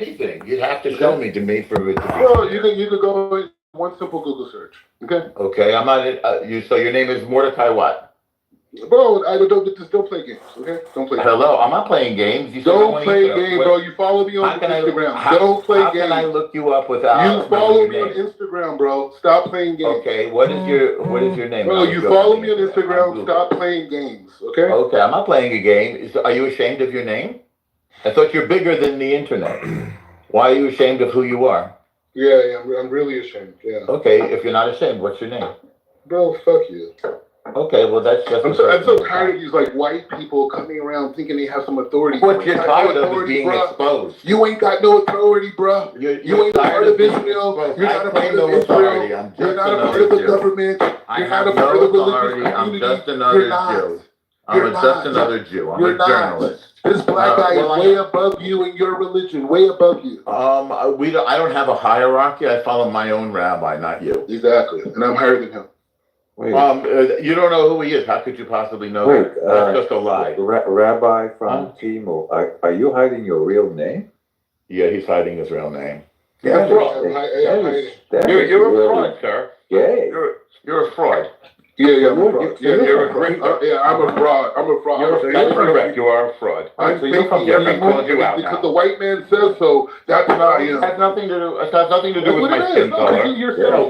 anything. You'd have to show me to me for it to be. Well, you could go in one simple Google search. Okay. Okay, I'm on it. You. So your name is Mordecai what? Bro, I don't play games. Okay, don't play games. Hello, I'm not playing games. You don't play games, bro. You follow me on Instagram. Don't play games. How can I look you up without? You follow me on Instagram, bro. Stop playing games. Okay, what is your name? Bro, you follow me on Instagram. Stop playing games. Okay. Okay, I'm not playing a game. Are you ashamed of your name? I thought you're bigger than the internet. Why are you ashamed of who you are? Yeah, I'm really ashamed. Yeah. Okay, if you're not ashamed, what's your name? Bro, fuck you. Okay, well that's just. I'm so tired of these like white people coming around thinking they have some authority. What you're tired of is being exposed. You ain't got no authority, bro. You ain't part of Israel. You're not a part of Israel. You're not a part of the government. You're not a part of the religious community. I'm just another Jew. I'm just another Jew. I'm a journalist. This black guy is way above you in your religion. Way above you. I don't have a hierarchy. I follow my own rabbi, not you. Exactly, and I'm higher than him. Wait. You don't know who he is. How could you possibly know that? That's just a lie. Rabbi from Timo, are you hiding your real name? Yeah, he's hiding his real name. Yeah, you're a fraud, sir. Yeah. You're a fraud. Yeah, I'm a fraud. You're a grifter. I'm a fraud. That's correct. You are a fraud. I'm faking because the white man says so. That's not him. It has nothing to do with my skin color.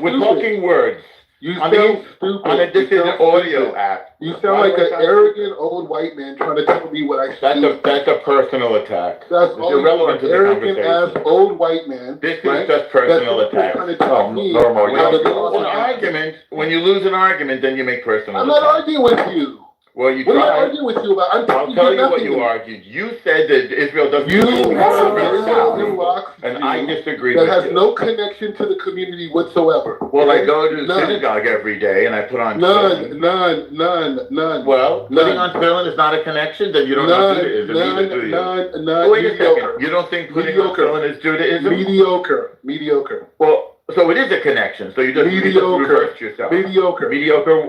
We're talking words. You sound stupid. This is an audio app. You sound like an arrogant old white man trying to tell me what I should do. That's a personal attack. That's irrelevant to the arrogant ass old white man. This is just personal attack. When you lose an argument, then you make personal attacks. I'm not arguing with you. Well, you what tried. am I arguing with you about? I'll tell you what you argued. You said that Israel doesn't. And I disagree with you. That has no connection to the community whatsoever. Well, I go to synagogue every day and I put on none. Well, putting on tefillin is not a connection. Then you don't know Judaism either, do you? None. Wait a second. You don't think putting on tefillin is Judaism? Mediocre. Well. So it is a connection. So you just reversed yourself. Mediocre.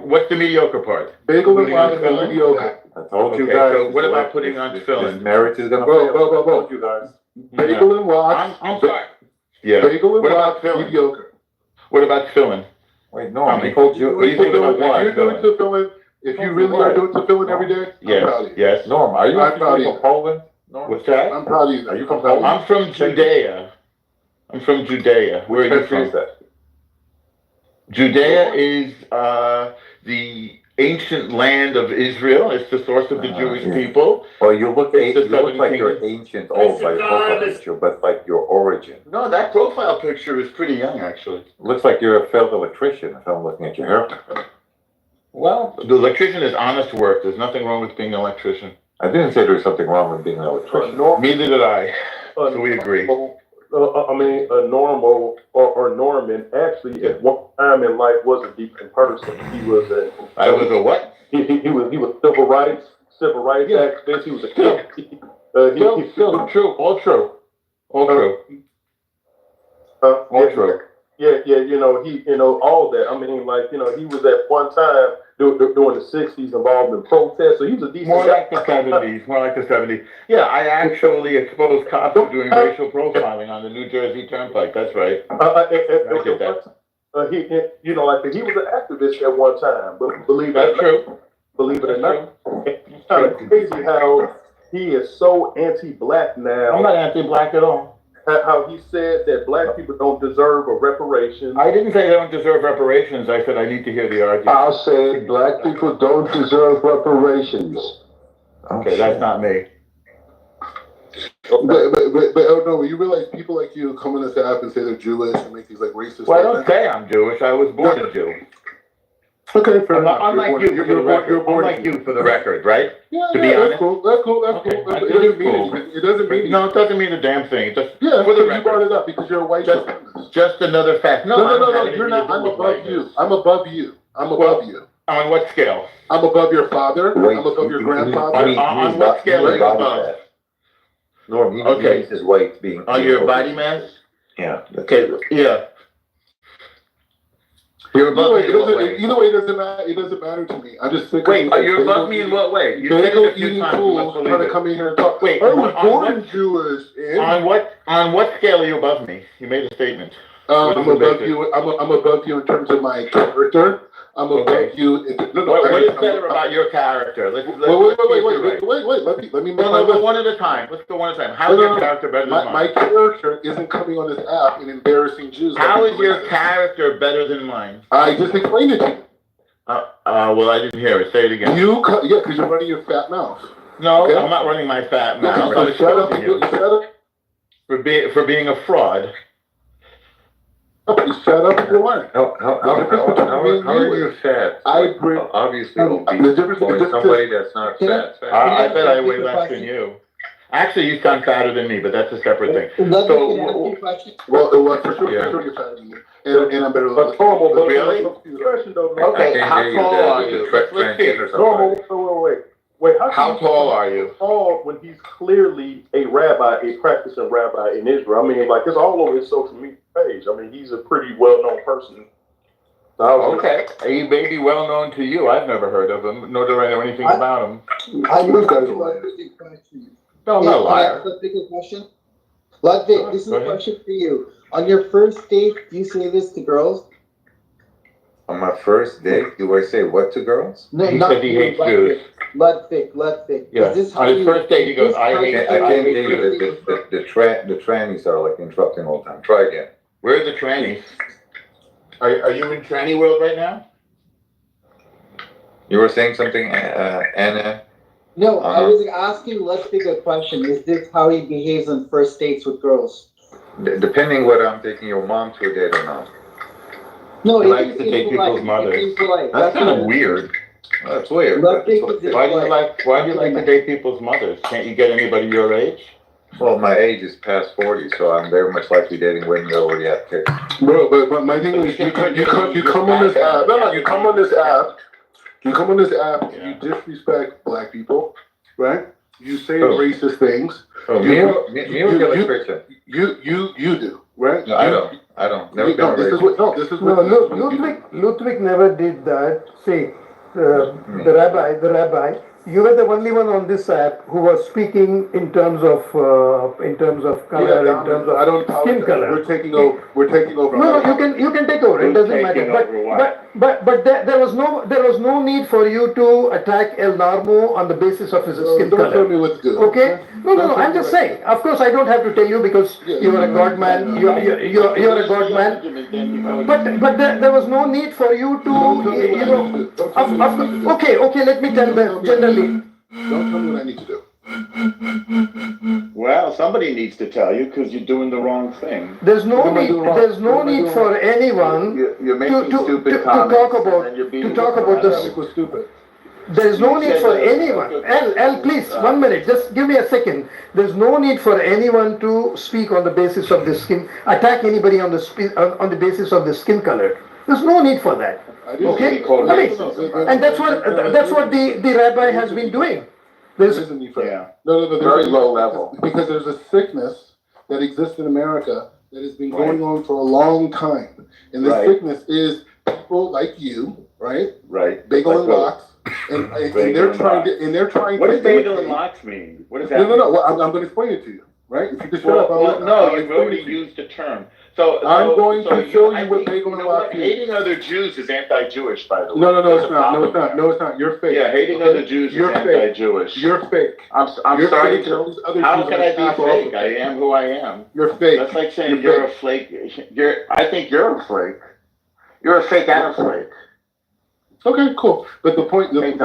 What's the mediocre part? Bagel and lox is mediocre. I told you guys. So what about putting on tefillin? Marriage is gonna fail. I told you guys. Bagel and lox. I'm sorry. Yeah. Bagel and lox, mediocre. What about tefillin? Wait, no. I told you. What do you think about what? If you're doing tefillin, if you really are doing tefillin every day, I'm proud of you. Yes. Norm, are you from Poland? What's that? I'm proud of you. Are you from Poland? I'm from Judea. Where are you from? Judea is the ancient land of Israel. It's the source of the Jewish people. Well, you look like you're ancient old by profile picture, but like your origin. No, that profile picture is pretty young, actually. Looks like you're a failed electrician if I'm looking at your hair. Well, the electrician is honest work. There's nothing wrong with being an electrician. I didn't say there was something wrong with being an electrician. Neither did I. So we agree. Normal or Norman actually at one time in life was a decent person. He was a. I was a what? He was civil rights activist. He was a. True. All true. Yeah. All that. I mean, he was at one time during the '60s involved in protests. So he was a decent. More like the '70s. Yeah, I actually exposed cops for doing racial profiling on the New Jersey Turnpike. That's right. I did that. He was an activist at one time. But believe it or not, it's kind of crazy how he is so anti-black now. I'm not anti-black at all. How he said that black people don't deserve a reparations. I didn't say they don't deserve reparations. I said I need to hear the argument. I'll say black people don't deserve reparations. Okay, that's not me. But oh no, you realize people like you come on this app and say they're Jewish and make these like racist Well, I don't say I'm Jewish. I was born a Jew. Okay, fair enough. Unlike you, for the record, right? Yeah, to be honest. That's cool. It doesn't mean No, it doesn't mean a damn thing. Just for the record. You brought it up because you're a white supremacist. Just another fact. No, you're not. I'm above you. I'm above you. On what scale? I'm above your father. I'm above your grandfather. On what scale are you above? Norm, he needs his white being. On your body mass? Yeah. Okay, yeah. You're above me in what way? Either way, it doesn't matter to me. I'm just sick of Wait, you're above me in what way? You said it a few times, you must believe trying to it. come in here and talk. Wait, I was on born what- Jewish. On what scale are you above me? You made a statement. I'm above you. I'm above you in terms of my character. I'm above you. What is better about your character? Let's Wait. Let me make my go list. one at a time. Let's go one at a time. How is your character better than mine? My character isn't coming on this app and embarrassing Jews. How is your character better than mine? I just explained it to you. Well, I didn't hear it. Say it again. Because you're running your fat mouth. No, Okay. I'm not running my fat mouth. Okay, I'm so shut up. exposing you for being a fraud. Shut up if you want. How are you fat? I bring Obviously the obese, difference. or somebody that's not fat. I bet I weigh less than you. Actually, you sound fatter than me, but that's a separate thing. Well, For sure you're fatter than me, and I'm better. But normal, but Really? question though. Okay, how tall are you? Let's see. Normal. Wait. How tall are you? Tall when he's clearly a rabbi, a practicing rabbi in Israel. I mean, like it's all over his social media page. I mean, he's a pretty well-known person. Okay, he may be well known to you. I've never heard of him, nor do I know anything about him. I moved on to Ludwig question. No, I'm not a liar. Ludwig, a question. Ludwig, this is a question for you. On your first date, do you say this to girls? On my first date, do I say what to girls? No, He not said he you, hates Ludwig. Jews. Ludwig. Yeah. Is this how On his you- first date, he goes, "I hate I can't hear you. The trannies are like interrupting all the time. Try again. Where are the trannies? Are you in tranny world right now? You were saying something, Anna? No, I was asking Ludwig a question. Is this how he behaves on first dates with girls? Depending whether I'm taking your mom to a date or not. No, He likes to date people's mothers. That's kind of weird. That's weird. Ludwig is Why do you like to date people's mothers? Can't you get anybody your age? Well, my age is past 40, so I'm very much likely dating women who already have kids. Bro, but my thing is, you come on this app. No, you come on this app. You come on this app and you disrespect black people, right? You say racist things. Oh, me or the Christian? You do, right? No, I don't. Never been a racist. This is what. Ludwig never did that. See, the rabbi, you were the only one on this app who was speaking in terms of color, in terms of skin color. We're taking over. No, you can take over. It doesn't matter. But there was no need for you to attack El Narmo on the basis of his skin color. Don't tell me what's good. Okay? No. I'm just saying. Of course, I don't have to tell you because you are a God man. You're a God man. But there was no need for you to, Okay. Let me tell them generally. Don't tell me what I need to do. Well, somebody needs to tell you because you're doing the wrong thing. There's no need for anyone You're making to stupid talk comments. about this. It was stupid. There's no need for anyone. L, please, 1 minute. Just give me a second. There's no need for anyone to speak on the basis of the skin, attack anybody on the basis of the skin color. There's no need for that. Okay? And that's what the rabbi has been doing. There's very low level. Because there's a sickness that exists in America that has been going on for a long time. And the sickness is people like you, right? Right. Bagel and locks. And they're trying What to. does bagel and locks mean? What does that mean? No. Well, I'm going to explain it to you, right? If you could shut up. No, you've already used the term. I'm going to show you what bagel and locks mean. Hating other Jews is anti-Jewish, by the way. No, it's not. No, it's not. You're fake. Yeah, hating other Jews is anti-Jewish. You're fake. I'm sorry to. How can I be fake? I am who I am. You're fake. That's like saying you're a flake. I think you're a flake. You're a fake and a flake. Okay, cool. But the point I'm saying,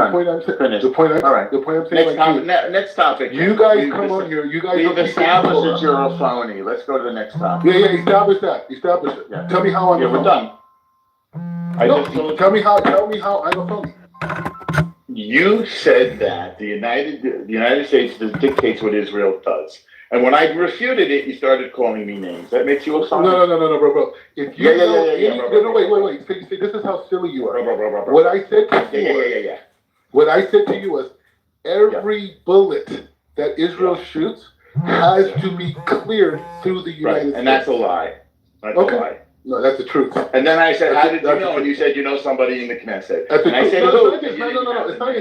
Next topic. You guys come on here. You guys. We've established that you're a phony. Let's go to the next topic. Yeah. Establish it. Yeah. Tell me how I'm. Yeah, we're done. Tell me how I'm a phony. You said that the United States dictates what Israel does. And when I refuted it, you started calling me names. That makes you a phony? No, bro. If you wait. See, this is how silly you are. Bro. What I said to you What I said to you was, every bullet that Israel shoots has to be cleared through the United States. And that's a lie. That's a lie. No, that's the truth. And then I said, That's how it, did you that's know? the And you said, you know somebody in the Knesset. That's the And I truth. said, No, who? it's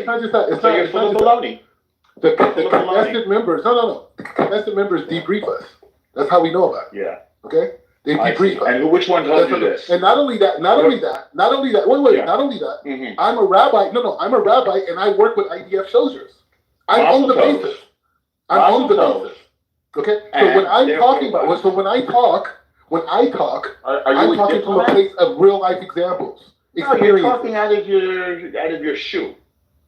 not just that. It's So not, you're it's full not of just that. baloney. The Knesset members, no. The Knesset members debrief us. That's how we know about it. Yeah. Okay? They debrief us. And which one told you this? And not only that, Yeah. not only that, Mm-hmm. I'm a rabbi, I'm a rabbi and I work with IDF soldiers. I'm on the basis. I'm on the basis. Okay? So when I'm talking about, when I talk, I'm talking from a place of real life examples. No, you're talking out of your shoe.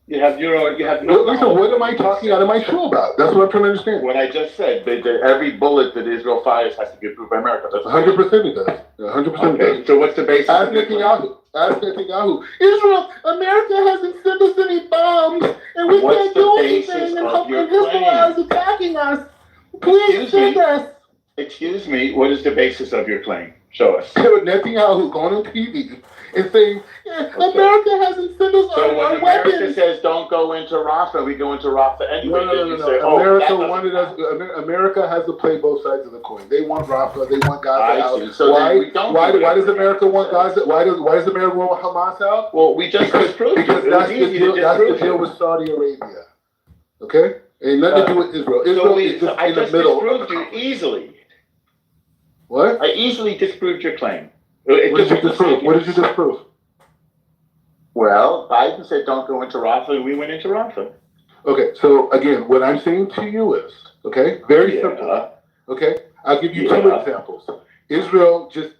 You have no. Listen, what am I talking out of my shoe about? That's what I'm trying to understand. What I just said, every bullet that Israel fires has to be approved by America. That's 100% it does. 100% it does. So what's the basis? Ask Netanyahu. Israel, America hasn't sent us any bombs, and we can't do anything, and Hezbollah is attacking us. Please send us. Excuse me, what is the basis of your claim? Show us. Netanyahu going on TV and saying, America hasn't sent us so our when weapons. America says don't go into Rafah, we go into Rafah anyway. No. America has to play both sides of the coin. They want Rafah, they want Gaza out. So why does America want Gaza? Why does America want Hamas out? Well, we just disproved it. Because that's the deal with Saudi Arabia. Okay? Ain't nothing to do with Israel. Israel is just in the middle. I just disproved you easily. What? I easily disproved your claim. What did you disprove? Well, Biden said don't go into Rafah, and we went into Rafah. Okay, so again, what I'm saying to you is, okay, very simple. Okay, I'll give you two examples. Israel here,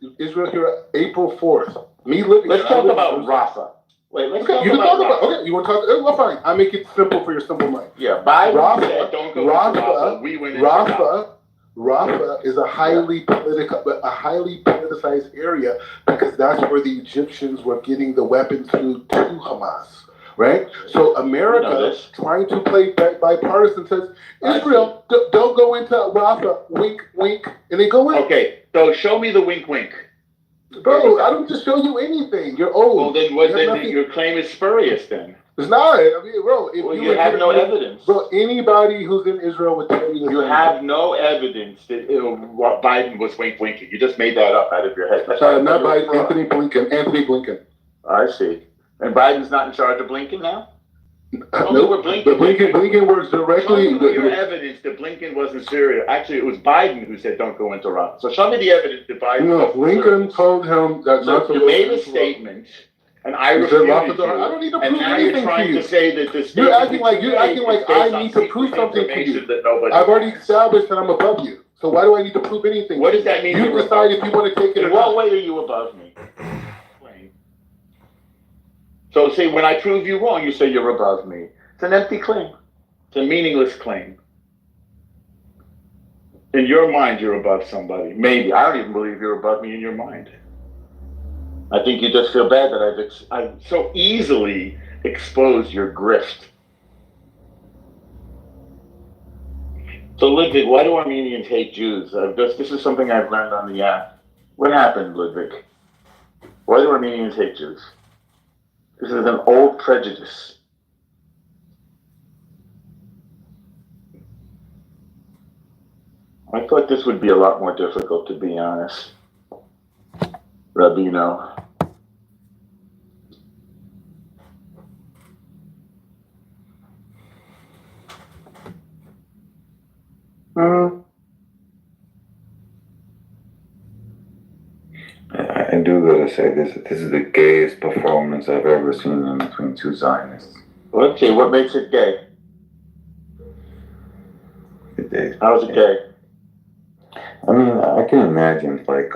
April 4th. Let's talk about Rafah. Wait, let's talk about Rafah. Okay, you want to talk? Well, fine. I make it simple for your simple mind. Yeah, Biden said don't go into Rafah. We went into Rafah. Rafah is a highly politicized area because that's where the Egyptians were getting the weapons to Hamas, right? So America trying to play bipartisan says, Israel, don't go into Rafah, wink, wink, and they go in. Okay, so show me the wink, wink. Bro, I don't just show you anything. You're old. Well, then your claim is spurious then. It's not. I mean, bro, if you have no evidence. Bro, anybody who's in Israel would tell you this. You have no evidence that Biden was wink winking. You just made that up out of your head. Not Biden, Anthony Blinken. I see. And Biden's not in charge of Blinken now? No, but Blinken works directly. Show me your evidence that Blinken wasn't serious. Actually, it was Biden who said don't go into Rafah. So show me the evidence that Biden. No, Blinken told him that not to. You made a statement. And I refuted you. I don't need to prove anything to you. Trying to say that this you're acting like I need to prove something to you. I've already established that I'm above you. So why do I need to prove anything? What does that mean? You decide if you want to take it or not. In what way are you above me? So see, when I prove you wrong, you say you're above me. It's an empty claim. It's a meaningless claim. In your mind, you're above somebody. Maybe. I don't even believe you're above me in your mind. I think you just feel bad that I've so easily exposed your grift. So, Ludwig, why do Armenians hate Jews? This is something I've learned on the app. What happened, Ludwig? Why do Armenians hate Jews? This is an old prejudice. I thought this would be a lot more difficult, to be honest. Rabino. I do gotta say this is the gayest performance I've ever seen in between two Zionists. Let's see, what makes it gay? How's it gay? I mean, I can imagine like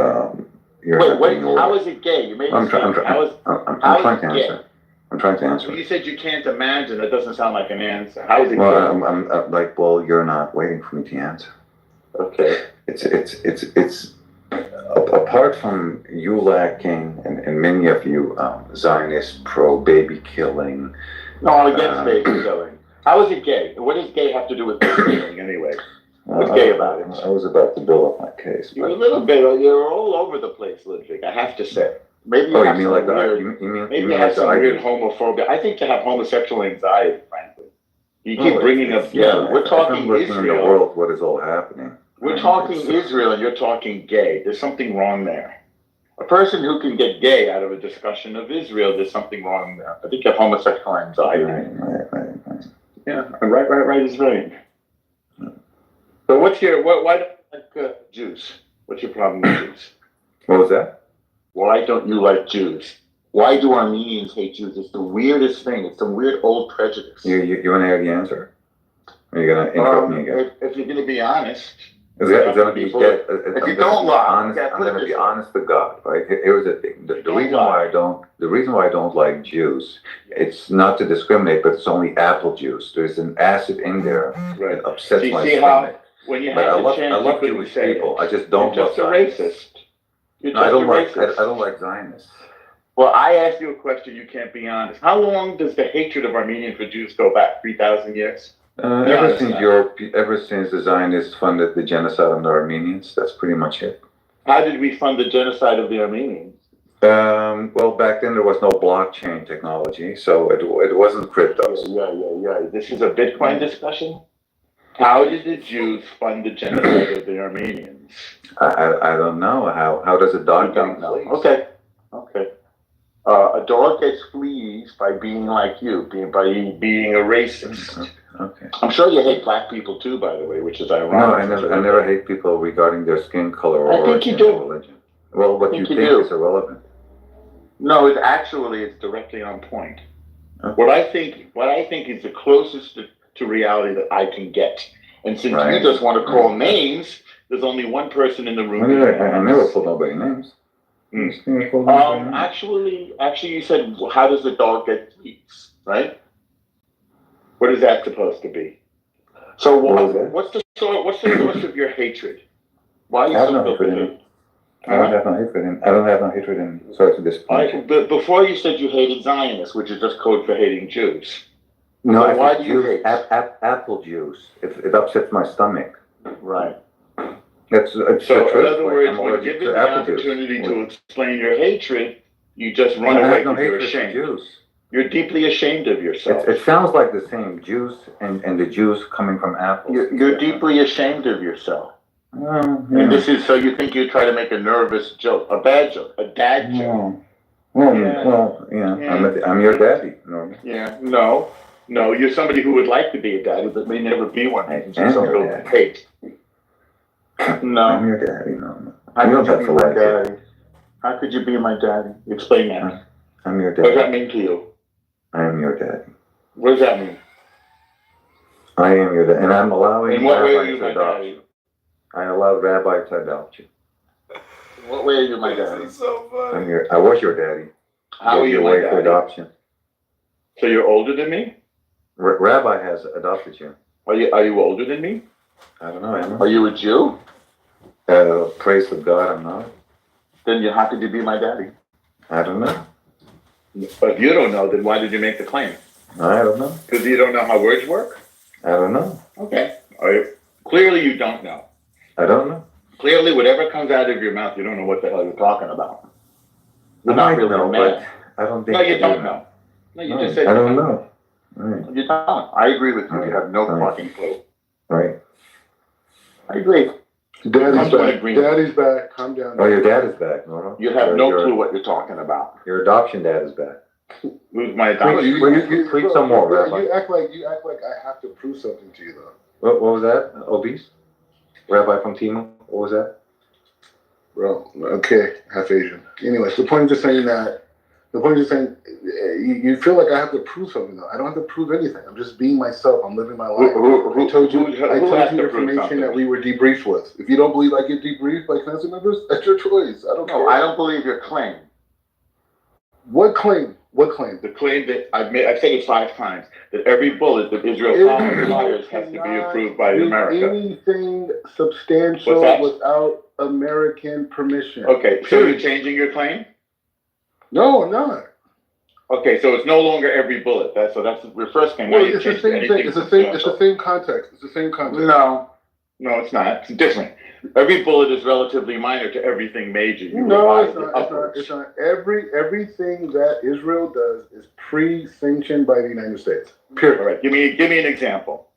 Wait, how is it gay? You made I'm trying to answer. I'm trying to answer. You said you can't imagine. That doesn't sound like an answer. How is it gay? I'm like, well, you're not waiting for me to answer. Okay. It's apart from you lacking and many of you Zionists pro baby killing. No, I'm against baby killing. How is it gay? What does gay have to do with baby killing anyway? What's gay about it? I was about to build up my case. You're a little bit. You're all over the place, Ludwig. I have to say. Maybe you have some weird homophobia. I think you have homosexual anxiety, frankly. You keep bringing up gay. We're talking Israel. In the world, what is all happening? We're talking Israel, and you're talking gay. There's something wrong there. a person who can get gay out of a discussion of Israel, there's something wrong there. I think you have homosexual anxiety. Right. Yeah, right is right. So why don't you like Jews? What's your problem with Jews? What was that? Why don't you like Jews? Why do Armenians hate Jews? It's the weirdest thing. It's some weird old prejudice. You want to hear the answer? Or are you going to interrupt me again? If you're going to be honest. If you don't lie, I'm going to be honest to God, right? Here's the thing. The reason why I don't like Jews, it's not to discriminate, but it's only apple juice. There's an acid in there that upsets my stomach. When you but have I love Jewish people. I just don't love Zionists. I don't like Zionists. Well, I asked you a question. You can't be honest. How long does the hatred of Armenians for Jews go back? 3,000 years. Ever since the Zionists funded the genocide on the Armenians, that's pretty much it. How did we fund the genocide of the Armenians? Well, back then there was no blockchain technology, so it wasn't cryptos. Yeah. This is a Bitcoin discussion. How did the Jews fund the genocide of the Armenians? I don't know. How does a dog get fleas? Okay. A dog gets fleas by being like you, by being a racist. Okay. I'm sure you hate black people too, by the way, which is ironic. No, I never hate people regarding their skin color or origin or religion. Well, what you think is irrelevant. No, it's directly on point. Okay. What I think is the closest to reality that I can get. And since you just want to call names, there's only one person in the room. I never called nobody names. Actually, you said, how does the dog get fleas, right? What is that supposed to be? So what's the source of your hatred? Why are you so bitter? I don't have no hatred in. I don't have no hatred in. Sorry to disappoint you. Before you said you hated Zionists, which is just code for hating Jews. No, so why do you hate apple juice? It upsets my stomach. Right. It's so in other words, when given the opportunity to explain your hatred, you just run away because you're ashamed. Jews. You're deeply ashamed of yourself. It sounds like the same Jews and the Jews coming from apples. You're deeply ashamed of yourself. And this is so you think you try to make a nervous joke, a bad joke, a dad joke. I'm your daddy. No. Yeah, no, you're somebody who would like to be a daddy, but may never be one. Hate. No. I'm your daddy. No. How could you be my daddy? How could you be my daddy? Explain that. I'm your daddy. What does that mean to you? I am your daddy. What does that mean? I am your daddy, and I'm allowing. In what way are you my daddy? I allowed Rabbi to adopt you. What way are you my daddy? This is so funny. I was your daddy. How are you my daddy? For adoption. So you're older than me? Rabbi has adopted you. Are you older than me? I don't know. Are you a Jew? Praise to God, I'm not. Then how could you be my daddy? I don't know. But if you don't know, then why did you make the claim? I don't know. Because you don't know how words work? I don't know. Okay. Clearly you don't know. I don't know. Clearly, whatever comes out of your mouth, you don't know what the hell you're talking about. You're not really a man. I don't think. No, you don't know. No, you just said I don't know. Right. You don't. I agree with you. You have no fucking clue. Right. I agree. Daddy's back. Calm down. Oh, your dad is back, Nora. You have no clue what you're talking about. Your adoption dad is back. Who's my adoption? Preach some more, Rabbi. You act like I have to prove something to you, though. What was that? Obese? Rabbi from Timo? What was that? Bro, okay, half Asian. Anyways, the point is just saying you feel like I have to prove something, though. I don't have to prove anything. I'm just being myself. I'm living my life. I told you information that we were debriefed with. If you don't believe I get debriefed by council members, that's your choice. I don't care. I don't believe your claim. What claim? What claim? The claim that I've said it 5 times, that every bullet that Israel fires has to be approved by America. Anything substantial without American permission. Okay, so you're changing your claim? No, I'm not. Okay, so it's no longer every bullet. That's your first claim. Well, it's the same thing. It's the same context. It's the same context. No, it's not. It's different. Every bullet is relatively minor to everything major. It's not. Everything that Israel does is pre-sanctioned by the United States. Period. All right. Give me an example.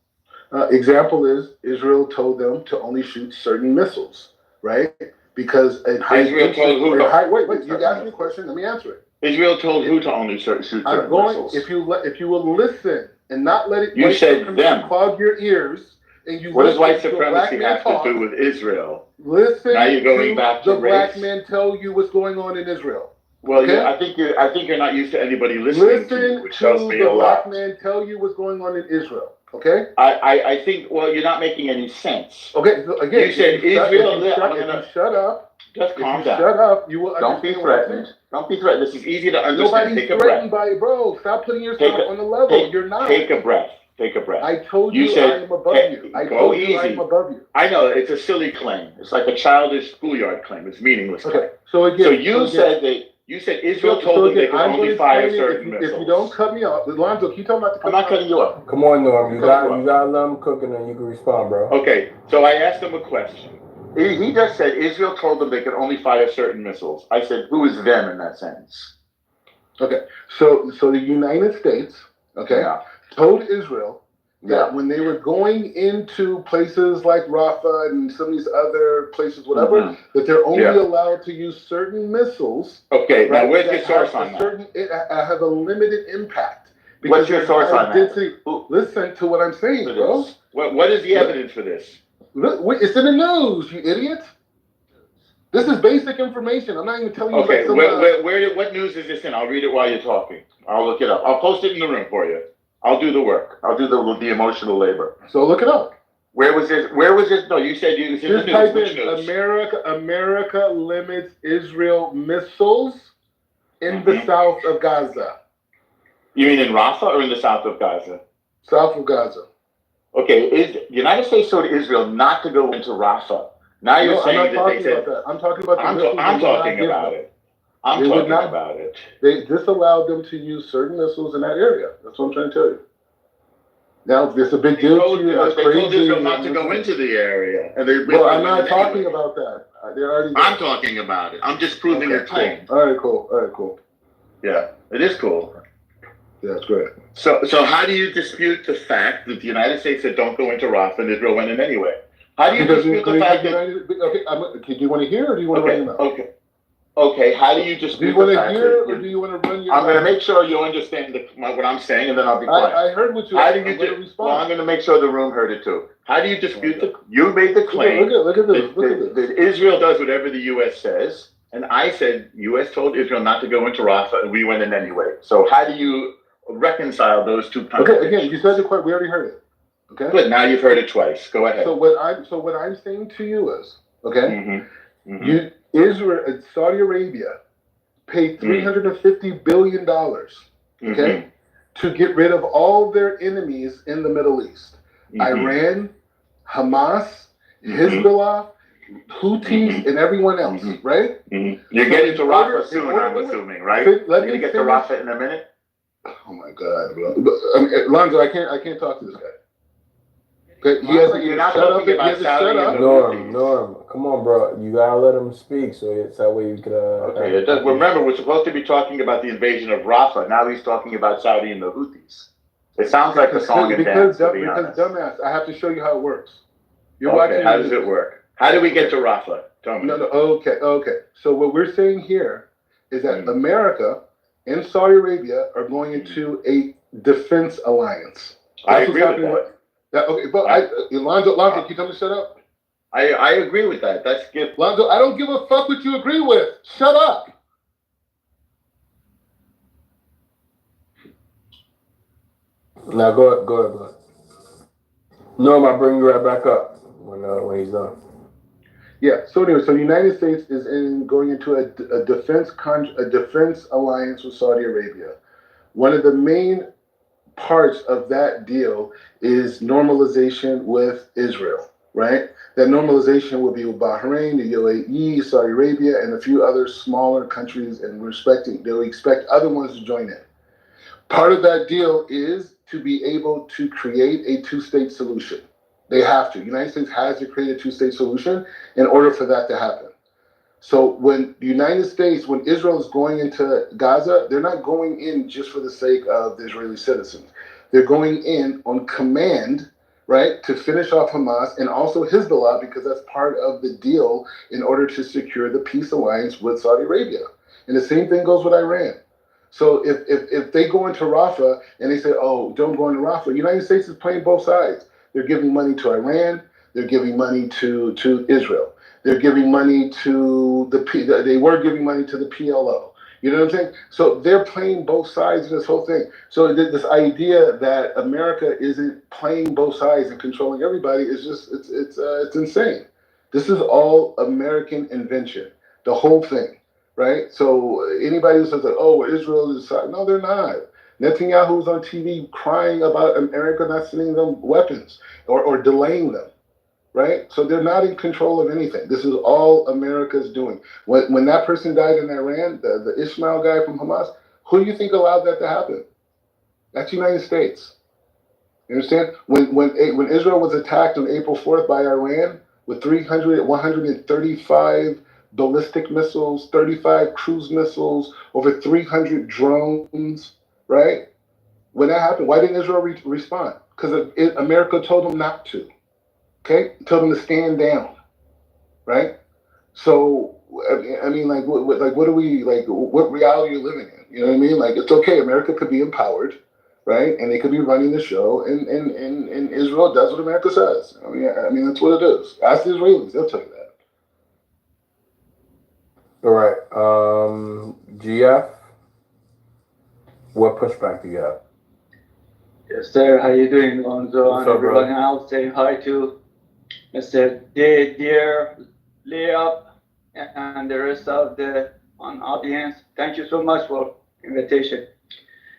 Example is Israel told them to only shoot certain missiles, right? Because Israel told who to wait, you asked me a question, let me answer it. Israel told who to only shoot certain missiles. If you will listen and not let it you said them clog your ears, and you what does white supremacy have to do with Israel? Listen, now you're going back to the black man tell you what's going on in Israel. Well, okay? I think you're not used to anybody listening to you, which tells me a lot. Black man tell you what's going on in Israel. Okay. I think you're not making any sense. Okay. So again, you said Israel. Shut up. Just calm down. Shut up. You will. Don't be threatened. Don't be threatened. This is easy to understand. Nobody's threatened by it, bro. Stop putting yourself on the level. You're not. Take a breath. Take a breath. I told you I am above you. I told you I am above you. I know it's a silly claim. It's like a childish schoolyard claim. It's meaningless. Okay. So again. You said Israel told them they could only fire certain missiles. If you don't cut me off, Lonzo, keep talking about the. I'm not cutting you off. Come on, Norm. You got to let him cook, and then you can respond, bro. Okay. So I asked him a question. He just said Israel told them they could only fire certain missiles. I said, who is them in that sentence? Okay. So the United States, told Israel that when they were going into places like Rafah and some of these other places, whatever, that they're only allowed to use certain missiles. Okay, now where's your source on that? It has a limited impact. What's your source on that? Listen to what I'm saying, bro. What is the evidence for this? Look, it's in the news, you idiot. This is basic information. I'm not even telling you. Okay, what news is this in? I'll read it while you're talking. I'll look it up. I'll post it in the room for you. I'll do the work. I'll do the emotional labor. So look it up. Where was this? No, you said you was in the news. Which news? America limits Israel missiles in the south of Gaza. You mean in Rafah or in the south of Gaza? South of Gaza. Okay, the United States told Israel not to go into Rafah. Now you're saying that they said. I'm talking about that. I'm talking about it. I'm talking about it. They disallowed them to use certain missiles in that area. That's what I'm trying to tell you. Now, it's a big deal to you. They told Israel not to go into the area. And I'm not talking about that. I'm talking about it. I'm just proving a claim. All right, cool. Yeah, it is cool. Yeah, it's great. So how do you dispute the fact that the United States said don't go into Rafah and Israel went in anyway? How do you dispute the fact that... Okay, do you want to hear or do you want to run your mouth? Okay, how do you dispute the fact that... Do you want to hear or do you want to run your mouth? I'm going to make sure you understand what I'm saying and then I'll be quiet. I heard what you said. Well, I'm going to make sure the room heard it too. How do you dispute You made the claim look at this. That Israel does whatever the U.S. says, and I said U.S. told Israel not to go into Rafah and we went in anyway. So how do you reconcile those two contradictions? Okay, again, you said it quite. We already heard it. Okay. Good. Now you've heard it twice. Go ahead. So what I'm saying to you is, Israel, Saudi Arabia, paid $350 billion, to get rid of all their enemies in the Middle East: Iran, Hamas, Hezbollah, Houthis, and everyone else. Right? You're getting to Rafah soon, I'm assuming, right? You're gonna get to Rafah in a minute. Oh my God, bro! Lonzo, I can't talk to this guy. Okay, he has to shut up. Norm, come on, bro. You gotta let him speak, so it's that way you could. Remember, we're supposed to be talking about the invasion of Rafah. Now he's talking about Saudi and the Houthis. It sounds like a song and dance. Because dumbass, I have to show you how it works. How does it work? How do we get to Rafah? Tell me. No. Okay. So what we're saying here is that America and Saudi Arabia are going into a defense alliance. I agree with that. Okay, but Lonzo, can you tell me to shut up? I agree with that. That's good. Lonzo, I don't give a fuck what you agree with. Shut up. Now go ahead, bud. Norm, I'll bring you right back up when he's done. Yeah. So anyway, the United States is going into a defense alliance with Saudi Arabia. One of the main parts of that deal is normalization with Israel, right? That normalization will be with Bahrain, the UAE, Saudi Arabia, and a few other smaller countries, and they'll expect other ones to join in. Part of that deal is to be able to create a two-state solution. They have to. The United States has to create a two-state solution in order for that to happen. So when Israel is going into Gaza, they're not going in just for the sake of the Israeli citizens. They're going in on command right, to finish off Hamas and also Hezbollah, because that's part of the deal in order to secure the peace alliance with Saudi Arabia. And the same thing goes with Iran. So if they go into Rafah and they say, oh, don't go into Rafah, the United States is playing both sides. They're giving money to Iran. They're giving money to Israel. They're giving money to they were giving money to the PLO. You know what I'm saying? So they're playing both sides of this whole thing. So this idea that America isn't playing both sides and controlling everybody is just it's insane. This is all American invention, the whole thing, right? So anybody who says that, oh, well, Israel is no, they're not. Netanyahu's on TV crying about America not sending them weapons or delaying them. Right? So they're not in control of anything. This is all America's doing. When that person died in Iran, the Ismail guy from Hamas, who do you think allowed that to happen? That's the United States. You understand? When Israel was attacked on April 4th by Iran with 135 ballistic missiles, 35 cruise missiles, over 300 drones, right? When that happened, why didn't Israel respond? Because America told them not to. Okay, tell them to stand down, right? So, I mean, like, what are we like? What reality are you living in? You know what I mean? Like, it's okay. America could be empowered, right? And they could be running the show, and Israel does what America says. I mean, that's what it is. Ask the Israelis; they'll tell you that. All right, GF, what pushback do you have? Yes, sir. How you doing, Lonzo? And everyone else, saying hi to Mr. Dear, Layup, and the rest of the audience. Thank you so much for invitation.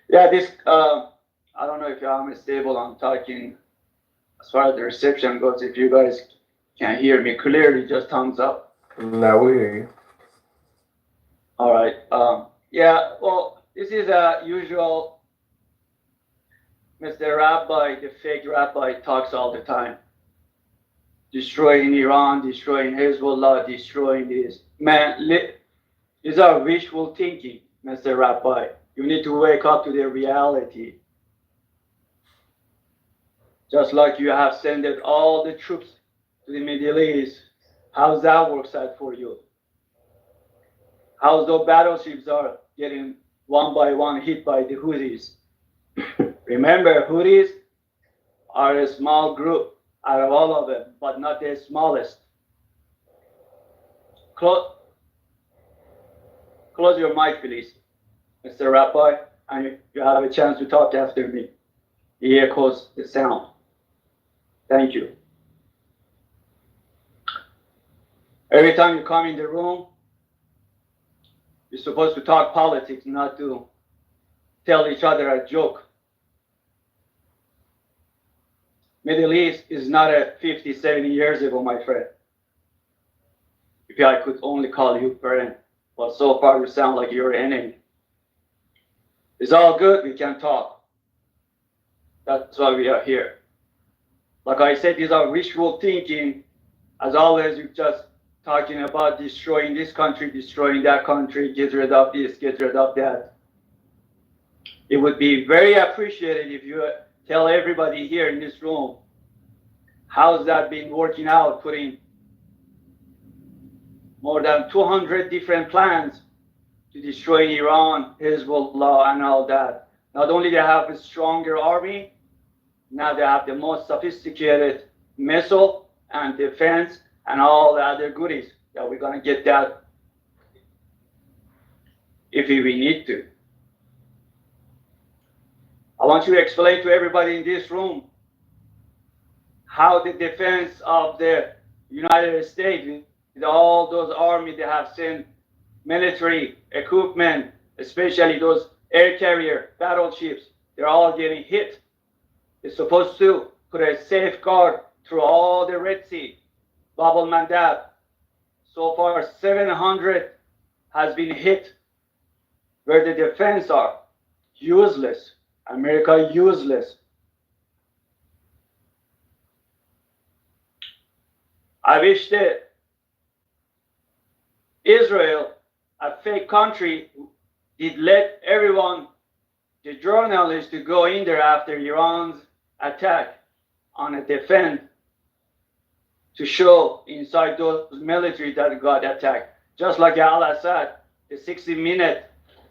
Yeah, this I don't know if I'm stable on talking as far as the reception goes. If you guys can hear me clearly, just thumbs up. Now we hear you. All right. Yeah. Well, this is a usual. Mr. Rabbi, the fake rabbi, talks all the time. Destroying Iran, destroying Hezbollah, destroying this. Man, these are wishful thinking, Mr. Rabbi. You need to wake up to the reality. Just like you have sent all the troops to the Middle East, how's that works out for you? How's the battleships are getting one by one hit by the Houthis? Remember, Houthis are a small group out of all of them, but not the smallest. Close your mic, please, Mr. Rabbi, and you have a chance to talk after me. He echoes the sound. Thank you. Every time you come in the room, you're supposed to talk politics, not to tell each other a joke. Middle East is not a 50, 70 years ago, my friend. If I could only call you friend, but so far you sound like you're an enemy. It's all good, we can talk. That's why we are here. Like I said, these are wishful thinking. As always, you're just talking about destroying this country, destroying that country, get rid of this, get rid of that. It would be very appreciated if you tell everybody here in this room, how's that been working out, putting more than 200 different plans to destroy Iran, Hezbollah, and all that. Not only they have a stronger army, now they have the most sophisticated missile and defense and all the other goodies that we're gonna get that if we need to. I want you to explain to everybody in this room how the defense of the United States, with all those armies that have sent military equipment, especially those air carrier battleships, they're all getting hit. It's supposed to put a safeguard through all the Red Sea, Bab al-Mandab. So far, 700 has been hit where the defense are useless. America useless. I wish that Israel, a fake country, did let everyone, the journalists, to go in there after Iran's attack. on a defense to show inside those military that got attacked. Just like Al-Assad, the 60-minute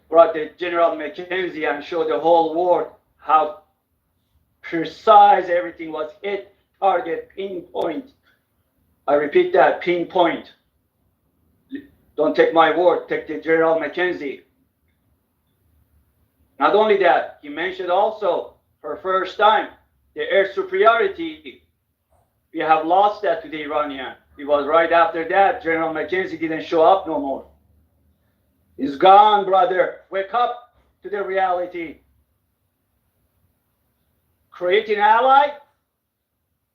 brought the General McKenzie and showed the whole world how precise everything was hit, target, pinpoint. I repeat that, pinpoint. Don't take my word, take the General McKenzie. Not only that, he mentioned also, for first time, the air superiority. We have lost that to the Iranian. It was right after that, General McKenzie didn't show up no more. He's gone, brother. Wake up to the reality. Creating an ally?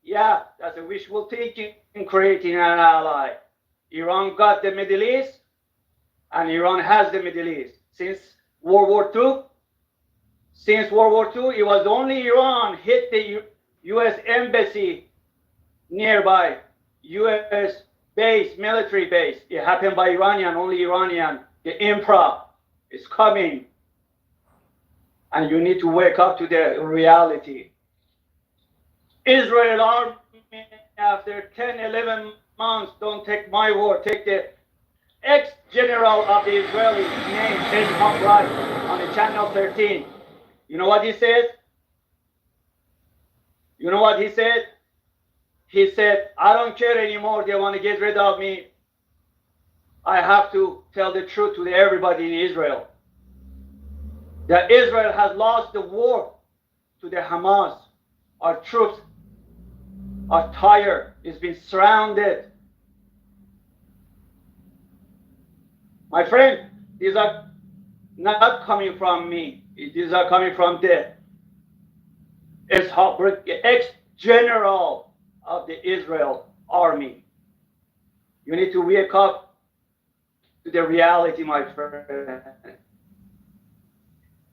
Yeah, that's a wishful thinking in creating an ally. Iran got the Middle East, and Iran has the Middle East. Since World War II, it was only Iran hit the U.S. embassy nearby, U.S. base, military base. It happened by Iranian, only Iranian. The emperor is coming. And you need to wake up to the reality. Israel army, after 10, 11 months, don't take my word, take the ex-general of the Israeli named Ed Humphrey on the channel 13. You know what he said? You know what he said? He said, I don't care anymore. They want to get rid of me. I have to tell the truth to everybody in Israel. That Israel has lost the war to the Hamas. Our troops are tired. It's been surrounded. My friend, these are not coming from me. These are coming from the ex-general of the Israel army. You need to wake up to the reality, my friend.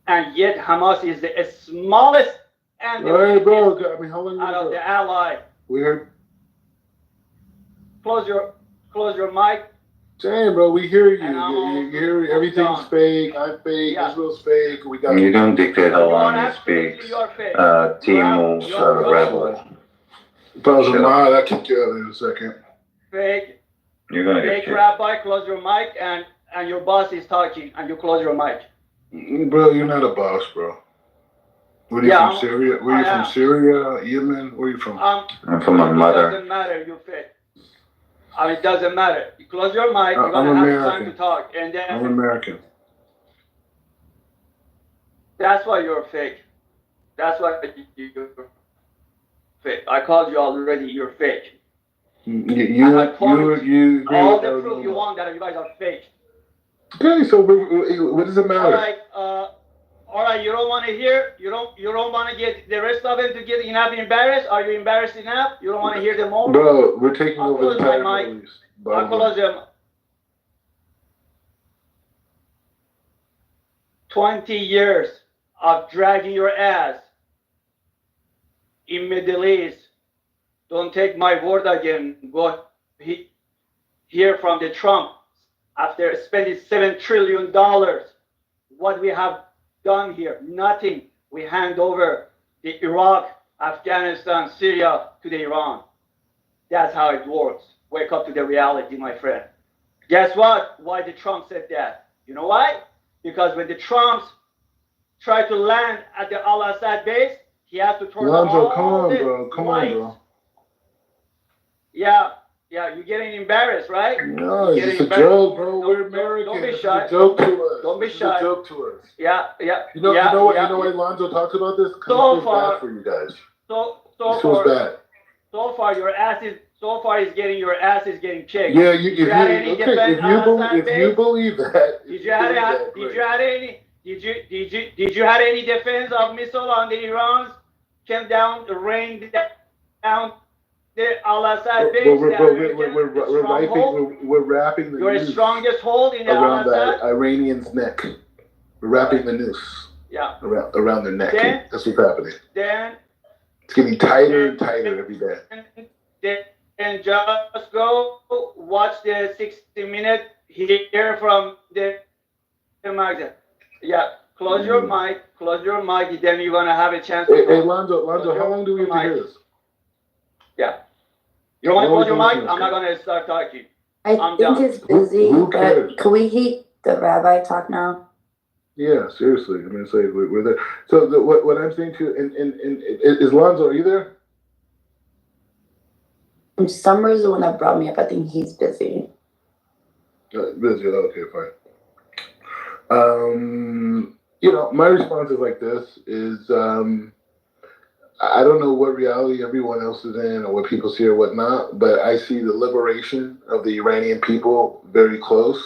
And yet Hamas is the smallest and the hey, bro, I mean, how long out of the ally. We heard. Close your mic. Damn, bro, we hear you. You hear everything's fake. I'm fake. Yeah. Israel's fake. We got. You don't dictate how long you Absolutely, speak. you're fake. Timo's rebel. Brothers of mine, I'll kick you out in a second. Fake. You're gonna get Fake kicked. rabbi, close your mic, and your boss is talking, and you close your mic. Bro, you're not a boss, bro. What are you from Syria? Where are you from? Syria, Yemen? Where are you from? I'm from my mother. It doesn't matter, you fake. I mean, it doesn't matter. You close your mic, you're I'm gonna American. have time to talk, and then I'm American. that's why you're fake. That's why you're fake. I called you already. You're fake. You all the proof you want that you guys are fake. Okay, so what does it matter? All right. You don't want to hear. You don't want to get the rest of them to get enough embarrassed. Are you embarrassed enough? You don't want to hear them more. Bro, we're taking over the entire Middle East. I'll close them. 20 years of dragging your ass in Middle East. Don't take my word again. Go hear from the Trump after spending $7 trillion. What we have done here? Nothing. We hand over the Iraq, Afghanistan, Syria to the Iran. That's how it works. Wake up to the reality, my friend. Guess what? Why the Trump said that? You know why? Because when the Trumps tried to land at the Al-Assad base, he had to turn on all the lights. Yeah, you're getting embarrassed, right? No, it's a joke, bro. We're American. Don't be shy. It's a joke to us. Don't be shy. It's a joke to us. Yeah. You know what Lonzo talks about this? So far, bad for you guys. So feels bad. So far, your ass is getting kicked. Yeah, if you believe that. Did you have any defense of missile on the Irans? Came down, rained down the Al-Assad base. We're wrapping the your noose strongest hold in the around Al-Assad? that Iranian's neck. We're wrapping the noose. Yeah. Around their neck. That's what's happening. Then it's getting tighter and tighter every day. Then just go watch the 60-minute hear from the magazine. Yeah. Close your mic. Then you're gonna have a chance. Hey, Lonzo, how long do we have to hear this? Yeah. You don't want to close your mic? I'm not going to start talking. I think it's busy, Who cares? but can we hear the rabbi talk now? Yeah, seriously. I mean, it's like we're there. So what I'm saying to you, and is Lonzo, are you there? Summer is the one that brought me up. I think he's busy. Busy. Okay, fine. My response is like this: is I don't know what reality everyone else is in or what people see or whatnot, but I see the liberation of the Iranian people very close.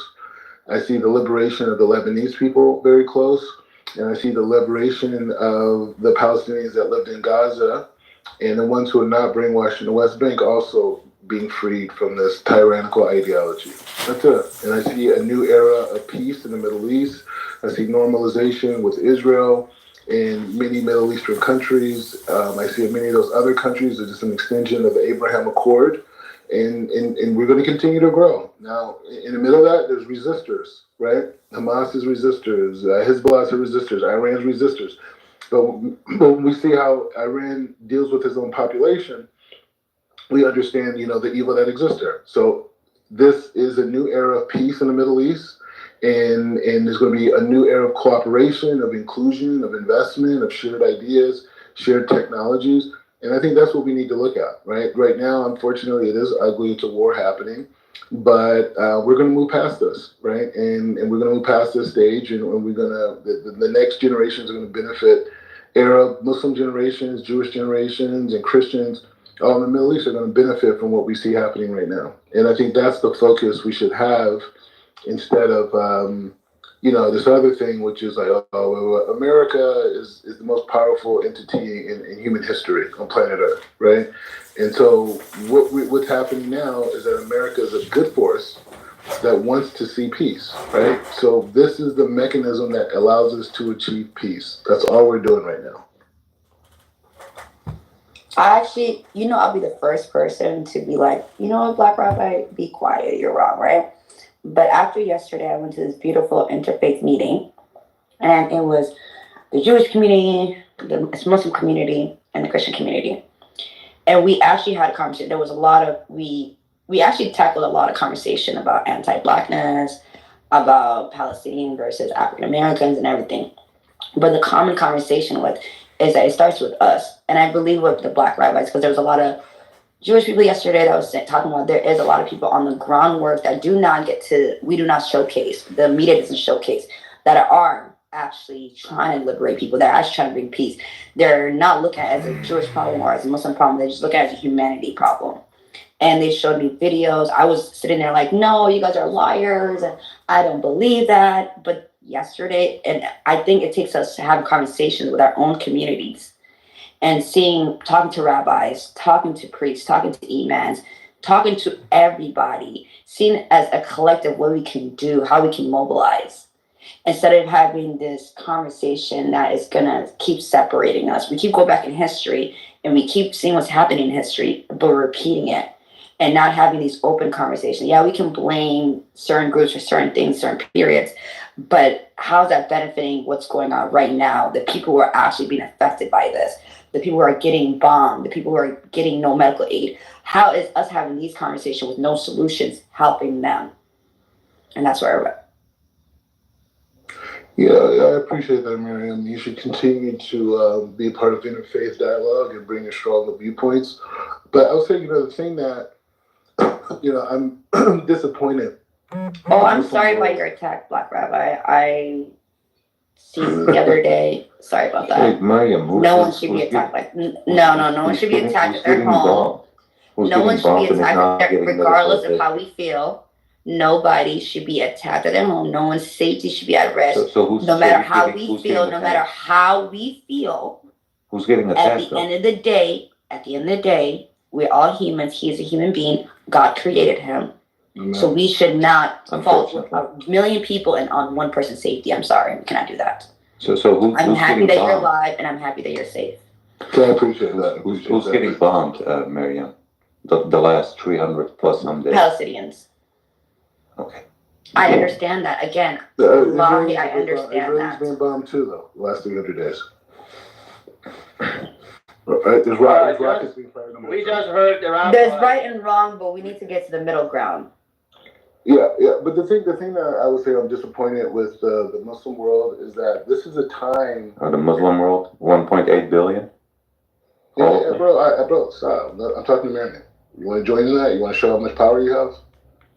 I see the liberation of the Lebanese people very close. And I see the liberation of the Palestinians that lived in Gaza and the ones who are not brainwashed in the West Bank also being freed from this tyrannical ideology. That's it. And I see a new era of peace in the Middle East. I see normalization with Israel in many Middle Eastern countries. I see in many of those other countries as just an extension of the Abraham Accord. And we're going to continue to grow. Now, in the middle of that, there's resistors, right? Hamas is resistors, Hezbollah is resistors, Iran's resistors. But when we see how Iran deals with its own population, we understand, the evil that exists there. So this is a new era of peace in the Middle East. And there's going to be a new era of cooperation, of inclusion, of investment, of shared ideas, shared technologies. And I think that's what we need to look at, right? Right now, unfortunately, it is ugly. It's a war happening. But we're going to move past this, right? And we're going to move past this stage. And we're going to, the next generations are going to benefit. Arab, Muslim generations, Jewish generations, and Christians all in the Middle East are going to benefit from what we see happening right now. And I think that's the focus we should have instead of, this other thing, which is like, America is the most powerful entity in human history on planet Earth, right? And so what's happening now is that America is a good force that wants to see peace, right? So this is the mechanism that allows us to achieve peace. That's all we're doing right now. I actually, I'll be the first person to be like, Black Rabbi, be quiet, you're wrong, right? But after yesterday, I went to this beautiful interfaith meeting, and it was the Jewish community, the Muslim community, and the Christian community. And we actually had a conversation. There was a lot of, we actually tackled a lot of conversation about anti-Blackness, about Palestinian versus African Americans and everything. But the common conversation is that it starts with us. And I believe with the Black rabbis, because there was a lot of Jewish people yesterday that was talking about there is a lot of people on the groundwork that we do not showcase, the media doesn't showcase, that are actually trying to liberate people, that are actually trying to bring peace. They're not looking at it as a Jewish problem or as a Muslim problem, they just look at it as a humanity problem. And they showed me videos. I was sitting there like, no, you guys are liars, and I don't believe that. But yesterday, and I think it takes us to have conversations with our own communities and talking to rabbis, talking to priests, talking to imams, talking to everybody, seeing as a collective what we can do, how we can mobilize, instead of having this conversation that is going to keep separating us. We keep going back in history and we keep seeing what's happening in history, but we're repeating it and not having these open conversations. Yeah, we can blame certain groups for certain things, certain periods, but how's that benefiting what's going on right now? The people who are actually being affected by this, the people who are getting bombed, the people who are getting no medical aid. How is us having these conversations with no solutions helping them? And that's where we're at. Yeah, I appreciate that, Miriam. You should continue to be part of interfaith dialogue and bring your stronger viewpoints. But I would say, the thing that, I'm disappointed. Oh, I'm sorry about your attack, Black Rabbi. I seen the other day. Sorry about that. Wait, Miriam, no one should be attacked like no one should be attacked at their home. No one should be attacked regardless of how we feel. Nobody should be attacked at their home. No one's safety should be at risk. No matter how we feel, who's getting attacked? At the end of the day, we're all humans. He is a human being. God created him. Amen. So we should not fault a million people and on one person's safety. I'm sorry, we cannot do that. I'm happy that you're alive and I'm happy that you're safe. So I appreciate that. Who's getting bombed, Miriam? The last 300 plus some days. Palestinians. Okay. I understand that. Again, I understand that. Israel's been bombed too, though, the last 300 days. There's rockets being fired on my We side. just heard the rabbi. There's right and wrong, but we need to get to the middle ground. Yeah. But the thing that I would say I'm disappointed with the Muslim world is that this is a time. The Muslim world, 1.8 billion. Yeah, bro, stop. I'm talking to Marion. You want to join in that? You want to show how much power you have?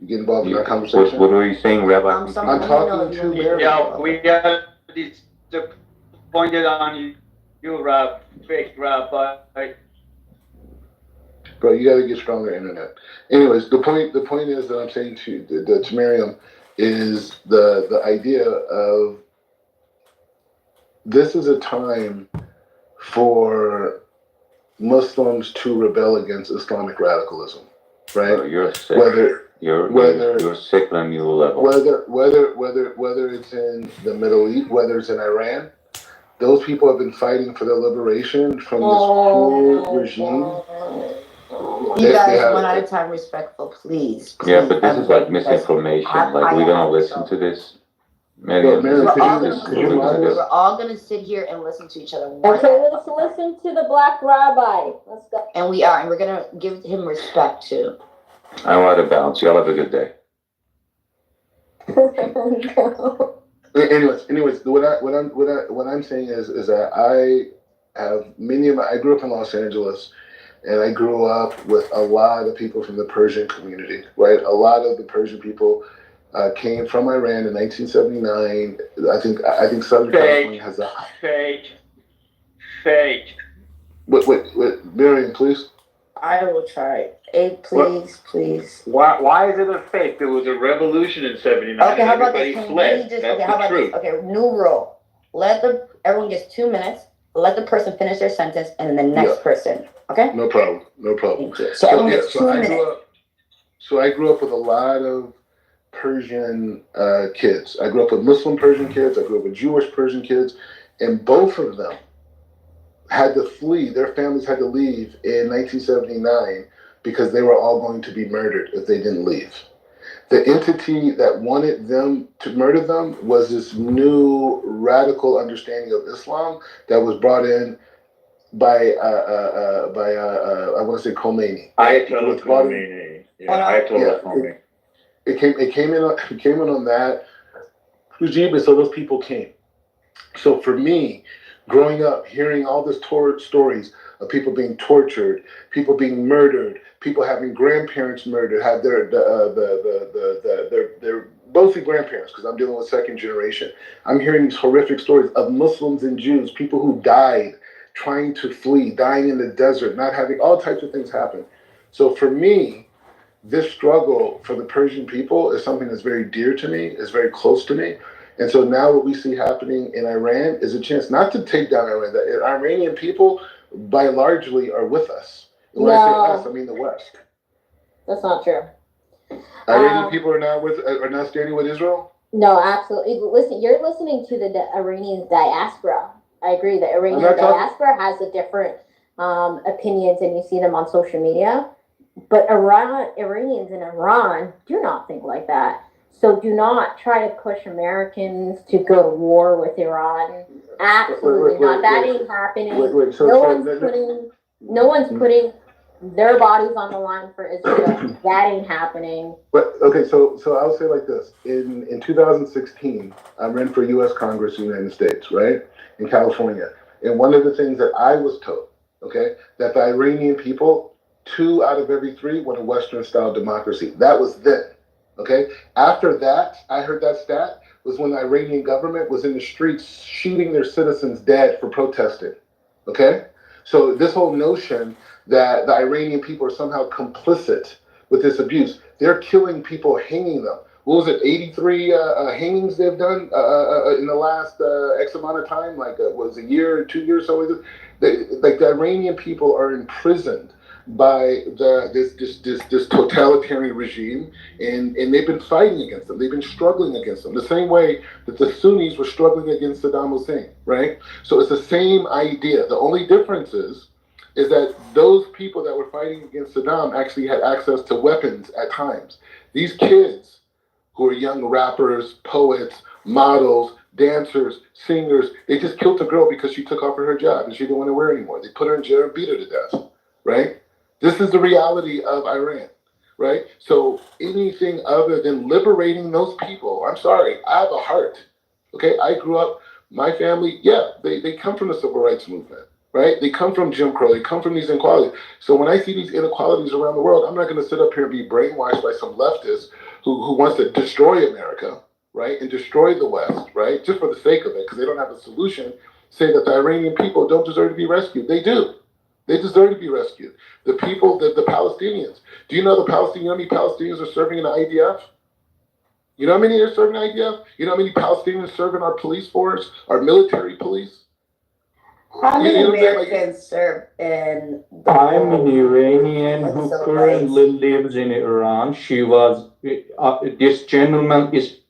You get involved in our conversation. What were you saying, Rabbi? I'm talking to Marion. Yeah, we are disappointed on you, Rab, fake rabbi. Bro, you got to get stronger internet. Anyways, the point is that I'm saying to Miriam is the idea of this is a time for Muslims to rebel against Islamic radicalism, right? You're sick. You're sick on a new level. Whether it's in the Middle East, whether it's in Iran, those people have been fighting for their liberation from this cruel regime. You guys, one at a time, respectful, please. Yeah, but this is like misinformation. Like, we're gonna listen to this. We're all gonna sit here and listen to each other. Okay, let's listen to the black rabbi. Let's go. And we're gonna give him respect too. I'm out of bounds. Y'all have a good day. Anyways, what I'm saying is that I grew up in Los Angeles, and I grew up with a lot of people from the Persian community, right? A lot of the Persian people came from Iran in 1979. I think Southern California has a Fake. Wait, Marion, please. I will try. Please. Why is it a fake? There was a revolution in '79. Okay, how about this? Fled. That's how about the truth. this? Okay, new rule. Everyone gets 2 minutes. Let the person finish their sentence, and then the next person. Okay. No problem. Thank you. So everyone gets 2 minutes. I grew up with a lot of Persian kids. I grew up with Muslim Persian kids. I grew up with Jewish Persian kids, and both of them had to flee. Their families had to leave in 1979 because they were all going to be murdered if they didn't leave. The entity that wanted them to murder them was this new radical understanding of Islam that was brought in by I want to say Khomeini. Ayatollah Khomeini. Khomeini. It came in on that regime, and so those people came. So for me, growing up, hearing all this stories of people being tortured, people being murdered, people having grandparents murdered, have their mostly grandparents, because I'm dealing with second generation. I'm hearing these horrific stories of Muslims and Jews, people who died trying to flee, dying in the desert, not having all types of things happen. So for me, this struggle for the Persian people is something that's very dear to me, is very close to me. And so now what we see happening in Iran is a chance not to take down Iran. The Iranian people, by largely, are with us. And when I say us, I mean the West. That's not true. Iranian people are not standing with Israel? No, absolutely. Listen, you're listening to the Iranian diaspora. I agree. The Iranian diaspora has a different opinions, and you see them on social media. But Iranians in Iran do not think like that. So do not try to push Americans to go to war with Iran. Absolutely not. That ain't happening. No one's putting their bodies on the line for Israel. That ain't happening. But okay, so I'll say it like this. In 2016, I ran for U.S. Congress in the United States, right? In California. And one of the things that I was told, okay, that the Iranian people, 2 out of every 3 want a Western-style democracy. That was then. Okay. After that, I heard that stat was when the Iranian government was in the streets shooting their citizens dead for protesting. Okay. So this whole notion that the Iranian people are somehow complicit with this abuse, they're killing people, hanging them. What was it? 83 hangings they've done in the last X amount of time, like was a year or 2 years. So like the Iranian people are imprisoned by this totalitarian regime, and they've been fighting against them. They've been struggling against them, the same way that the Sunnis were struggling against Saddam Hussein, right? So it's the same idea. The only difference is that those people that were fighting against Saddam actually had access to weapons at times. These kids who are young rappers, poets, models, dancers, singers. They just killed the girl because she took off her hijab and she didn't want to wear it anymore. They put her in jail and beat her to death, right? This is the reality of Iran, right? So anything other than liberating those people, I'm sorry, I have a heart, okay? I grew up, my family, yeah, they come from the civil rights movement, right? They come from Jim Crow, they come from these inequalities. So when I see these inequalities around the world, I'm not going to sit up here and be brainwashed by some leftist who wants to destroy America, right? And destroy the West, right? Just for the sake of it, because they don't have a solution, say that the Iranian people don't deserve to be rescued. They do. They deserve to be rescued. The people, the Palestinians. Do you know how many Palestinians are serving in the IDF? You know how many are serving in the IDF? You know how many Palestinians serve in our police force, our military police? How many Americans serve in the I'm an Iranian who currently lives in Iran. She was, this gentleman is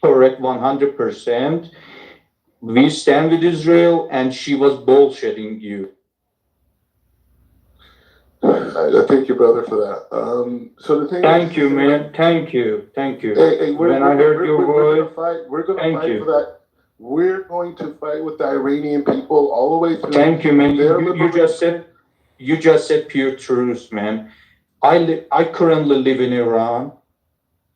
correct 100%. We stand with Israel and she was bullshitting you. I thank you, brother, for that. So the thing. Thank you, man. Thank you. Thank you. Hey, when I heard your voice, we're gonna fight for that. We're going to fight with the Iranian people all the way through. Thank you, man. You just said pure truth, man. I currently live in Iran.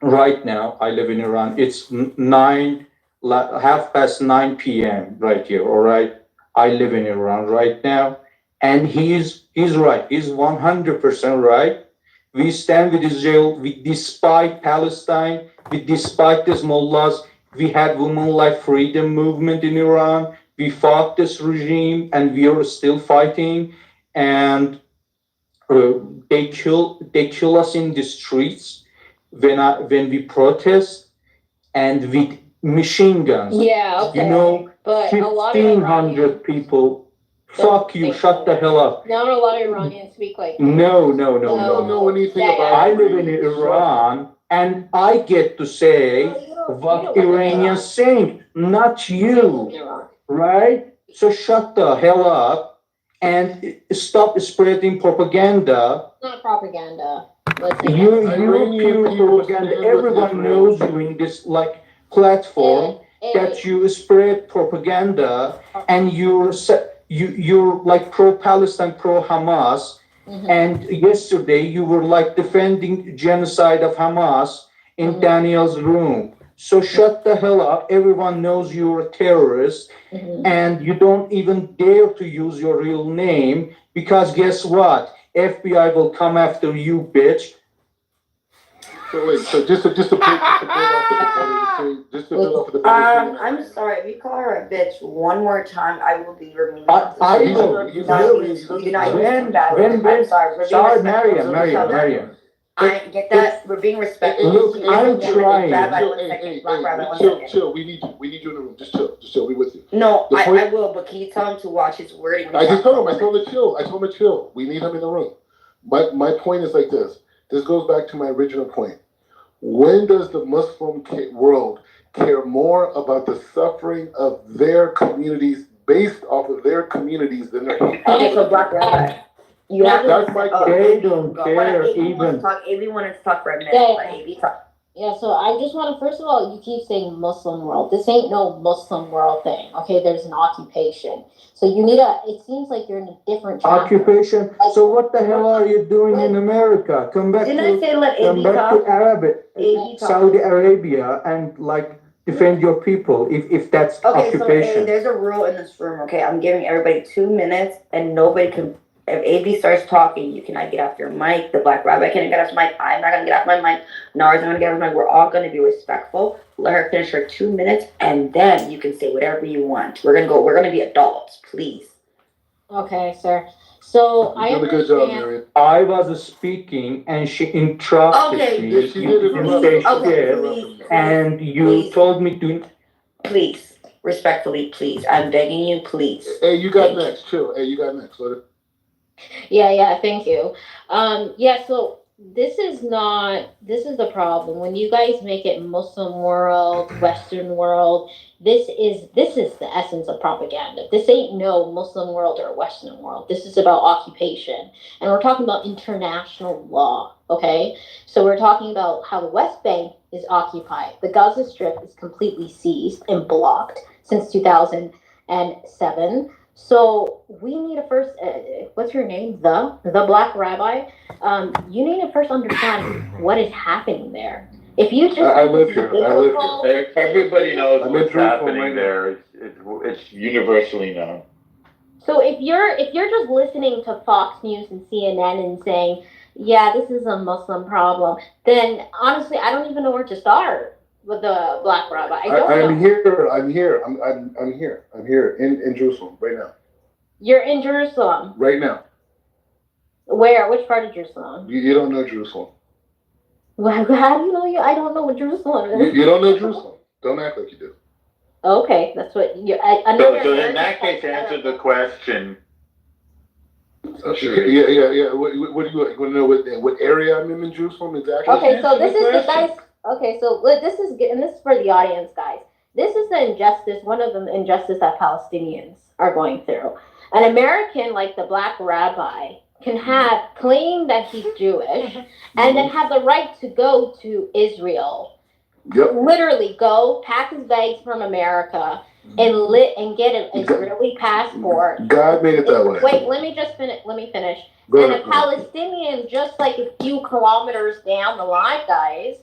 Right now, I live in Iran. It's 9:30 p.m. right here. All right. I live in Iran right now, and he's right. He's 100% right. We stand with Israel. Despite Palestine, despite these mullahs, we had women life freedom movement in Iran. We fought this regime, and we are still fighting. And they kill us in the streets when we protest, and with machine guns. Yeah, okay. You know, but 1,500 people. Fuck you! Shut the hell up. Not a lot of Iranians speak like. No. You don't know anything about. I live in Iran, and I get to say what Iranians think, not you, right? So shut the hell up and stop spreading propaganda. Not propaganda. You pure propaganda. Everyone knows you in this platform that you spread propaganda, and you're like pro-Palestine, pro-Hamas. Mm-hmm. And yesterday you were defending genocide of Hamas in Daniel's room. So shut the hell up. Everyone knows you're a terrorist, and you don't even dare to use your real name, because guess what? FBI will come after you, bitch. So wait, so just to build off of the I'm sorry, if you call her a bitch one more time, I will be removed. I'm sorry, Mariam. I get that. We're being respectful. Look, I'm trying. Chill. We need you in the room. Just chill. We with you. No, I will, but can you tell him to watch his wording? I just told him. I told him to chill. We need him in the room. My point is like this. This goes back to my original point. When does the Muslim world care more about the suffering of their communities based off of their communities than their people? Okay, so Black Rabbi. You have That's my They don't care even. Everyone is talk for a minute. Yeah, so I just want to, first of all, you keep saying Muslim world. This ain't no Muslim world thing, okay? There's an occupation. So you need it seems like you're in a different chapter. Occupation? So what the hell are you doing in America? Come back to Saudi Arabia and defend your people if that's occupation. Okay, so there's a rule in this room, okay? I'm giving everybody 2 minutes, and nobody can. If AB starts talking, you cannot get off your mic. The Black Rabbi can't get off his mic. I'm not gonna get off my mic. Nara's not gonna get off my mic. We're all gonna be respectful. Let her finish her 2 minutes, and then you can say whatever you want. We're gonna be adults, please. Okay, sir. So I understand. Good job, Mariam. I was speaking, and she interrupted me. And you told me to. Please, respectfully, please. I'm begging you, please. Hey, you got next. Chill. Hey, you got next. Let it. Yeah, thank you. So this is the problem. When you guys make it Muslim world, Western world, this is the essence of propaganda. This ain't no Muslim world or Western world. This is about occupation. And we're talking about international law, okay? So we're talking about how the West Bank is occupied. The Gaza Strip is completely seized and blocked since 2007. So we need to first, what's your name? The Black Rabbi. You need to first understand what is happening there. If you just, I live here. Everybody knows what's happening there. It's universally known. So if you're just listening to Fox News and CNN and saying, yeah, this is a Muslim problem, then honestly, I don't even know where to start with the Black Rabbi. I'm here in Jerusalem right now. You're in Jerusalem. Right now. Where? Which part of Jerusalem? You don't know Jerusalem. Well, how do you know I don't know what Jerusalem is. You don't know Jerusalem. Don't act like you do. Okay, that's what you. So in that case, answer the question. Sure. Yeah. What do you want to know? What area I'm in Jerusalem exactly? Okay, so this is the guys. Okay, so this is for the audience, guys. This is the injustice. One of the injustice that Palestinians are going through. An American like the Black Rabbi can claim that he's Jewish and then have the right to go to Israel. Yep. Literally go pack his bags from America and get an Israeli passport. God made it that way. Wait, let me finish. Go ahead. A Palestinian, just like a few kilometers down the line, guys,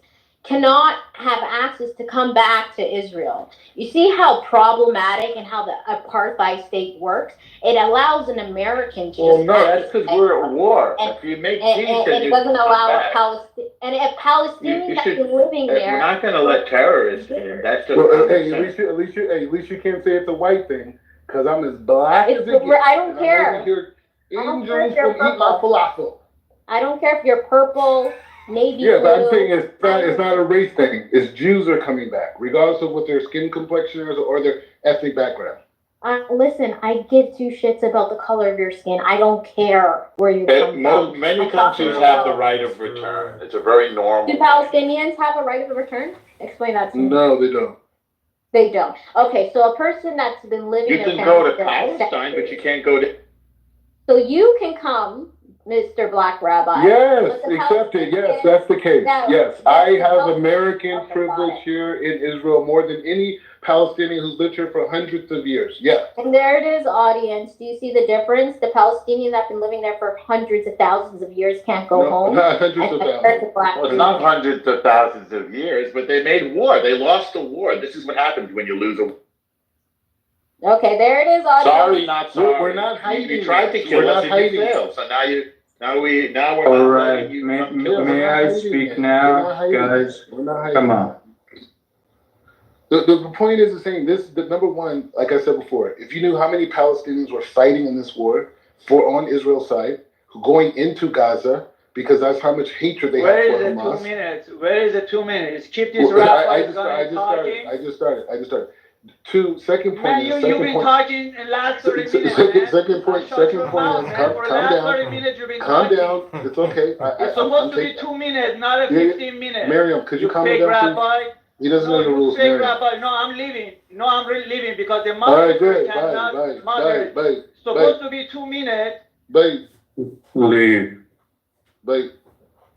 cannot have access to come back to Israel. You see how problematic and how the apartheid state works? It allows an American to that's because we're at war. If you make peace, and it doesn't allow a Palestinian that's been living there. We're not going to let terrorists in. That's just at least you can't say it's a white thing, because I'm as black as it gets. I don't care. I don't care if you're purple. Eat my falafel. I don't care if you're purple, navy blue. But I'm saying it's not a race thing. It's Jews are coming back, regardless of what their skin complexion is or their ethnic background. Listen, I give two shits about the color of your skin. I don't care where you come from. Many countries have the right of return. It's a very normal. Do Palestinians have a right of return? Explain that to me. No, they don't. They don't. Okay, so a person that's been living. You can go to Palestine, but you can't go to. So you can come, Mr. Black Rabbi. Yes, accepted. Yes, that's the case. Yes, I have American privilege here in Israel more than any Palestinian who's lived here for hundreds of years. Yes. And there it is, audience. Do you see the difference? The Palestinians that have been living there for hundreds of thousands of years can't go home. Not hundreds of thousands. Well, it's not hundreds of thousands of years, but they made war. They lost the war. This is what happens when you lose a war. Okay, there it is, audience. Sorry, not sorry. We're not hiding. You tried to kill us and you failed. So now we're all right. May I speak now, guys? Come on. The point is the same. The number one, like I said before, if you knew how many Palestinians were fighting in this war on Israel's side, going into Gaza, because that's how much hatred they have for Hamas. Where is the 2 minutes? Keep this right. I just started. Second point. Man, you've been talking in the last 30 minutes. Second point is calm down. It's okay. It's supposed to be 2 minutes, not a 15 minutes. Miriam, could you calm down, Rabbi? He doesn't know the rules. Rabbi. No, I'm leaving. No, I'm really leaving because the mother all right, good. cannot Bye. Supposed to be 2 minutes. Leave.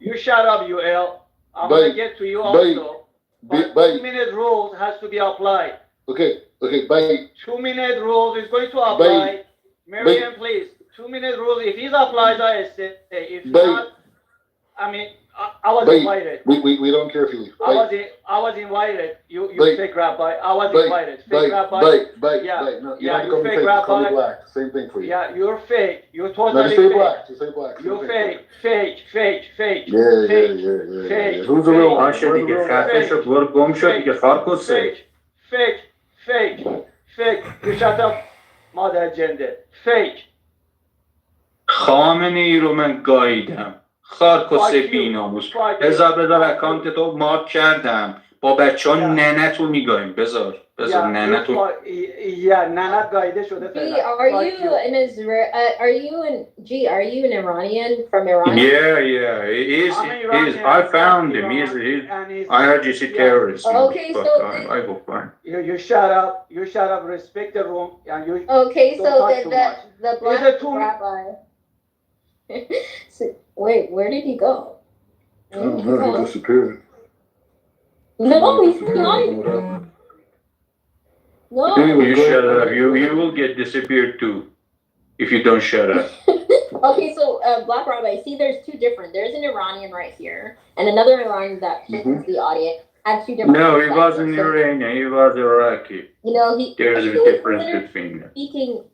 You shut up, you L. I'm going to get to you also. But 2 minute rules has to be applied. Okay, bye. 2 minute rules is going to apply. Miriam, please. 2 minute rules. If it applies, I say. If not, I mean, I was invited. We don't care if you leave. I was invited. You fake rabbi. I was invited. Fake rabbi. No, you fake rabbi. Black. Same thing for you. Yeah, you're fake. You're totally just say black. Just say black. You're fake. Fake. Yeah. Who's the real one? Fake. You shut up, mother gender. Fake. خامنه ای رو من گاییدم خارکوسه بیناموس بذار اکانت تو مارک کردم با بچه ها ننه تو میگاییم بذار ننه تو ننه گایده شده are you an Iranian from Iran? Yeah, I found him. I heard you see terrorists. Okay, so I go fine. You shut up, respect the room, and you the Black Rabbi. Wait, where did he go? I don't know, he disappeared. No, he's not. No. You shut up. You will get disappeared too if you don't shut up. Okay, so Black Rabbi, see, there's two different. There's an Iranian right here, and another Iranian that fits the audience. Had two different. No, he wasn't Iranian. He was Iraqi. You know, there's a difference between them. Speaking.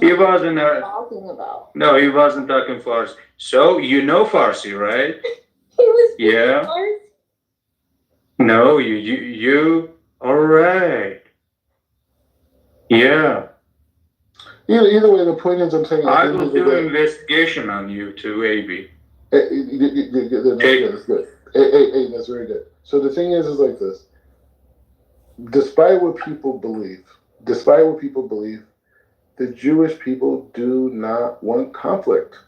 He wasn't talking about. No, he wasn't talking Farsi. So you know Farsi, right? He was. Yeah. Farsi. No, you. All right. Yeah. Either way, the point is, I'm saying. I will do an investigation on you too, AB. That's good. Hey, that's very good. So the thing is like this. Despite what people believe, the Jewish people do not want conflict.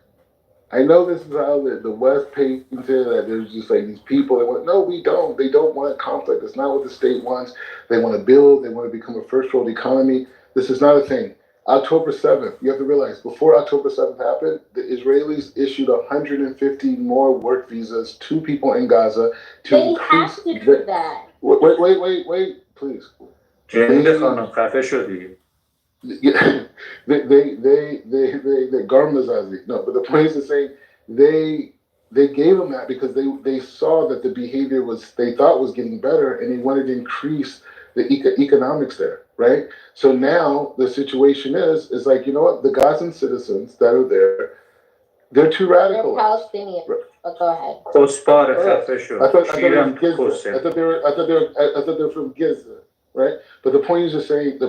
I know this is how the West paints it, that there's just like these people that want, no, we don't. They don't want conflict. It's not what the state wants. They want to build. They want to become a first world economy. This is not a thing. October 7th, you have to realize, before October 7th happened, the Israelis issued 150 more work visas to people in Gaza to they increase. Have to do that. Wait, please. They Garmazazi. No, but the point is saying they gave them that because they saw that the behavior they thought was getting better, and they wanted to increase the economics there, right? So now the situation is like, you know what, the Gazan citizens that are there, they're too radical. They're Palestinian. But go ahead. I thought they were from Giza, right? But the point is just saying,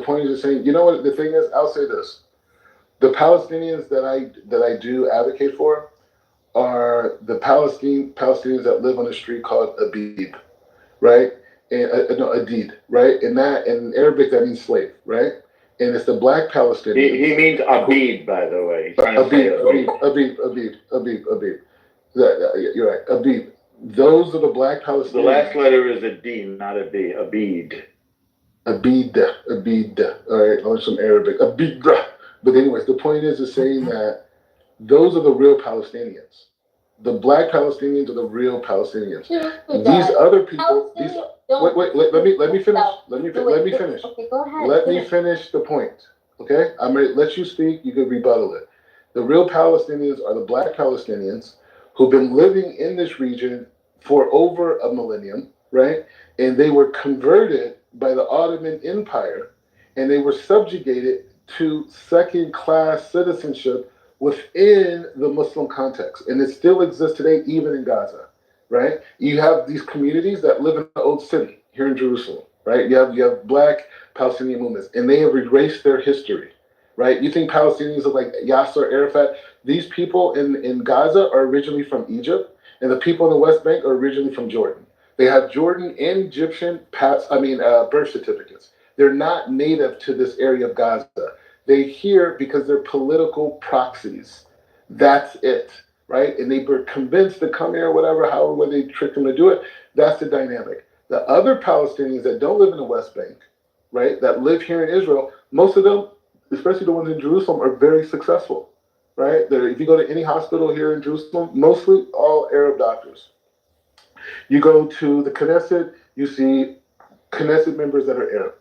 you know what, the thing is, I'll say this. The Palestinians that I do advocate for are the Palestinians that live on a street called Abib, right? And Adid, right? And that in Arabic that means slave, right? And it's the black Palestinians. He means Abid, by the way. Abib. You're right, Abib. Those are the black Palestinians. The last letter is a D, not a B. Abid. All right, on some Arabic. Abid. But anyways, the point is saying that those are the real Palestinians. The black Palestinians are the real Palestinians. These other people. Wait. Let me finish. Let me finish. Okay, go ahead. Let me finish the point. Okay, I'm ready. Let you speak. You can rebuttal it. The real Palestinians are the black Palestinians who've been living in this region for over a millennium, right? And they were converted by the Ottoman Empire, and they were subjugated to second-class citizenship within the Muslim context. And it still exists today, even in Gaza, right? You have these communities that live in the old city here in Jerusalem, right? You have black Palestinian movements, and they have erased their history, right? You think Palestinians are like Yasser Arafat? These people in Gaza are originally from Egypt, and the people in the West Bank are originally from Jordan. They have Jordan and Egyptian birth certificates. They're not native to this area of Gaza. They're here because they're political proxies. That's it, right? And they were convinced to come here, whatever, however they tricked them to do it. That's the dynamic. The other Palestinians that don't live in the West Bank, right, that live here in Israel, most of them, especially the ones in Jerusalem, are very successful, right? If you go to any hospital here in Jerusalem, mostly all Arab doctors. You go to the Knesset, you see Knesset members that are Arab.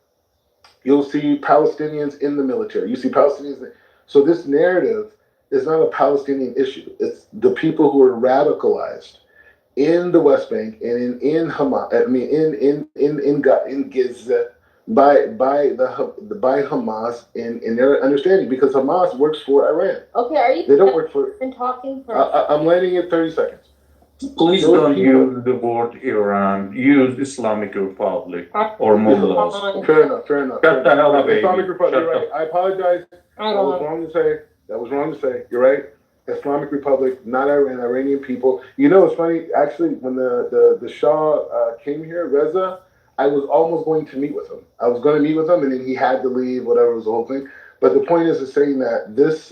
You'll see Palestinians in the military. You see Palestinians. So this narrative is not a Palestinian issue. It's the people who are radicalized in the West Bank and in Hamas. I mean, in Gaza by Hamas in their understanding, because Hamas works for Iran. Okay, are you? They don't work for. Been talking for. I'm landing in 30 seconds. Please don't use the word Iran. Use Islamic Republic or mullahs. Fair enough. Shut the hell up, baby. Islamic Republic. You're right. I apologize. That was wrong to say. You're right. Islamic Republic, not Iran. Iranian people. You know, it's funny. Actually, when the Shah came here, Reza, I was almost going to meet with him. I was going to meet with him, and then he had to leave. Whatever, was the whole thing. But the point is saying that this.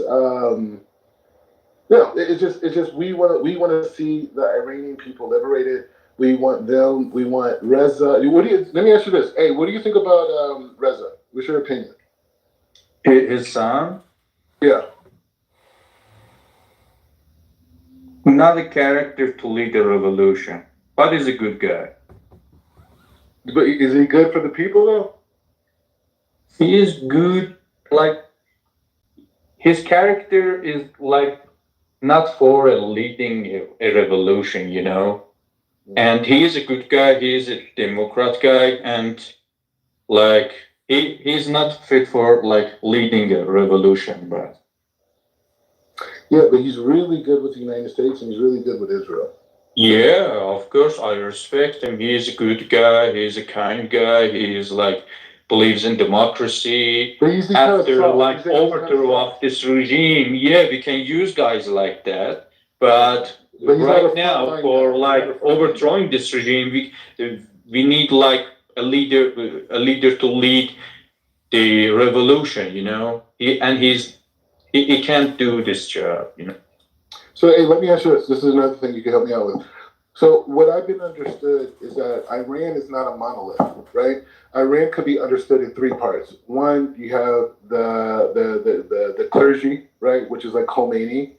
No, it's just we want to see the Iranian people liberated. We want them. We want Reza. Let me ask you this. Hey, what do you think about Reza? What's your opinion? His son? Yeah. Not a character to lead a revolution, but he's a good guy. But is he good for the people though? He is good, like his character is like not for leading a revolution, you know. And he is a good guy. He is a Democrat guy, and like he's not fit for like leading a revolution, but. Yeah, but he's really good with the United States, and he's really good with Israel. Yeah, of course, I respect him. He's a good guy. He's a kind guy. He's like believes in democracy. But he's after like overthrow of this regime, yeah, we can use guys like that. But right now, for like overthrowing this regime, we need like a leader to lead the revolution. You know, he can't do this job. You know. So, hey, let me ask you this. This is another thing you can help me out with. So, what I've been understood is that Iran is not a monolith, right? Iran could be understood in three parts. One, you have the clergy, right, which is like Khomeini.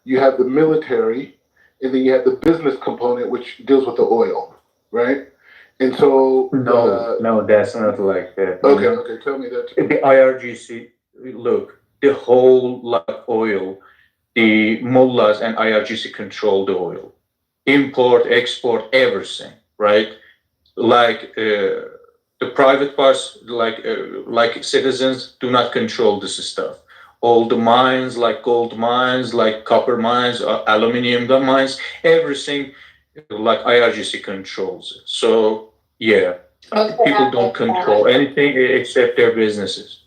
You have the military, and then you have the business component, which deals with the oil, right? And so no, that's not like that. Okay, tell me that. The IRGC, look, the whole like oil, the mullahs and IRGC control the oil, import, export, everything, right? Like the private parts, like citizens, do not control this stuff. All the mines, like gold mines, like copper mines, aluminium mines, everything, like IRGC controls it. So yeah, people don't control anything except their businesses.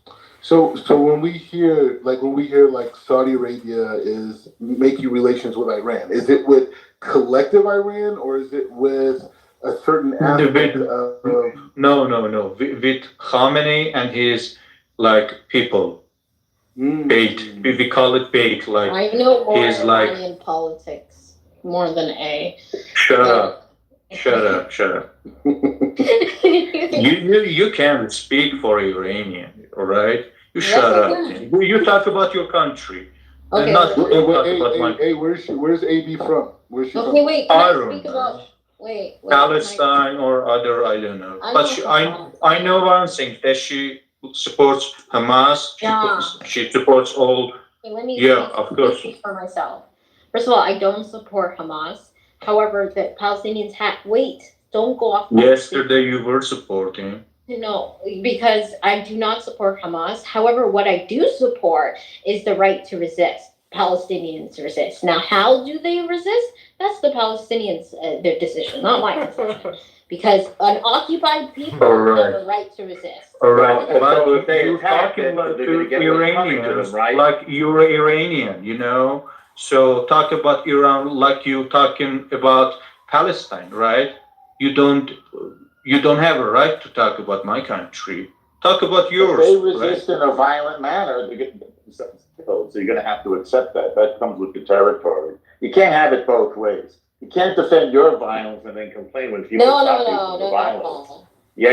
So when we hear like Saudi Arabia is making relations with Iran, is it with collective Iran or is it with a certain aspect of? No. With Khamenei and his like people. Bait. We call it bait. Like I know more Iranian like, politics more than A. Shut up. You can't speak for Iranian, all right? You shut up. You talk about your country. Okay. And not talk about my. Hey, where's AB from? Where's she from? Okay, wait. Can I speak about? Wait. Palestine or other, I don't know. But I know one thing that she supports Hamas. She supports all. Okay, of course. Speak for myself. First of all, I don't support Hamas. However, the Palestinians don't go off. Yesterday you were supporting. No, because I do not support Hamas. However, what I do support is the right to resist. Palestinians resist. Now, how do they resist? That's the Palestinians' their decision, not my decision. Because unoccupied people have a right to resist. All right, but you're talking about Iranians, right? Like you're Iranian, you know. So talk about Iran like you talking about Palestine, right? You don't have a right to talk about my country. Talk about yours. If they resist in a violent manner, so you're going to have to accept that. That comes with the territory. You can't have it both ways. You can't defend your violence and then complain when people stop the violence. Yeah.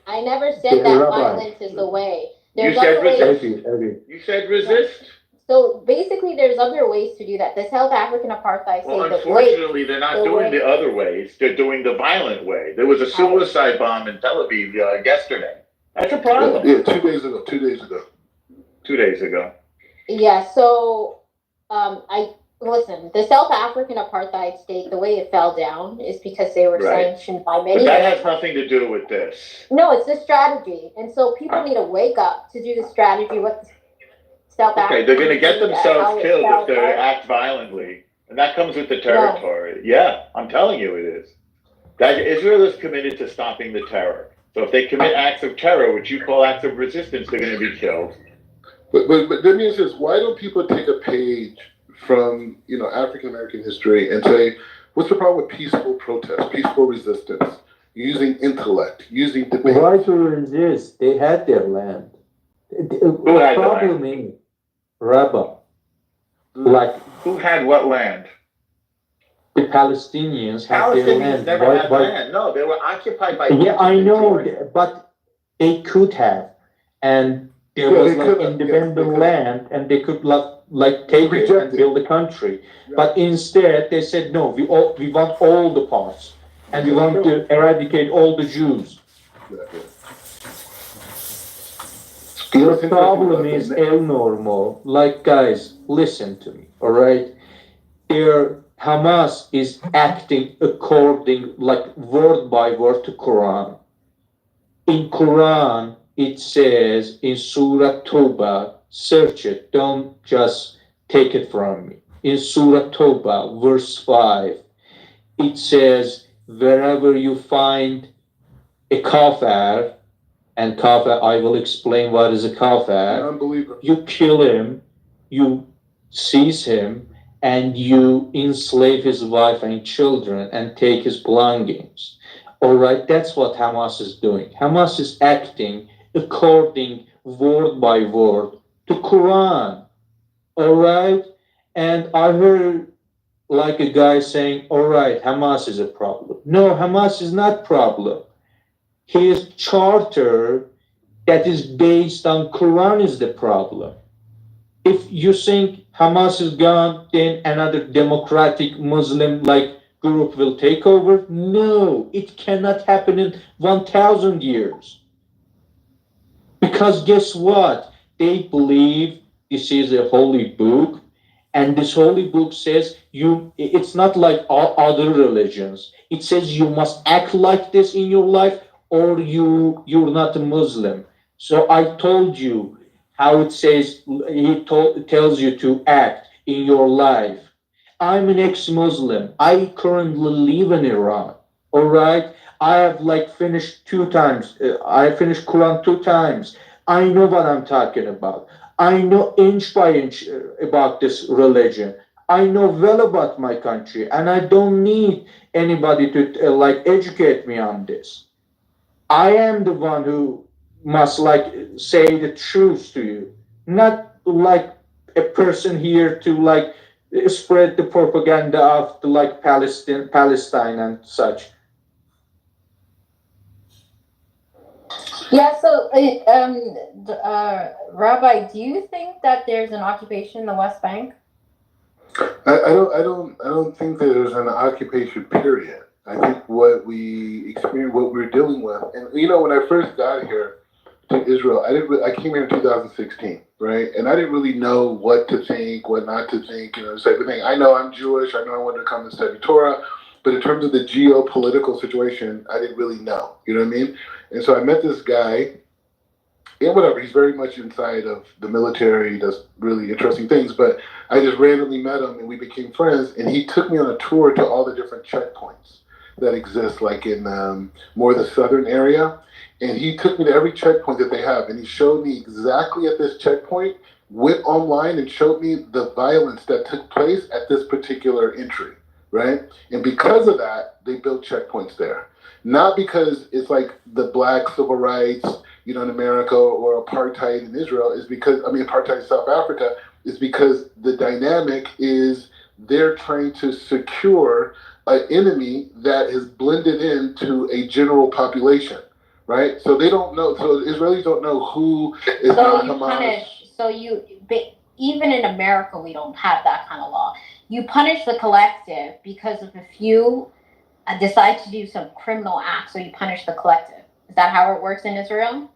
I never said that violence is the way. You said resist. You said resist. So basically, there's other ways to do that. The South African apartheid. Well, unfortunately, they're not doing the other ways. They're doing the violent way. There was a suicide bomb in Tel Aviv yesterday. That's a problem. Yeah, 2 days ago. 2 days ago. Yeah. So, listen. The South African apartheid state, the way it fell down, is because they were sanctioned by many. But that has nothing to do with this. No, it's the strategy, and so people need to wake up to do the strategy with. Okay, they're going to get themselves killed if they act violently, and that comes with the territory. No. Yeah, I'm telling you it is. That Israel is committed to stopping the terror. So if they commit acts of terror, which you call acts of resistance, they're going to be killed. But let me ask this: why don't people take a page from African American history and say, what's the problem with peaceful protest, peaceful resistance, using intellect, using debate? Why to resist? They had their land. Who had the land? Rabba. Who had what land? The Palestinians had their land. Never had land. No, they were occupied by. Yeah, I know, but they could have, and there was independent land, and they could take it and build a country. Right. But instead, they said no. We want all the parts, and you want to eradicate all the Jews. The problem is El Normo. Like, guys, listen to me, all right? Hamas is acting according, like, word by word to Quran. In Quran, it says in Surah Toba, search it, don't just take it from me. In Surah Toba, verse 5, it says, wherever you find a kafir, and kafir, I will explain what is a kafir. Unbeliever. You kill him, you seize him, and you enslave his wife and children and take his belongings. All right, that's what Hamas is doing. Hamas is acting according word by word to Quran. All right, and I heard like a guy saying, all right, Hamas is a problem. No, Hamas is not problem. His charter that is based on Quran is the problem. If you think Hamas is gone, then another democratic Muslim like group will take over. No, it cannot happen in 1,000 years. Because guess what? They believe this is a holy book, and this holy book says it's not like all other religions. It says you must act like this in your life or you're not a Muslim. So I told you how it says, it tells you to act in your life. I'm an ex-Muslim. I currently live in Iran. All right. I have like finished 2 times. I finished Quran 2 times. I know what I'm talking about. I know inch by inch about this religion. I know well about my country, and I don't need anybody to like educate me on this. I am the one who must like say the truth to you, not like a person here to like spread the propaganda of the like Palestine and such. Yeah, so, Rabbi, do you think that there's an occupation in the West Bank? I don't think that there's an occupation period. I think what we experience, what we're dealing with, and when I first got here to Israel, I came here in 2016, right? And I didn't really know what to think, what not to think, this type of thing. I know I'm Jewish. I know I wanted to come and study Torah, but in terms of the geopolitical situation, I didn't really know. You know what I mean? And so I met this guy, and whatever, he's very much inside of the military, does really interesting things, but I just randomly met him and we became friends, and he took me on a tour to all the different checkpoints that exist, like in more the southern area, and he took me to every checkpoint that they have, and he showed me exactly at this checkpoint, went online and showed me the violence that took place at this particular entry, right? And because of that, they built checkpoints there. Not because it's like the black civil rights, in America, or apartheid in Israel, is because, apartheid in South Africa, is because the dynamic is they're trying to secure an enemy that has blended into a general population, right? So they don't know, so Israelis don't know who is not Hamas. Even in America, we don't have that kind of law. You punish the collective because of a few decide to do some criminal acts, so you punish the collective. Is that how it works in Israel?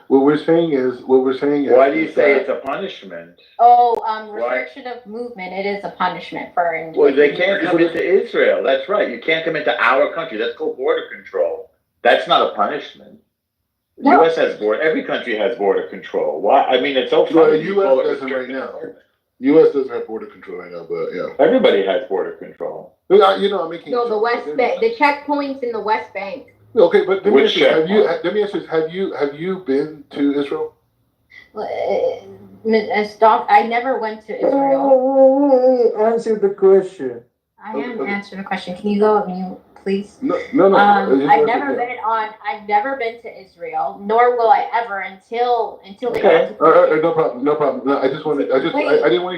What we're saying is. Why do you say it's a punishment? Restriction of movement. It is a punishment for individuals. Well, they can't come into Israel. That's right. You can't come into our country. That's called border control. That's not a punishment. The U.S. has border. Every country has border control. Why? It's so funny. Well, the U.S. doesn't right now. U.S. doesn't have border control right now, but yeah. Everybody has border control. I'm making. No, the West Bank. The checkpoints in the West Bank. Okay, but let me ask you, have you been to Israel? I never went to Israel. Answer the question. I am answering the question. Can you go on mute, please? No. I've never been to Israel, nor will I ever until they. Okay. No problem. No, I didn't want to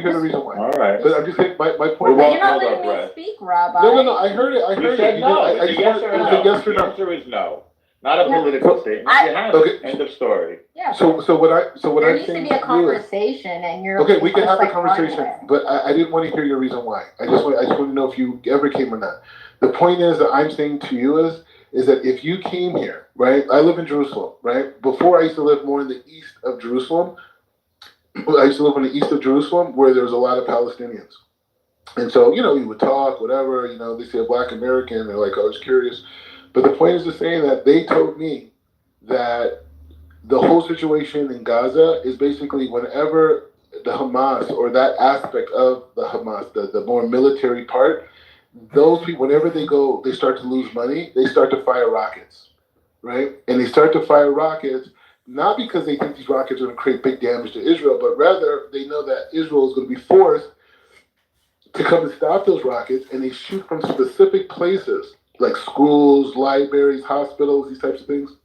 hear the reason why. All right. But I'm just saying my point. You're not letting me speak, Rabbi. No. I heard it. You said no. It's a yes or no. The answer is no. Not a political statement. You have it. End of story. Yeah. So what I'm saying. There needs to be a conversation, and you're okay. We can have a conversation, but I didn't want to hear your reason why. I just want to know if you ever came or not. The point is that I'm saying to you is that if you came here, right? I live in Jerusalem, right? Before I used to live more in the east of Jerusalem. I used to live in the east of Jerusalem where there was a lot of Palestinians. And so, you would talk, whatever, they say a black American, they're like, I was curious. But the point is just saying that they told me that the whole situation in Gaza is basically whenever the Hamas or that aspect of the Hamas, the more military part, those people, whenever they start to lose money, they start to fire rockets, right? And they start to fire rockets, not because they think these rockets are going to create big damage to Israel, but rather they know that Israel is going to be forced to come and stop those rockets, and they shoot from specific places, like schools, libraries, hospitals, these types of things.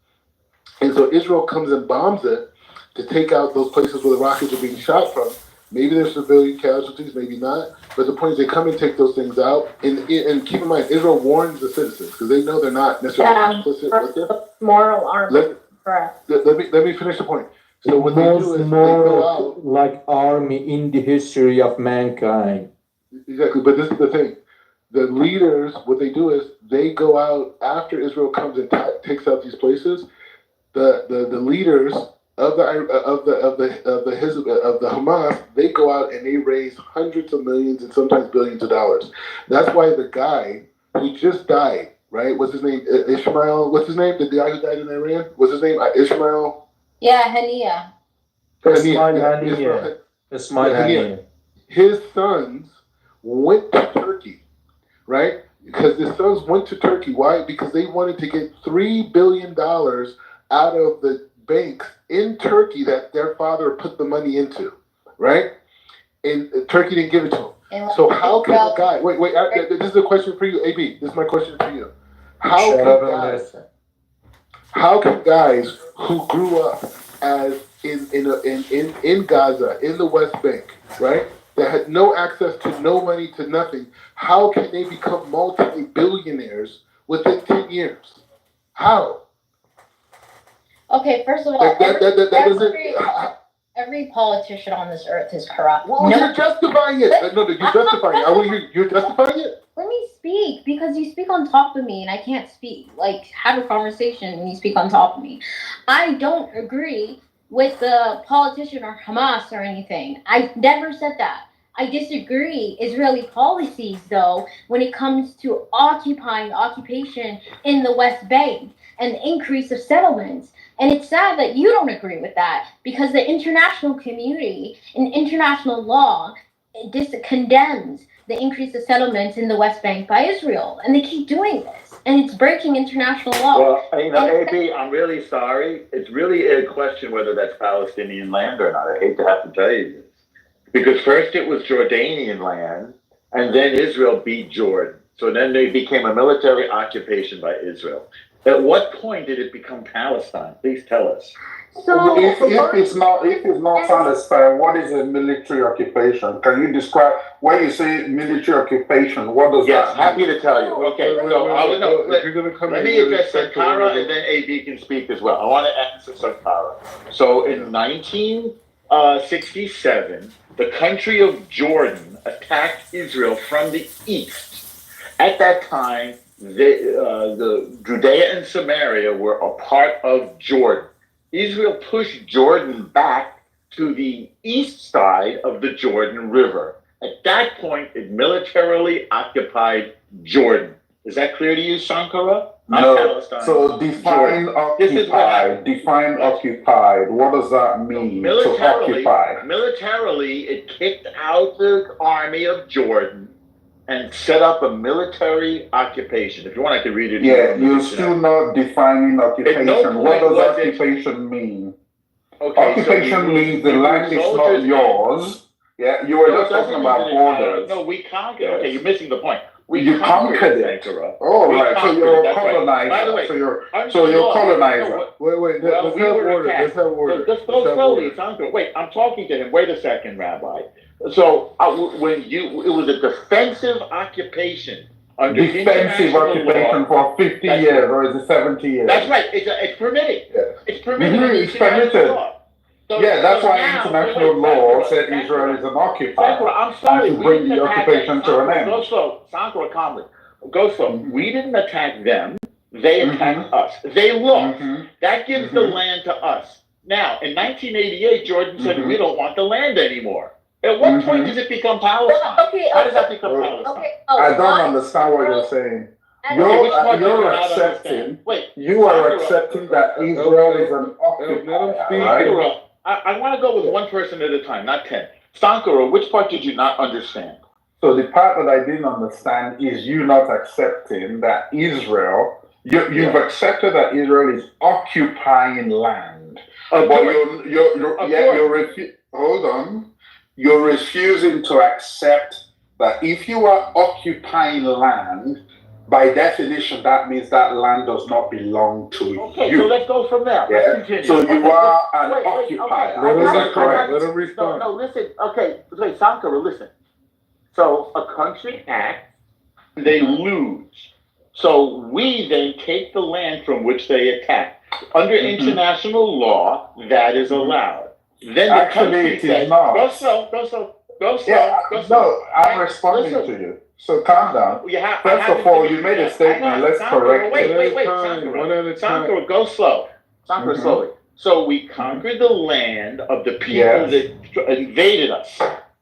And so Israel comes and bombs it to take out those places where the rockets are being shot from. Maybe there's civilian casualties, maybe not. But the point is they come and take those things out. And keep in mind, Israel warns the citizens because they know they're not necessarily complicit with it. Moral army. Correct. Let me finish the point. So what they do is they go out like army in the history of mankind. Exactly, but this is the thing. The leaders, what they do is they go out after Israel comes and takes out these places. The leaders of the Hamas, they go out and they raise hundreds of millions and sometimes billions of dollars. That's why the guy who just died, right? What's his name? Ishmael. What's his name? The guy who died in Iran. What's his name? Ishmael. Yeah, Hania. Ismail Hania. His sons went to Turkey, right? Because the sons went to Turkey. Why? Because they wanted to get $3 billion out of the banks in Turkey that their father put the money into, right? And Turkey didn't give it to him. So how can a guy? Wait. This is a question for you, AB. This is my question for you. How can guys who grew up as in Gaza, in the West Bank, right? That had no access to no money to nothing. How can they become multi-billionaires within 10 years? How? Okay, first of all, every politician on this earth is corrupt. Well, you're justifying it. No, you're justifying it. I want to hear you're justifying it. Let me speak, because you speak on top of me and I can't speak. Like, have a conversation when you speak on top of me. I don't agree with the politician or Hamas or anything. I never said that. I disagree Israeli policies, though, when it comes to occupation in the West Bank and the increase of settlements. And it's sad that you don't agree with that, because the international community and international law condemns the increase of settlements in the West Bank by Israel. And they keep doing this. And it's breaking international law. Well, AB, I'm really sorry. It's really a question whether that's Palestinian land or not. I hate to have to tell you this. Because first it was Jordanian land, and then Israel beat Jordan. So then they became a military occupation by Israel. At what point did it become Palestine? Please tell us. So if it's not Palestine, what is a military occupation? Can you describe, when you say military occupation, what does that mean? Yes, happy to tell you. Okay, let me address Sankara, and then AB can speak as well. I want to answer Sankara. So in 1967, the country of Jordan attacked Israel from the east. At that time, the Judea and Samaria were a part of Jordan. Israel pushed Jordan back to the east side of the Jordan River. At that point, it militarily occupied Jordan. Is that clear to you, Sankara? No. Palestine. So define occupied. Define occupied. What does that mean? To occupy. Militarily, it kicked out the army of Jordan and set up a military occupation. If you want, I can read it. Yeah, you're still not defining occupation. What does occupation mean? Okay, occupation means the land is not yours. Yeah, you were just talking about borders. No, we conquered. Okay, you're missing the point. You conquered it. Oh, right. So you're a colonizer. By the way, so you're colonizer. Wait. Let's have order. Let's have order. Just go slowly, Sankara. Wait, I'm talking to him. Wait a second, Rabbi. So it was a defensive occupation under defensive occupation law. For 50 years, or is it 70 years? That's right. It's permitted. Yeah. It's permitted. It's permitted. So, that's why international law said Israel is an occupier. Sankara, I'm sorry. To bring the occupation to an end. So, Sankara, calmly. Go slow. We didn't attack them. They attacked us. They lost. That gives the land to us. Now, in 1988, Jordan said, we don't want the land anymore. At what point does it become Palestine? How does that become Palestine? I don't understand what you're saying. You're accepting. Wait, you are accepting that Israel is an occupier, right? I want to go with one person at a time, not 10. Sankara, which part did you not understand? So the part that I didn't understand is you not accepting that Israel. You've accepted that Israel is occupying land, but hold on. You're refusing to accept that if you are occupying land, by definition, that means that land does not belong to you. Okay, so let's go from there. Yeah? Let's continue. So you are an occupier. Okay. Is that correct? Let him respond. No, listen. Okay, Sankara, listen. So a country acts, they lose. So we then take the land from which they attack. Under international law, that is allowed. Then the country says, go slow. No, I'm responding to you. So calm down. First of all, you made a statement. Let's correct it. Wait. Sankara, go slow. Sankara, slowly. So we conquered the land of the people that invaded us.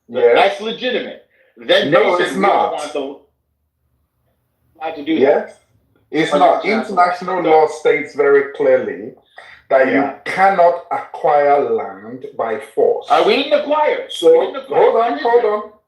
That's legitimate. Then no, it's not. To do that. It's not. International law states very clearly that you cannot acquire land by force. We didn't acquire it. So hold on.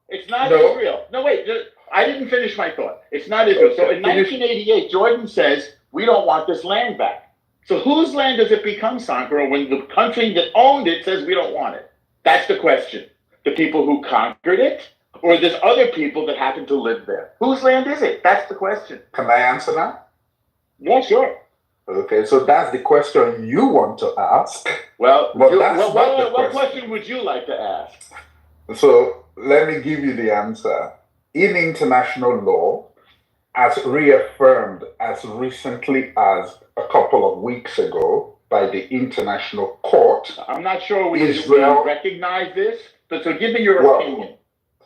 It's not Israel. No, wait. I didn't finish my thought. It's not Israel. So in 1988, Jordan says we don't want this land back. So whose land does it become, Sankara, when the country that owned it says we don't want it? That's the question. The people who conquered it, or there's other people that happen to live there? Whose land is it? That's the question. Can I answer that? Yeah, sure. Okay, so that's the question you want to ask. Well, but what question would you like to ask? So let me give you the answer. In international law, as reaffirmed as recently as a couple of weeks ago by the International Court, I'm not sure we recognize this, but so give me your opinion.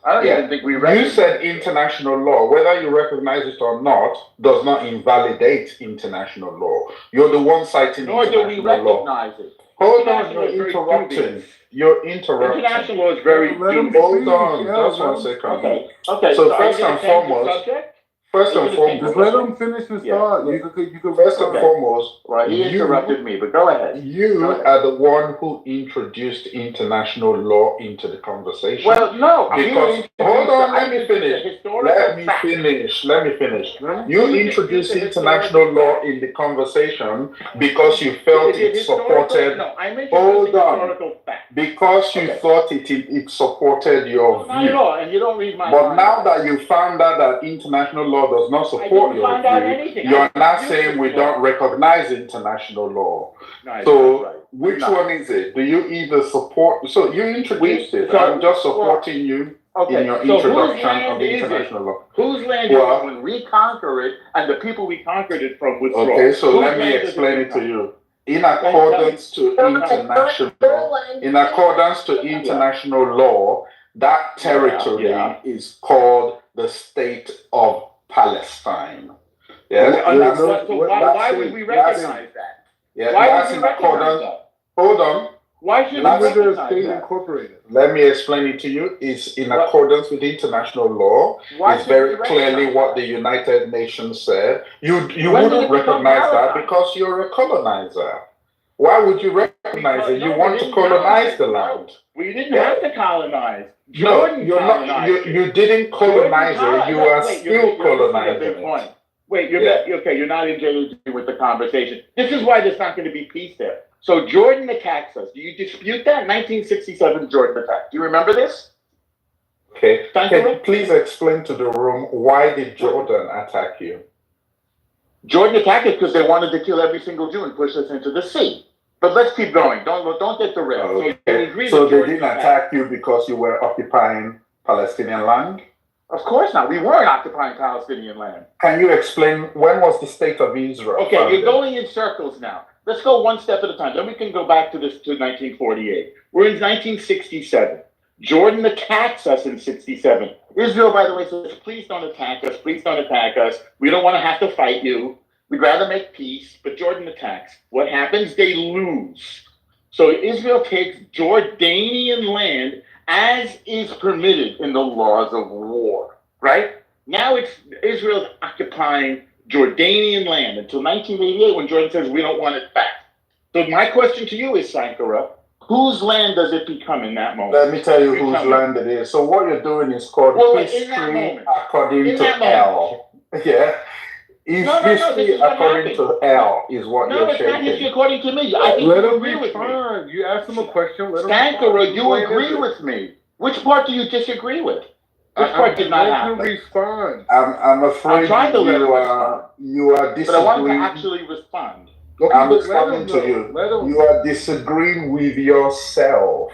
I don't even think we recognize. You said international law. Whether you recognize it or not does not invalidate international law. You're the one citing international law. Nor do we recognize it. Hold on, you're interrupting. You're interrupting. International law is very dubious. Hold on, just 1 second. Okay. So first and foremost, just let him finish his thought. First and foremost, he interrupted me, but go ahead. You are the one who introduced international law into the conversation. Well, no, because hold on, let me finish. Let me finish. You introduced international law in the conversation because you felt it supported. Hold on, because you thought it supported your view. Not at all, and you don't read my. But now that you found out that international law does not support your view, you're not saying we don't recognize international law. So which one is it? Do you either support? So you introduced it. I'm just supporting you in your introduction of international law. Whose land is it when we conquer it and the people we conquered it from withdraw? Okay, so let me explain it to you. In accordance to international law, that territory is called the State of Palestine. Why would we recognize that? Why would we recognize that? Hold on. Why should we recognize that? Incorporated. Let me explain it to you. It's in accordance with international law. It's very clearly what the United Nations said. You wouldn't recognize that because you're a colonizer. Why would you recognize it? You want to colonize the land. We didn't have to colonize. No, you're not. You didn't colonize it. You are still colonizing it. Wait, you're not engaging with the conversation. This is why there's not going to be peace there. So Jordan attacks us. Do you dispute that? 1967 Jordan attack. Do you remember this? Okay. Can you please explain to the room why did Jordan attack you? Jordan attacked us because they wanted to kill every single Jew and push us into the sea. But let's keep going. Don't get derailed. Okay. So they didn't attack you because you were occupying Palestinian land? Of course not. We weren't occupying Palestinian land. Can you explain when was the state of Israel? Okay, you're going in circles now. Let's go one step at a time. Then we can go back to 1948. We're in 1967. Jordan attacks us in 67. Israel, by the way, says, please don't attack us. Please don't attack us. We don't want to have to fight you. We'd rather make peace. But Jordan attacks. What happens? They lose. So Israel takes Jordanian land as is permitted in the laws of war, right? Now it's Israel's occupying Jordanian land until 1988 when Jordan says we don't want it back. So my question to you is, Sankara, whose land does it become in that moment? Let me tell you whose land it is. So what you're doing is called history according to L. Yeah. History according to L is what you're saying. No, it's not history according to me. I think let you him agree with me. You ask him a question. Let him Sankara, you agree with me. Which part do you disagree with? Which part did not happen? Let him respond. I'm afraid I'm trying to let him respond. You are disagreeing. But I want to actually respond. Okay, I'm responding to you. You are disagreeing with yourself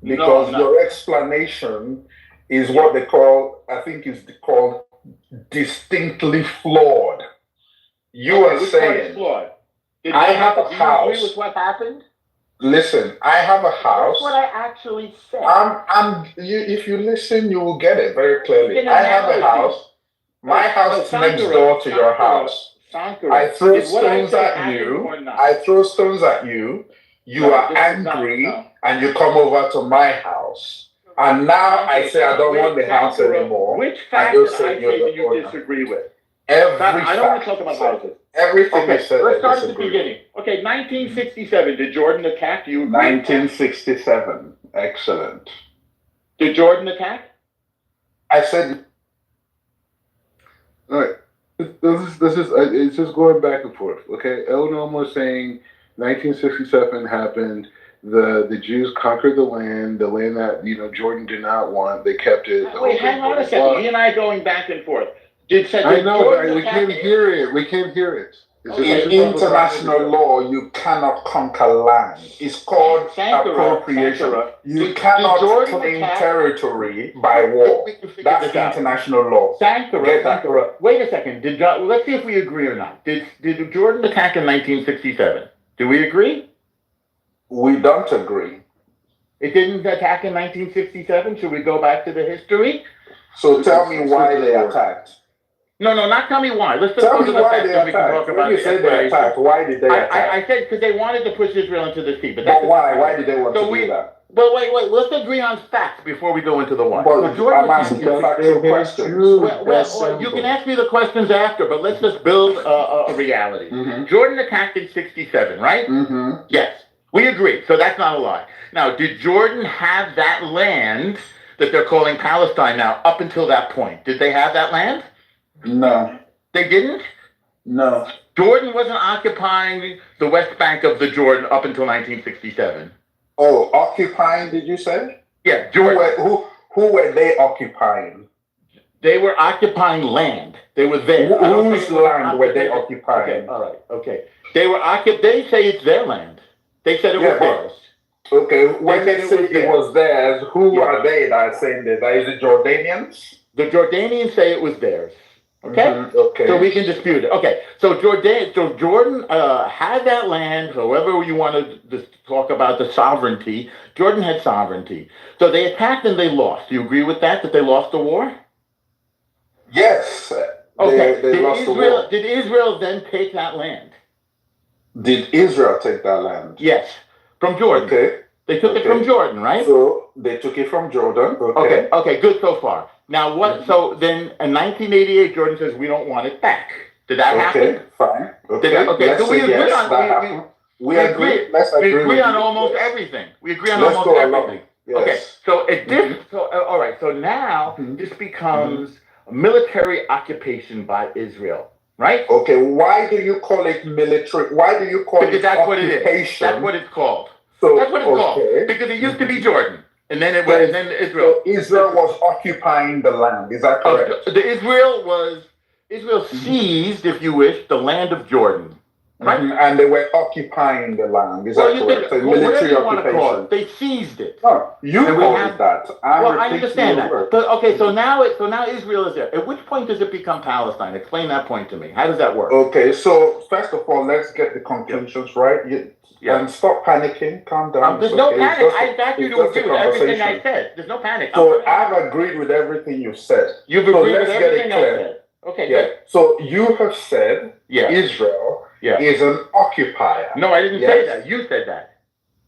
because your explanation is what they call, I think is called distinctly flawed. You are saying, I have a house. Do you agree with what happened? Listen, I have a house. That's what I actually said. If you listen, you will get it very clearly. I have a house. My house is next door to your house. I throw stones at you. I throw stones at you. You are angry and you come over to my house. And now I say I don't want the house anymore. Which fact did I say that you disagree with? I don't want to talk about houses. Everything is said. Let's start at the beginning. Okay, 1967. Did Jordan attack? You agree? 1967. Excellent. Did Jordan attack? I said. All right. This is it's just going back and forth. Okay, El Normo is saying 1967 happened. The Jews conquered the land that Jordan did not want. They kept it. Wait, hang on a second. He and I going back and forth. I know, we can't hear it. We can't hear it. In international law, you cannot conquer land. It's called appropriation. You cannot claim territory by war. That's international law. Sankara, wait a second. Let's see if we agree or not. Did Jordan attack in 1967? Do we agree? We don't agree. It didn't attack in 1967? Should we go back to the history? So tell me why they attacked. No, not tell me why. Let's just tell go to me the why facts they so we can talk attacked. about When you said they attacked, why did they attack? I said because they wanted to push Israel into the sea. But why? Why did they want to do that? But wait, let's agree on facts before we go into the why. But I'm asking factual questions. Well, you can ask me the questions after, but let's just build a reality. Mm-hmm. Jordan attacked in 67, right? Mm-hmm. Yes, we agree. So that's not a lie. Now, did Jordan have that land that they're calling Palestine now up until that point? Did they have that land? No. They didn't? No. Jordan wasn't occupying the West Bank of the Jordan up until 1967. Oh, occupying, did you say? Yeah, Jordan. Who were they occupying? They were occupying land. They were there. Whose land were they occupying? Okay, all right, okay. They say it's their land. They said it was theirs. Okay, when they say it was theirs, who are they that are saying that? Is it Jordanians? The Jordanians say it was theirs. Okay? Mm-hmm. Okay. So we can dispute it. Okay. So Jordan had that land, however you want to talk about the sovereignty. Jordan had sovereignty. So they attacked and they lost. Do you agree with that they lost the war? Yes. Okay. They lost the war. Did Israel then take that land? Did Israel take that land? Yes. From Jordan. Okay. They took it from Jordan, right? So they took it from Jordan. Okay. Okay, good so far. Now what? Mm-hmm. So then in 1988, Jordan says we don't want it back. Did that happen? Okay, fine. Okay. So we agree on we agree. Let's agree. We agree on almost everything. We agree on almost everything. Yes. Okay. So all right. So now this becomes a military occupation by Israel. Right? Okay, why do you call it military? Why do you call it that's occupation? What it is. That's what it's called. So, that's what it's called. Because it used to be Jordan. And then it was, and then Israel. So Israel was occupying the land, is that correct? Israel seized, if you wish, the land of Jordan. Right? Mm-hmm. And they were occupying the land, is that correct? So military occupation. They seized it. No, you call it that. I understand that. But okay, so now Israel is there. At which point does it become Palestine? Explain that point to me. How does that work? Okay, so first of all, let's get the conclusions right. and stop panicking. Calm down. There's no panic. I got you to agree with everything I said. There's no panic. So I've agreed with everything you've said. You've agreed with everything I said. Okay. Yeah. So you have said Israel is an occupier. No, I didn't say that. You said that.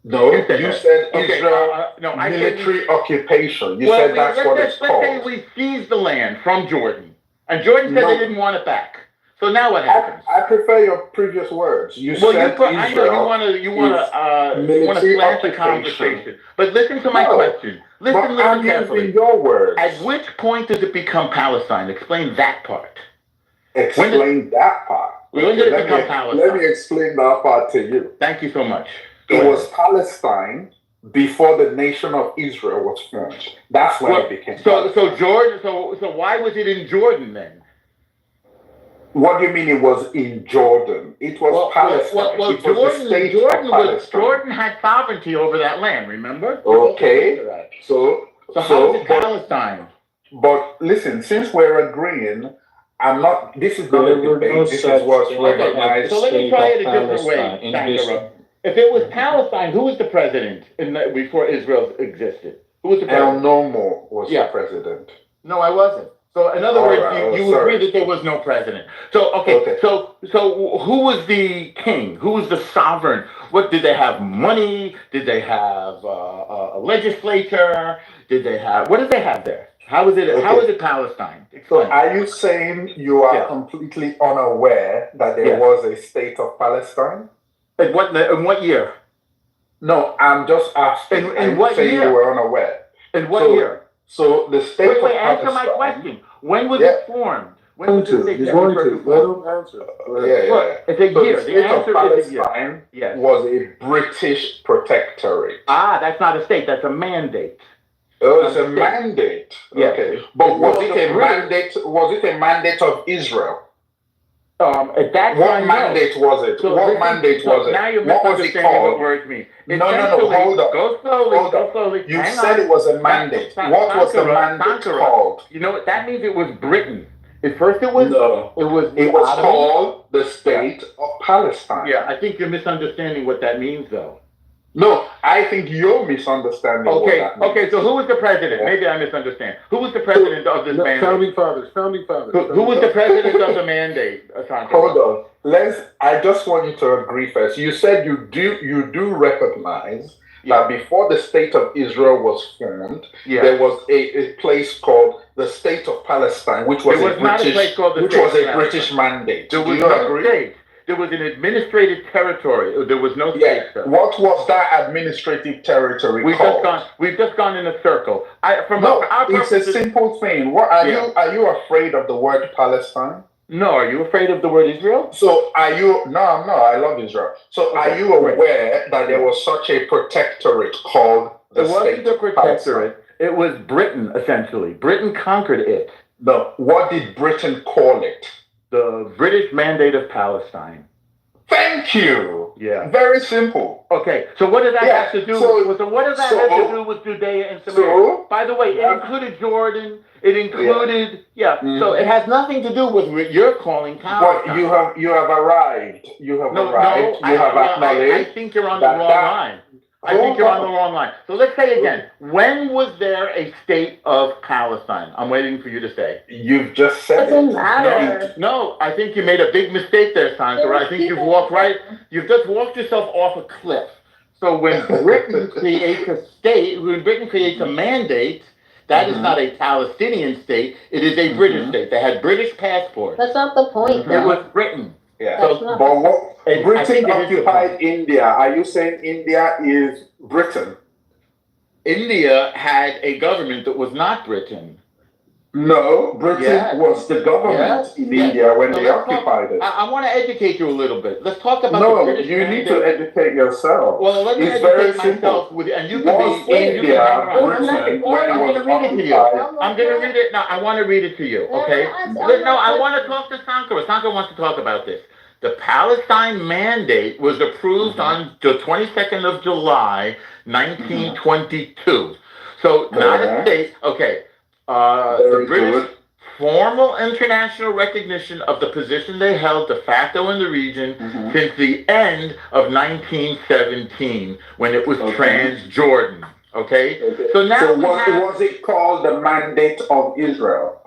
No, you said Israel military occupation. You said that's what it's called. Let's say we seized the land from Jordan, and Jordan said they didn't want it back. So now what happens? I prefer your previous words. I know you want to slant the conversation, but listen to my question. Listen carefully. Using your words. At which point does it become Palestine? Explain that part. Explain that part. When did it become Palestine? Let me explain that part to you. Thank you so much. It was Palestine before the nation of Israel was formed. That's when it became. So why was it in Jordan then? What do you mean it was in Jordan? It was Palestine. Jordan had sovereignty over that land, remember? Okay. So how is it Palestine? But listen, since we're agreeing, this is not a debate. This is what's recognized. So let me try it a different way, If it was Palestine, who was the president before Israel existed? Who was the president? El Nomo was the president. No, I wasn't. So in other words, you agree that there was no president. So so who was the king? Who was the sovereign? What did they have? Money? Did they have a legislature? What did they have there? How is it Palestine? Explain. So are you saying you are completely unaware that there was a state of Palestine? In what year? No, I'm just asking. In what year? You were unaware. In what year? So the state of Palestine. Answer my question. When was it formed? When was it He's going to. Let him answer. It's a year. The state of Palestine was a British protectorate. That's not a state. That's a mandate. Oh, it's a mandate. Okay. But was it a mandate? Was it a mandate of Israel? At that time, what mandate was it? What mandate was it? Now you're what was it called? What words mean. No, hold on. Go slowly. You said it was a mandate. What was the mandate called? You know what? That means it was Britain. At first it was... No. It was called the State of Palestine. Yeah, I think you're misunderstanding what that means, though. No, I think you're misunderstanding what that means. Okay, so who was the president? Maybe I misunderstand. Who was the president of this mandate? Founding fathers. Who was the president of the mandate? Hold on. I just want you to agree first. You said you do recognize that before the state of Israel was formed, there was a place called the State of Palestine, which was a British mandate. Do you agree? There was an administrative territory. There was no state. What was that administrative territory called? We've just gone in a circle. It's a simple thing. What are you afraid of the word Palestine? No, are you afraid of the word Israel? So are you? No, I'm not. I love Israel. So are you aware that there was such a protectorate called the State of Palestine? It was Britain, essentially. Britain conquered it. No, what did Britain call it? The British Mandate of Palestine. Thank you. Yeah. Very simple. Okay. So what does that have to do with Judea and Samaria? By the way, it included Jordan. It included So it has nothing to do with what you're calling Palestine. But you have arrived. You have arrived. You have acknowledged. I think you're on the wrong line. I think you're on the wrong line. So let's say again, when was there a state of Palestine? I'm waiting for you to say. You've just said it. Doesn't matter. No, I think you made a big mistake there, Sandra. I think you've just walked yourself off a cliff. So when Britain creates a state, when Britain creates a mandate, that is not a Palestinian state, it is a British state. They had British passports. That's not the point. It was Britain. Yeah. Britain occupied India. Are you saying India is Britain? India had a government that was not Britain. No, Britain was the government in India when they occupied it. I want to educate you a little bit. Let's talk about the British need to educate yourself. Well, let me educate myself and you can be India, Britain, I'm going to read it to you. I'm going to read it now. I want to read it to you, okay? No, I want to talk to Sankara. Sankara wants to talk about this. The Palestine Mandate was approved on the 22nd of July, 1922. So not a state. Okay. The British formal international recognition of the position they held de facto in the region since the end of 1917, when it was Transjordan. Okay? So now so was it called the Mandate of Israel?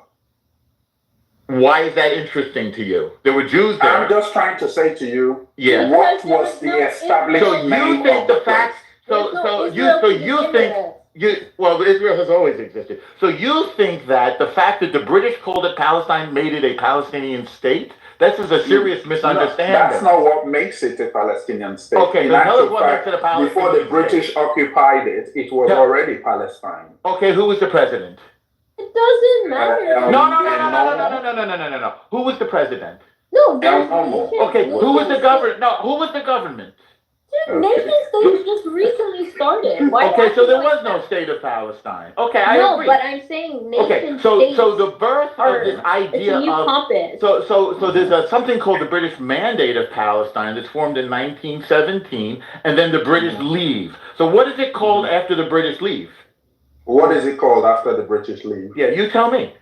Why is that interesting to you? There were Jews there. I'm just trying to say to you, yeah. What was the established So you think the fact? So you think well, Israel has always existed. So you think that the fact that the British called it Palestine made it a Palestinian state? This is a serious misunderstanding. No, that's not what makes it a Palestinian state. Okay, so tell us what makes it a Palestinian before the British occupied it, it was already Palestine. Okay, who was the president? It doesn't matter. No. Who was the president? No, okay, who was the government? No, who was the government? Dude, nation states just recently started. Why okay, so there was no state of Palestine. Okay, I agree. No, but I'm saying nation states. So the birth of this idea of so there's something called the British Mandate of Palestine that's formed in 1917, and then the British leave. So what is it called after the British leave? What is it called after the British leave? Yeah, you tell me.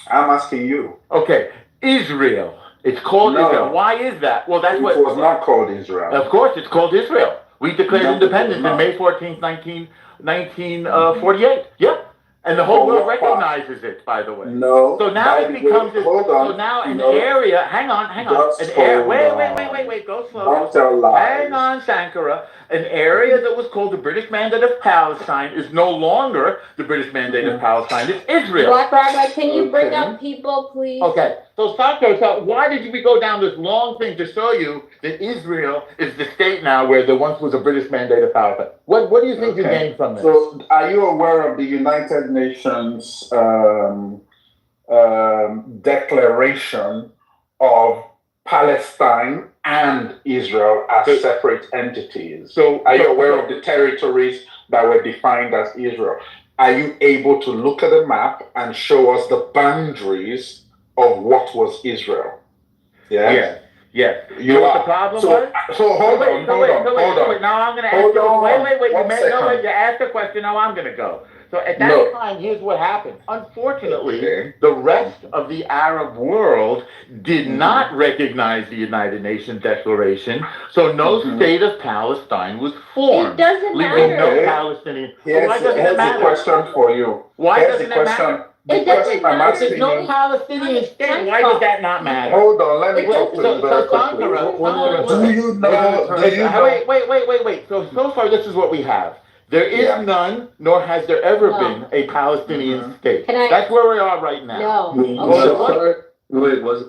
I'm asking you. Okay, Israel. It's called Israel. Why is that? Well, that's what... It was not called Israel. Of course, it's called Israel. We declared independence on May 14th, 1948. Yep. And the whole world recognizes it, by the way. No. So now it becomes... So now an area... Hang on. Wait. Go slow. Don't tell lies. Hang on, Sankara. An area that was called the British Mandate of Palestine is no longer the British Mandate of Palestine. It's Israel. Black Rabbi, can you bring up people, please? Okay. So, Sankara, why did we go down this long thing to show you that Israel is the state now where there once was a British Mandate of Palestine? What do you think you gained from this? So, are you aware of the United Nations declaration of Palestine and Israel as separate entities? So, are you aware of the territories that were defined as Israel? Are you able to look at the map and show us the boundaries of what was Israel? Yes. Yes. You know what the problem was? So hold on. Now I'm going to ask you. Wait. You asked a question. Now I'm going to go. So at that time, here's what happened. Unfortunately, the rest of the Arab world did not recognize the United Nations Declaration, so no state of Palestine was formed. It doesn't matter. Leaving no Palestinian. Why doesn't it matter? Here's a question for you. Why doesn't it matter? It doesn't matter. There's no Palestinian state. Why does that not matter? Hold on, let me talk to you very quickly. Do you know? Wait. So far, this is what we have. There is none, nor has there ever been a Palestinian state. That's where we are right now. No. Wait, let's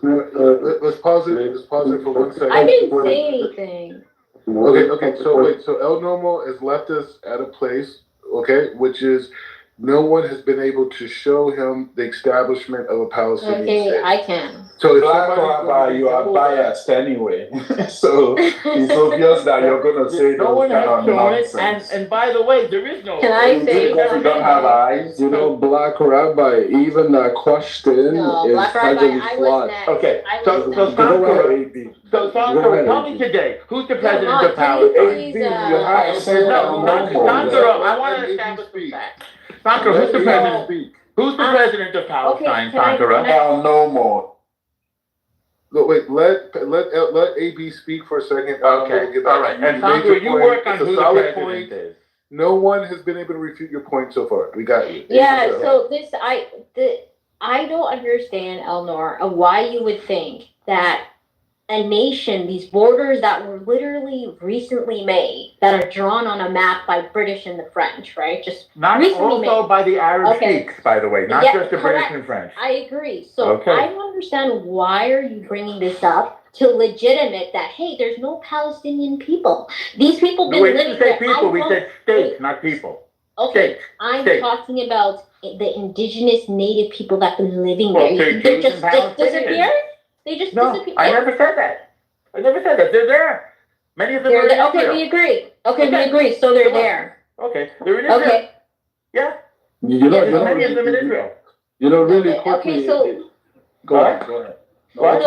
pause it. Let's pause it for 1 second. I didn't say anything. Okay. So El Normo has left us at a place, which is no one has been able to show him the establishment of a Palestinian state. Okay, I can. So if you are biased anyway. So it's obvious that you're going to say those kind of nonsense. And by the way, there is no... Can I say because you don't have eyes? You know, Black Rabbi, even that question is Black Rabbi, I was next. Okay, so Sankara, tell me today, who's the president of Palestine? Sankara, I want to establish the fact. Sankara, who's the president? Who's the president of Palestine, Sankara? No more. Look, wait. Let AB speak for a second. Okay. All right. And Sankara, you work on who the president is. No one has been able to refute your point so far. We got you. Yeah. So I don't understand, Elnor, of why you would think that a nation, these borders that were literally recently made, that are drawn on a map by British and the French, right? Just not recently also made. By the Arab Sheiks, by the way, not just the British and French. I agree. So I don't understand why are you bringing this up to legitimate that, hey, there's no Palestinian people. These people been living there. We didn't say people, we said states, not people. Okay, states. I'm talking about the indigenous native people that have been living there. They just disappeared? They just disappeared? I never said that. They're there. Many of them are there. Okay, we agree. We agree. So they're there. Okay, they're in Israel. Okay. Yeah. You know, many of them in Israel. You know, really quickly. Okay, so... Go ahead. What?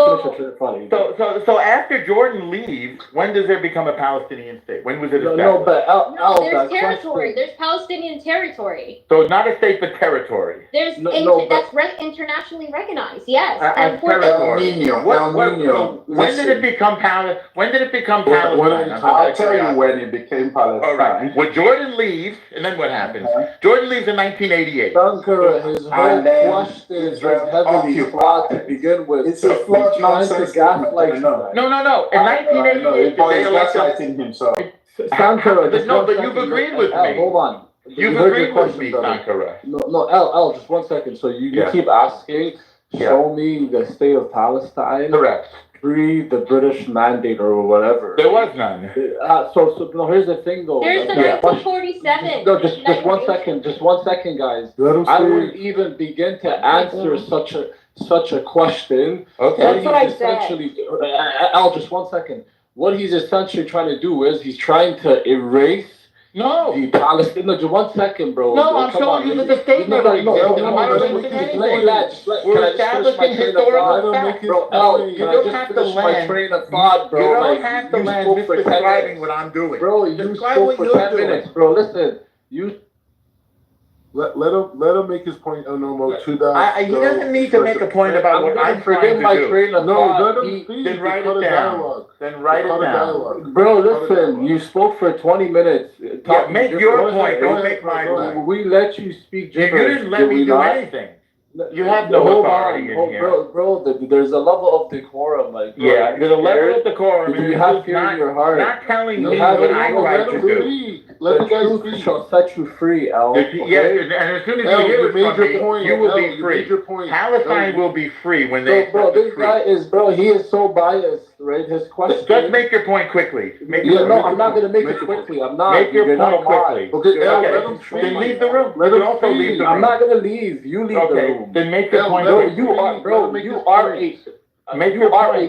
So after Jordan leaves, when does there become a Palestinian state? When was it established? No, there's territory. There's Palestinian territory. So it's not a state, but territory. That's internationally recognized. Yes. As territory. When did it become Palestine? I'll tell you when it became Palestine. All right. Well, Jordan leaves, and then what happens? Jordan leaves in 1988. His whole question is heavily flawed to begin with. It's a flawed nonsense. No. In 1988, they elected himself. Sankara, but you've agreed with me. Hold on. You've agreed with me, Sankara. No, L, just 1 second. So you keep asking, show me the state of Palestine. Correct. Pre the British mandate or whatever. There was none. So no, here's the thing though. There's the 1947. No, just 1 second. Just 1 second, guys. I wouldn't even begin to answer such a question. Okay. That's what I said. Al, just 1 second. What he's essentially trying to do is he's trying to erase the Palestine. No, just 1 second, bro. No, I'm showing you that the state never existed. Why are we doing anything? We're establishing historical facts. Bro, Al, you don't have to my train of thought, bro. You don't have to land describing what I'm doing. Bro, you spoke for 10 minutes, bro. Listen, Let him make his point, Onomo, to that. He doesn't need to make a point about what I'm trying to do. Train of thought. Let him speak. Then write it down. Then write it down. Bro, listen, you spoke for 20 minutes. Make your point, don't make my point. We let you speak. You didn't let me do anything. You have no authority in here. Bro, there's a level of decorum. There's a level of decorum. You have fear in your heart. Not telling me what I tried to do. Let the guy shall set you free, Al. Yes, and as soon as you hear it from me, you will be free. Palestine will be free when they. Bro, this guy is, he is so biased, right? His question. Just make your point quickly. I'm not gonna make it quickly. I'm not. Make your point quickly. Okay, then leave the room. Let him also leave the room. I'm not gonna leave. You leave the room. Then make your point. You are a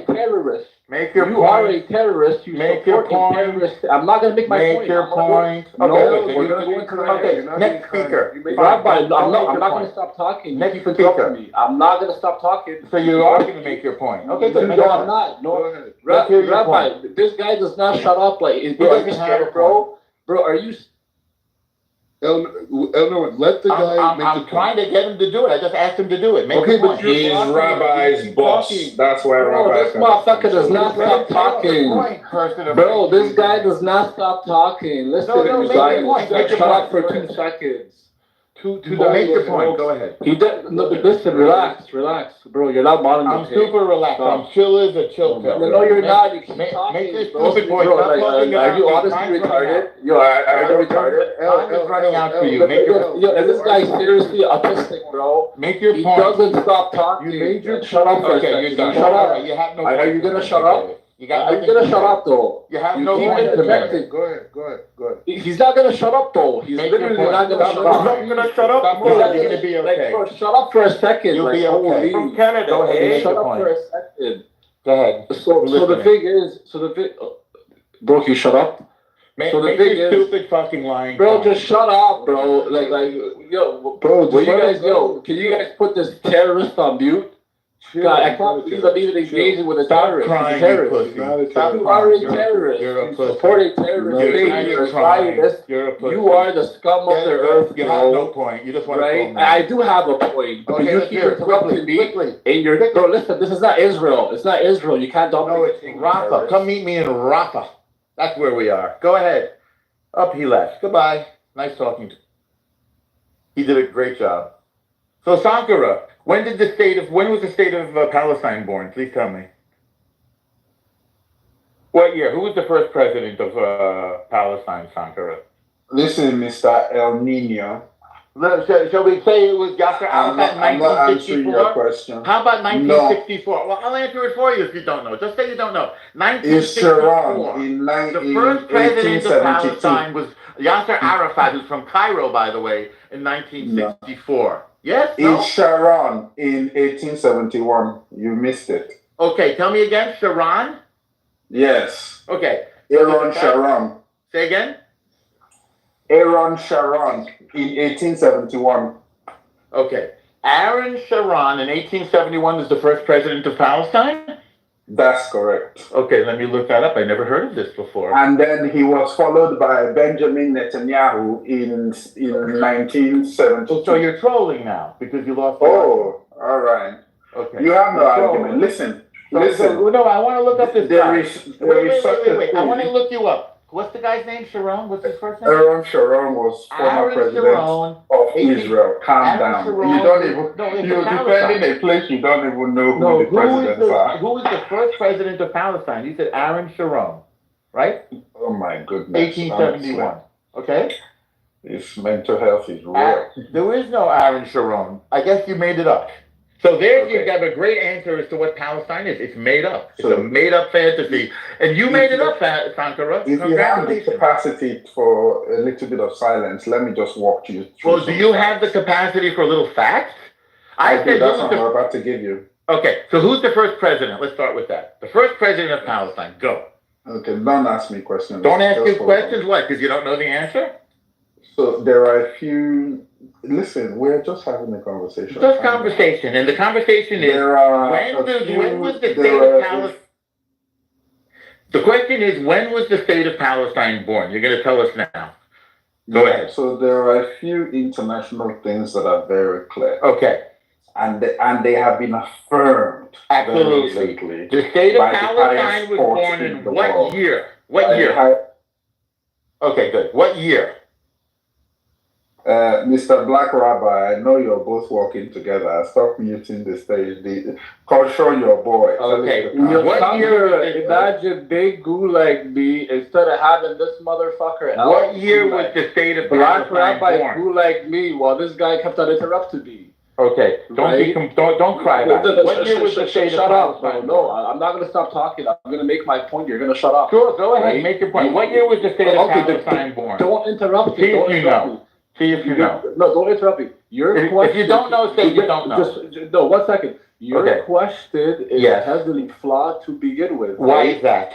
terrorist. Make your point. You are a terrorist. You make your point. Terrorist. I'm not gonna make my point. Make your point. Okay, next speaker. Rabbi, I'm not gonna stop talking. Next speaker. I'm not gonna stop talking. So you are gonna make your point. Okay, good. No, I'm not. No, Rabbi, this guy does not shut up. Bro, are you? Let the guy make I'm trying to get him to do it. I just asked him to do it. Make but he's Rabbi's boss. That's why Rabbi. This motherfucker does not stop talking. Bro, this guy does not stop talking. Listen, shut up for 2 seconds. Make your point. Go ahead. Listen, relax, bro. You're not monitoring. I'm super relaxed. I'm chill as a chill pill. No, you're not. You keep make this bro. stupid point. Are you honestly retarded? Are you retarded? I'm just running out for you. Is this guy seriously autistic, bro? Make your point. He doesn't stop talking. You made your shut up for a second. You're done. Shut up. You have no. Are you gonna shut up? Are you gonna shut up though? You have no point to make. Go ahead. He's not gonna shut up though. He's literally not gonna shut up. I'm not gonna shut up. You're gonna be okay. Bro, shut up for a second. You'll be okay. From Canada. Go ahead. Shut up for a second. Go ahead. So the thing is, bro, can you shut up? So the thing is, stupid fucking lying. Bro, just shut up, bro. Yo, bro, can you guys put this terrorist on mute? God, I can't believe I'm even engaging with a terrorist. Crying, you are a terrorist. You're a pussy. You support a terrorist. You're Zionist. You're a pussy. You are the scum of the earth. You have no point. You just want to I do have a point. But you keep interrupting me. And bro, listen, this is not Israel. It's not Israel. You can't No, it's Rafa. Come meet me in Rafa. That's where we are. Go ahead. Up he left. Goodbye. Nice talking to you. He did a great job. So Sankara, when was the state of Palestine born? Please tell me. What year? Who was the first president of Palestine, Sankara? Listen, Mr. El Nino. Shall we say it was Yasser Arafat in 1964? I'm not answering your question. How about 1964? No. Well, I'll answer it for you if you don't know. Just say you don't know. 1964. The first president of Palestine was Yasser Arafat, who's from Cairo, by the way, in 1964. No. Yes? No? It's Sharon in 1871. You missed it. Okay, tell me again. Sharon? Yes. Okay. Aaron Sharon. Say again? Aaron Sharon in 1871. Okay. Aaron Sharon in 1871 was the first president of Palestine? That's correct. Okay, let me look that up. I never heard of this before. And then he was followed by Benjamin Netanyahu in 1972. So you're trolling now because you lost. Oh, all right. Okay. You have no argument. Listen. No, I want to look up this guy. Wait. I want to look you up. What's the guy's name? Sharon? What's his first name? Aaron Sharon was former president of Israel. Calm down. You don't even. You're defending a place you don't even know who the presidents are. Who was the first president of Palestine? You said Aaron Sharon, right? Oh my goodness. 1871. Okay. His mental health is real. There is no Aaron Sharon. I guess you made it up. So there you have a great answer as to what Palestine is. It's made up. It's a made up fantasy. And you made it up, Sankara. If you have the capacity for a little bit of silence, let me just walk you through. Well, do you have the capacity for a little facts? I do. That's what I'm about to give you. Okay, so who's the first president? Let's start with that. The first president of Palestine. Go. Okay, don't ask me questions. Don't ask you questions? Why? Because you don't know the answer? So there are a few. Listen, we're just having a conversation. Just conversation, and the conversation is when was the state of Palestine? The question is, when was the state of Palestine born? You're going to tell us now. Go ahead. So there are a few international things that are very clear. Okay. And they have been affirmed. Absolutely. The state of Palestine was born in what year? What year? Okay, good. What year? Mr. Black Rabbi, I know you're both working together. Stop muting the stage. Show your boy. Okay. What year? Imagine big gulag me instead of having this motherfucker. What year was the state of Black Palestine Rabbi born? gulag me while this guy kept on interrupting me. Okay. Don't cry about it. What year was the state of Palestine? No, I'm not going to stop talking. I'm going to make my point. You're going to shut up. Sure, go ahead. Make your point. What year was the state of Palestine born? Don't interrupt me. See if you know. See if you know. No, don't interrupt me. If you don't know, say you don't know. No, 1 second. Your question is heavily flawed to begin with. Why is that?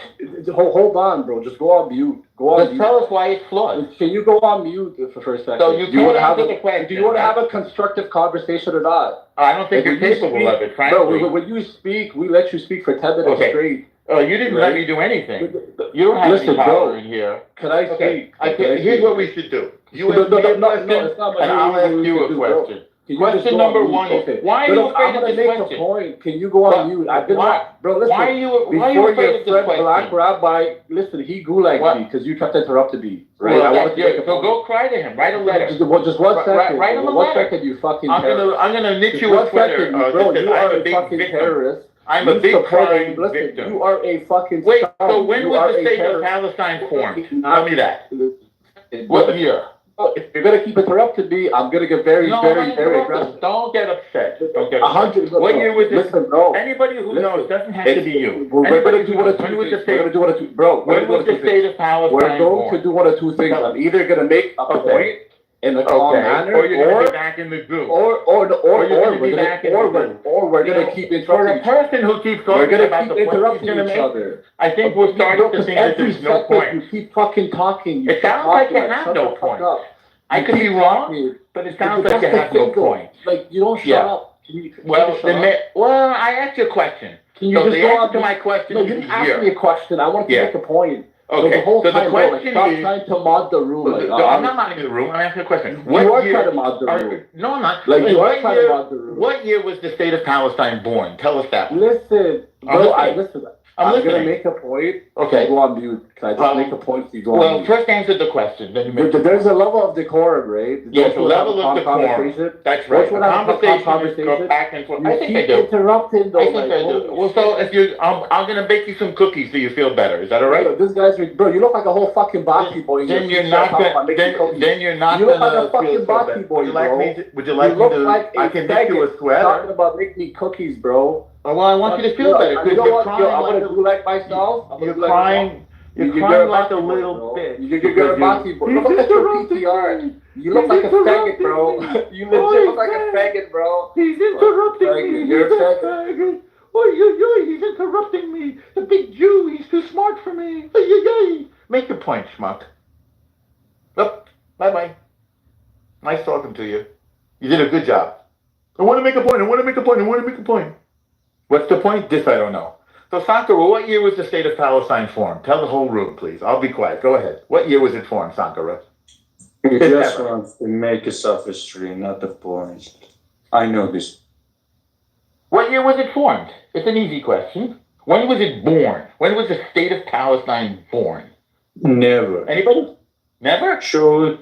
Hold on, bro. Just go on mute. Just tell us why it's flawed. Can you go on mute for a second? So you can't answer the question. Do you want to have a constructive conversation or not? I don't think you're capable of it, frankly. Bro, when you speak, we let you speak for 10 minutes straight. Oh, you didn't let me do anything. You don't have any power in here. Can I speak? Here's what we should do. You ask me a question, and I'll ask you a question. Question number one is, why are you afraid of this question? I'm going to make a point. Can you go on mute? Bro, listen. Why are you afraid of this question? Black Rabbi, listen, he gulagged me because you kept interrupting me. Right? So go cry to him. Write a letter. Just 1 second. Write him a letter. 1 second, you fucking terrorist. I'm going to nick you a Twitter. Bro, you are a fucking terrorist. I'm a big crying victim. Victim. You are a fucking Wait, so when was the state of Palestine formed? Tell me that. What year? If you're going to keep interrupting me, I'm going to get very aggressive. Don't get upset. What year was this? Listen, bro. Anybody who knows, doesn't have to be you. We're going to do one of two things. We're going to do one of two. Bro, when was the state of Palestine We're going to do one of two things. I'm either going to make a point in a calm manner, or you're going to be back in the goo. Or we're going to keep interrupting. For a person who keeps talking about the point he's going to make, I think we're starting to think that there's no point. You keep fucking talking. It sounds like you have no point. I could be wrong, but it sounds like you have no point. Like, you don't shut up. Well, I asked you a question. Can you just go on to my question? No, you didn't ask me a question. I wanted to make a point. Okay, so the question stop trying to mod the room. I'm not modding the room. I'm asking a question. You are trying to mod the room. No, I'm not. You are trying to mod the room. What year was the state of Palestine born? Tell us that. Listen, bro, listen. I'm going to make a point. Okay. Go on mute. Can I just make a point? So you go on mute? First answer the question. Then you make There's a level of decorum, right? Yes, a level of decorum. That's right. Conversation go back and forth. I think I do. Interrupting though. I think I do. Well, so if you, I'm going to bake you some cookies so you feel better. Is that all right? This guy's, bro, you look like a whole fucking Baki boy. Then you're not going to, then you're not going to. You look like a fucking Baki boy, bro. Would you like me to, I can make you a sweater. Talking about making me cookies, bro. Well, I want you to feel better because you're crying. I'm gonna do like myself. You're crying. You're crying like a little bitch. You're a Baki boy. Look at your PTR. You look like a faggot, bro. You legit look like a faggot, bro. He's interrupting me. You're a faggot. He's interrupting me. The big Jew. He's too smart for me. Make your point, schmuck. Oh, bye-bye. Nice talking to you. You did a good job. I want to make a point. What's the point? This I don't know. So, Sankara, what year was the state of Palestine formed? Tell the whole room, please. I'll be quiet. Go ahead. What year was it formed, Sankara? You just want to make a sophistry, not a point. I know this. What year was it formed? It's an easy question. When was it born? When was the state of Palestine born? Never. Anybody? Never? Show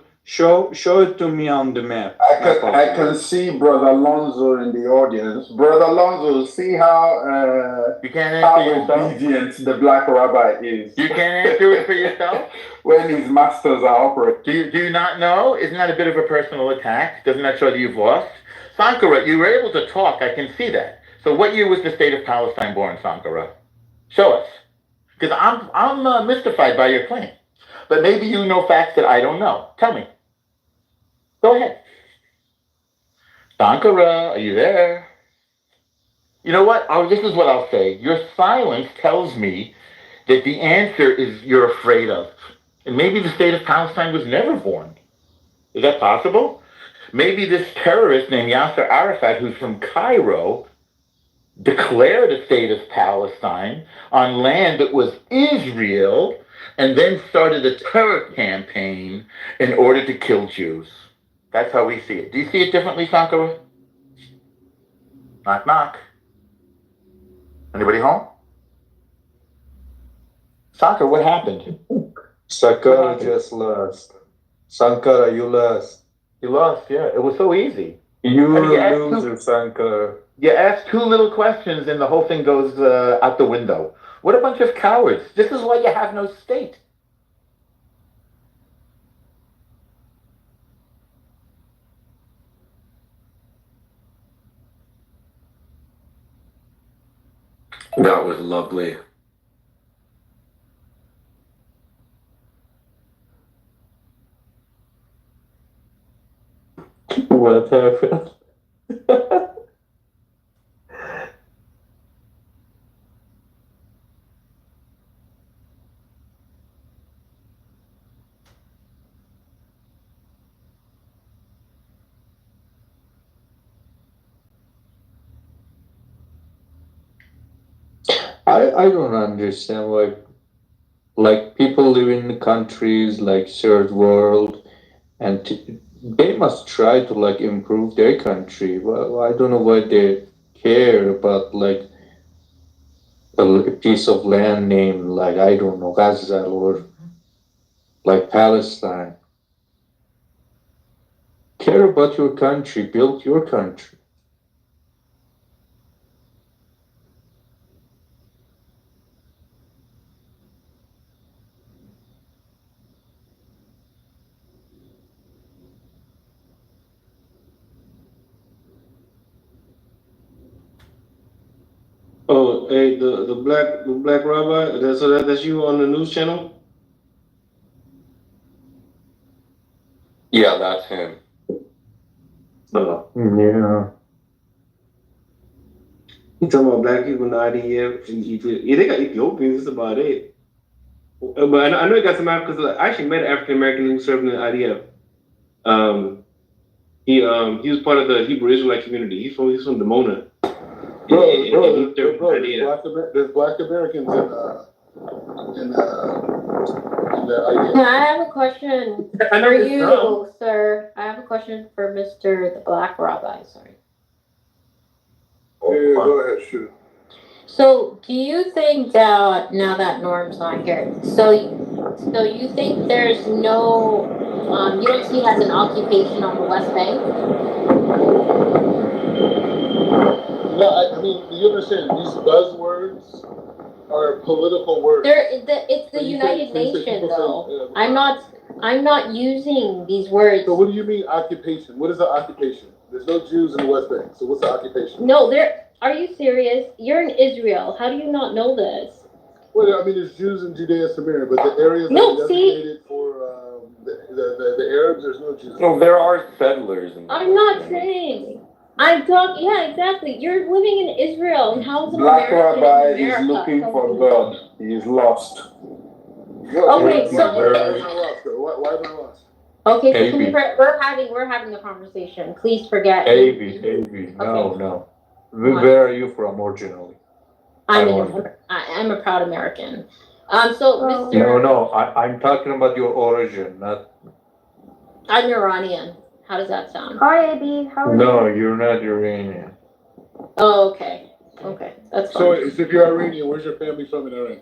it to me on the map. I can see Brother Alonso in the audience. Brother Alonso, see how you can't answer obedient the black rabbi is. You can't answer it for yourself? When his masters are operating. Do you not know? Isn't that a bit of a personal attack? Doesn't that show that you've lost? Sankara, you were able to talk. I can see that. So what year was the state of Palestine born, Sankara? Show us. Because I'm mystified by your claim. But maybe you know facts that I don't know. Tell me. Go ahead. Sankara, are you there? You know what? This is what I'll say. Your silence tells me that the answer is you're afraid of. And maybe the state of Palestine was never born. Is that possible? Maybe this terrorist named Yasser Arafat, who's from Cairo, declared a state of Palestine on land that was Israel, and then started a terror campaign in order to kill Jews. That's how we see it. Do you see it differently, Sankara? Knock, knock. Anybody home? Sankara, what happened? Sankara just lost. Sankara, you lost. You lost, yeah. It was so easy. You're a loser, Sankara. You ask two little questions and the whole thing goes out the window. What a bunch of cowards. This is why you have no state. That was lovely. What happened? I don't understand why, like, people live in countries like third world, and they must try to like improve their country. Well, I don't know why they care about like a piece of land named like, I don't know, Gaza or like Palestine. Care about your country, build your country. Oh, hey, the black rabbi. That's you on the news channel. Yeah, that's him. Yeah. You talking about black people in the IDF in Egypt? Yeah, they got Ethiopians. That's about it. But I know you got some Africans. I actually met an African American who was serving in the IDF. He was part of the Hebrew Israelite community. He's from Dimona. There's black Americans in the IDF. I have a question for you, sir. I have a question for Mr. the Black Rabbi. Sorry. Yeah, go ahead, shoot. So, do you think that now that Norm's not here, so you think there's no, you don't see it as an occupation on the West Bank? No, I mean, you understand these buzzwords are political words. It's the United Nations, though. I'm not using these words. So, what do you mean occupation? What is an occupation? There's no Jews in the West Bank, so what's the occupation? No, are you serious? You're in Israel. How do you not know this? Well, I mean, there's Jews in Judea and Samaria, but the areas that are designated for the Arabs, there's no Jews. No, there are settlers. I'm not saying. I'm talking. Yeah, exactly. You're living in Israel, and how's an Black American Rabbi in America? is looking for God. He is lost. Okay, so why am I lost? Why am I lost? Okay, so we're having a conversation. Please forget. AB, no. Where are you from originally? I'm a proud American. So Mr. No, I'm talking about your origin, not. I'm Iranian. How does that sound? Hi, AB. How are you? No, you're not Iranian. Oh, okay. Okay, that's fine. So, if you're Iranian, where's your family from in Iran?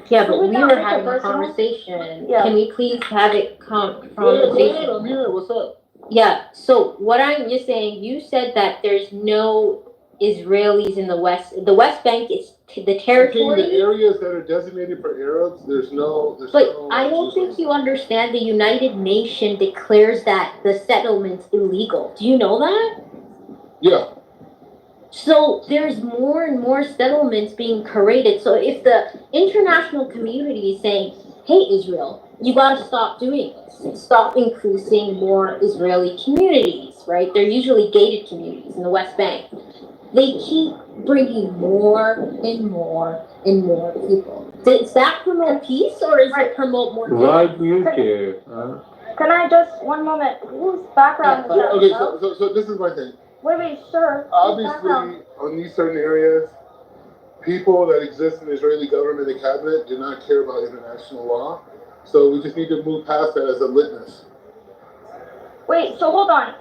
Yeah, but we were having a conversation. Yeah. Can we please have it conversation? Yeah, I'm here. What's up? Yeah. So what I'm just saying, you said that there's no Israelis in the West. The West Bank is the territory. The areas that are designated for Arabs, there's no. I don't think you understand. The United Nations declares that the settlement's illegal. Do you know that? Yeah. So there's more and more settlements being created. So if the international community is saying, hey, Israel, you got to stop doing this. Stop increasing more Israeli communities, right? They're usually gated communities in the West Bank. They keep bringing more and more and more people. Does that promote peace or does it promote more? Why do you care? Can I just, one moment, whose background is that? Okay, so this is my thing. Wait, sir. Obviously, on these certain areas, people that exist in the Israeli government and cabinet do not care about international law. So we just need to move past that as a litmus. Wait, so hold on.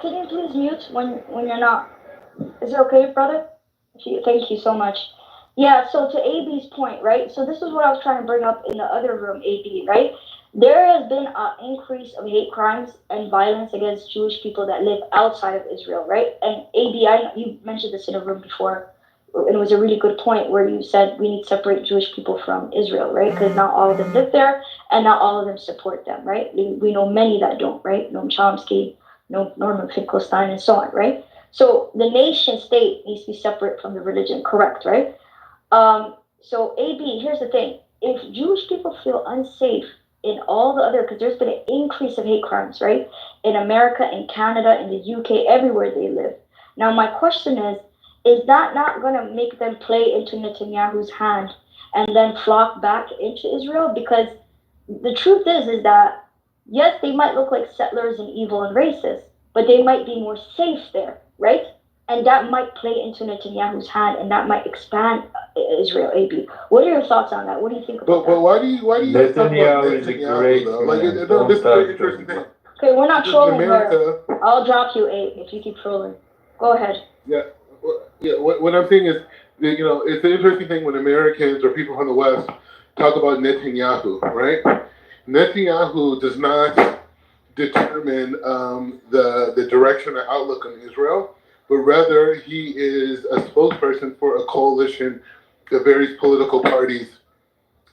Can you please mute when you're not? Is it okay, brother? Thank you so much. Yeah, so to AB's point, right? So this is what I was trying to bring up in the other room, AB, right? There has been an increase of hate crimes and violence against Jewish people that live outside of Israel, right? And AB, you mentioned this in a room before, and it was a really good point where you said we need to separate Jewish people from Israel, right? Because not all of them live there, and not all of them support them, right? We know many that don't, right? Noam Chomsky, Norman Finkelstein, and so on, right? So the nation state needs to be separate from the religion, correct, right? So AB, here's the thing. If Jewish people feel unsafe in all the other, because there's been an increase of hate crimes, right? In America, in Canada, in the UK, everywhere they live. Now, my question is that not going to make them play into Netanyahu's hand and then flock back into Israel? Because the truth is that, yes, they might look like settlers and evil and racist, but they might be more safe there, right? And that might play into Netanyahu's hand, and that might expand Israel. AB, what are your thoughts on that? What do you think about that? But why do you Netanyahu is a great man. Like, this is a very interesting thing. Okay, we're not trolling here. I'll drop you, Abe, if you keep trolling. Go ahead. Yeah. What I'm saying is, it's an interesting thing when Americans or people from the West talk about Netanyahu, right? Netanyahu does not determine the direction or outlook on Israel, but rather he is a spokesperson for a coalition of various political parties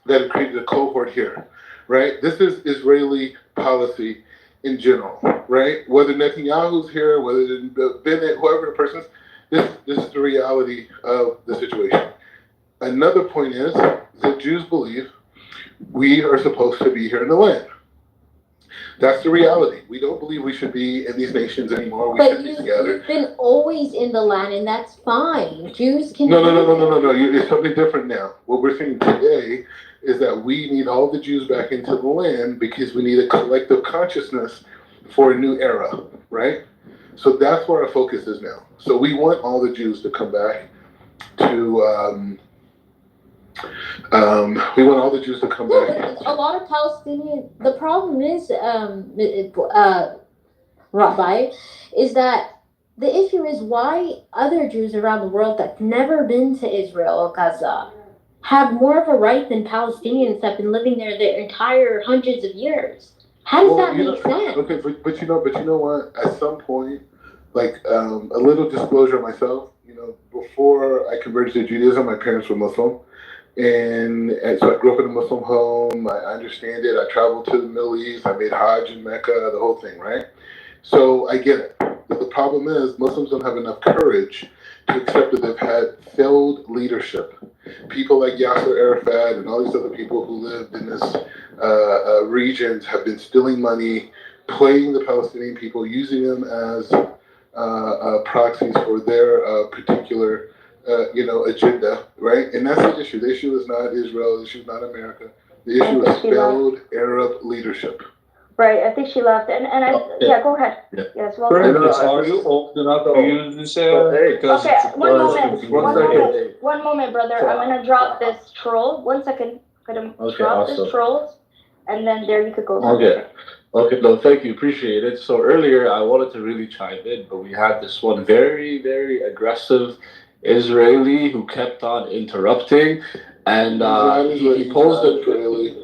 that have created a cohort here, right? This is Israeli policy in general, right? Whether Netanyahu's here, whether it's Bennett, whoever the person is, this is the reality of the situation. Another point is that Jews believe we are supposed to be here in the land. That's the reality. We don't believe we should be in these nations anymore. We should be together. You've been always in the land, and that's fine. Jews can. No. It's something different now. What we're saying today is that we need all the Jews back into the land because we need a collective consciousness for a new era, right? So that's where our focus is now. So we want all the Jews to come back to. We want all the Jews to come back. A lot of Palestinians. The problem is, Rabbi, is that the issue is why other Jews around the world that've never been to Israel or Gaza have more of a right than Palestinians that have been living there their entire hundreds of years. How does that make sense? Okay, but you know what? At some point, like a little disclosure myself. Before I converted to Judaism, my parents were Muslim. And so I grew up in a Muslim home. I understand it. I traveled to the Middle East. I made Hajj in Mecca, the whole thing, right? So I get it. But the problem is Muslims don't have enough courage to accept that they've had failed leadership. People like Yasser Arafat and all these other people who lived in this regions have been stealing money, playing the Palestinian people, using them as proxies for their particular agenda, right? And that's the issue. The issue is not Israel. The issue is not America. The issue is failed Arab leadership. Right, I think she left, and yeah, go ahead. Yeah. Yes, well. Are you old enough to use this? Okay, one moment, brother. I'm gonna drop this troll. 1 second. I'm gonna drop this trolls, and then there you could go. Okay, no, thank you, appreciate it. So earlier I wanted to really chime in, but we had this one very, very aggressive Israeli who kept on interrupting, and he posed a.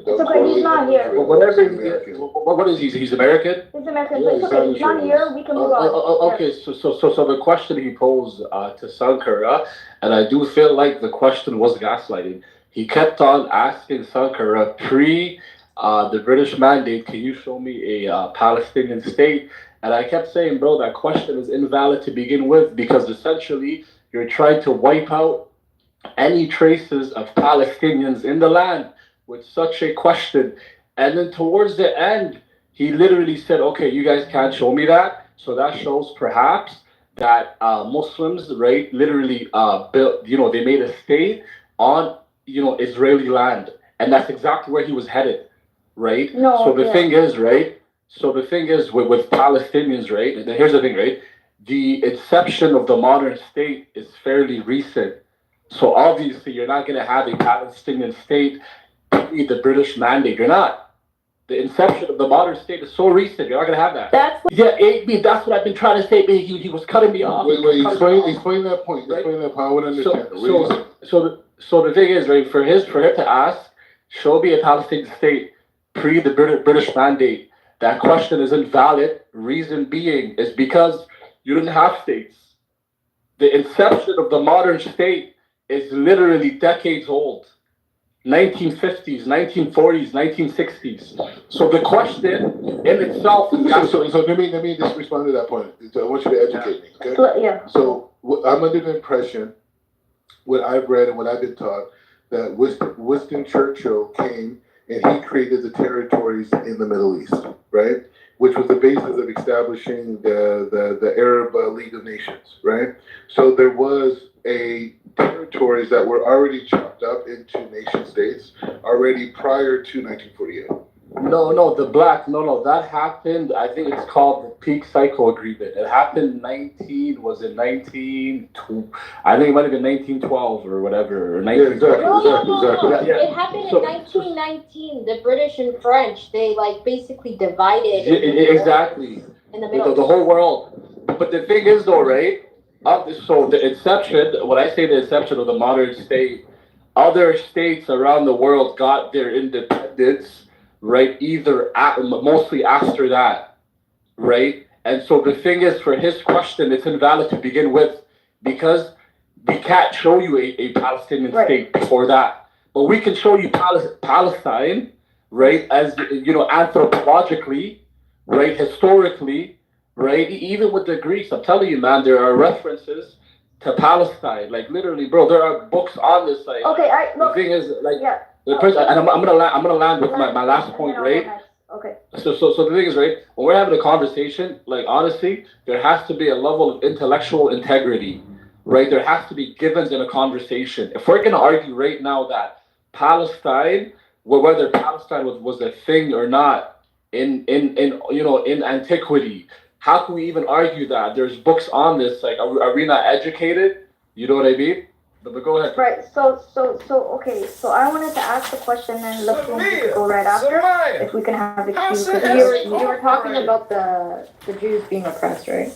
It's okay, he's not here. Whatever. What is he? He's American. He's American, but it's okay. He's not here. We can move on. Okay, so the question he posed to Sankara, and I do feel like the question was gaslighting. He kept on asking Sankara the British mandate, can you show me a Palestinian state? And I kept saying, bro, that question is invalid to begin with, because essentially you're trying to wipe out any traces of Palestinians in the land with such a question. And then towards the end, he literally said, okay, you guys can't show me that. So that shows perhaps that Muslims, right, literally built, they made a state on, Israeli land. And that's exactly where he was headed. Right? No, so the thing is, right? So the thing is with Palestinians, right? And here's the thing, right? The inception of the modern state is fairly recent. So obviously you're not going to have a Palestinian state be the British mandate. You're not. The inception of the modern state is so recent. You're not going to have that. That's what I've been trying to say. But he was cutting me off. Wait, explain that point. Right? Explain that point. I would understand. So the thing is, right? For him to ask, show me a Palestinian state pre the British mandate, that question is invalid. Reason being is because you didn't have states. The inception of the modern state is literally decades old. 1950s, 1940s, 1960s. So the question in itself is... So let me just respond to that point. I want you to educate me, okay? Yeah. So I'm under the impression, what I've read and what I've been taught, that Winston Churchill came and he created the territories in the Middle East, right? Which was the basis of establishing the Arab League of Nations, right? So there was territories that were already chopped up into nation states already prior to 1948. No, that happened, I think it's called the Peak Cycle Agreement. It happened I think it might have been 1912 or whatever, or 1912. Exactly. It happened in 1919. The British and French, they basically divided. Exactly. In the middle. The whole world. But the thing is though, right? So the inception, when I say the inception of the modern state, other states around the world got their independence, right? Mostly after that, right? And so the thing is, for his question, it's invalid to begin with, because we can't show you a Palestinian state before that. But we can show you Palestine, right? As, anthropologically, right? Historically, right? Even with the Greeks, I'm telling you, man, there are references to Palestine. Like literally, bro, there are books on this. Like, the thing is, the person, and I'm gonna land with my last point, right? Okay. So the thing is, right, when we're having a conversation, honestly, there has to be a level of intellectual integrity, right? There has to be givens in a conversation. If we're gonna argue right now that Palestine, whether Palestine was a thing or not in antiquity, how can we even argue that? There's books on this. Are we not educated? You know what I mean? But go ahead. Right. So okay. So I wanted to ask the question, and let's go right after. If we can have the queue. You were talking about the Jews being oppressed, right?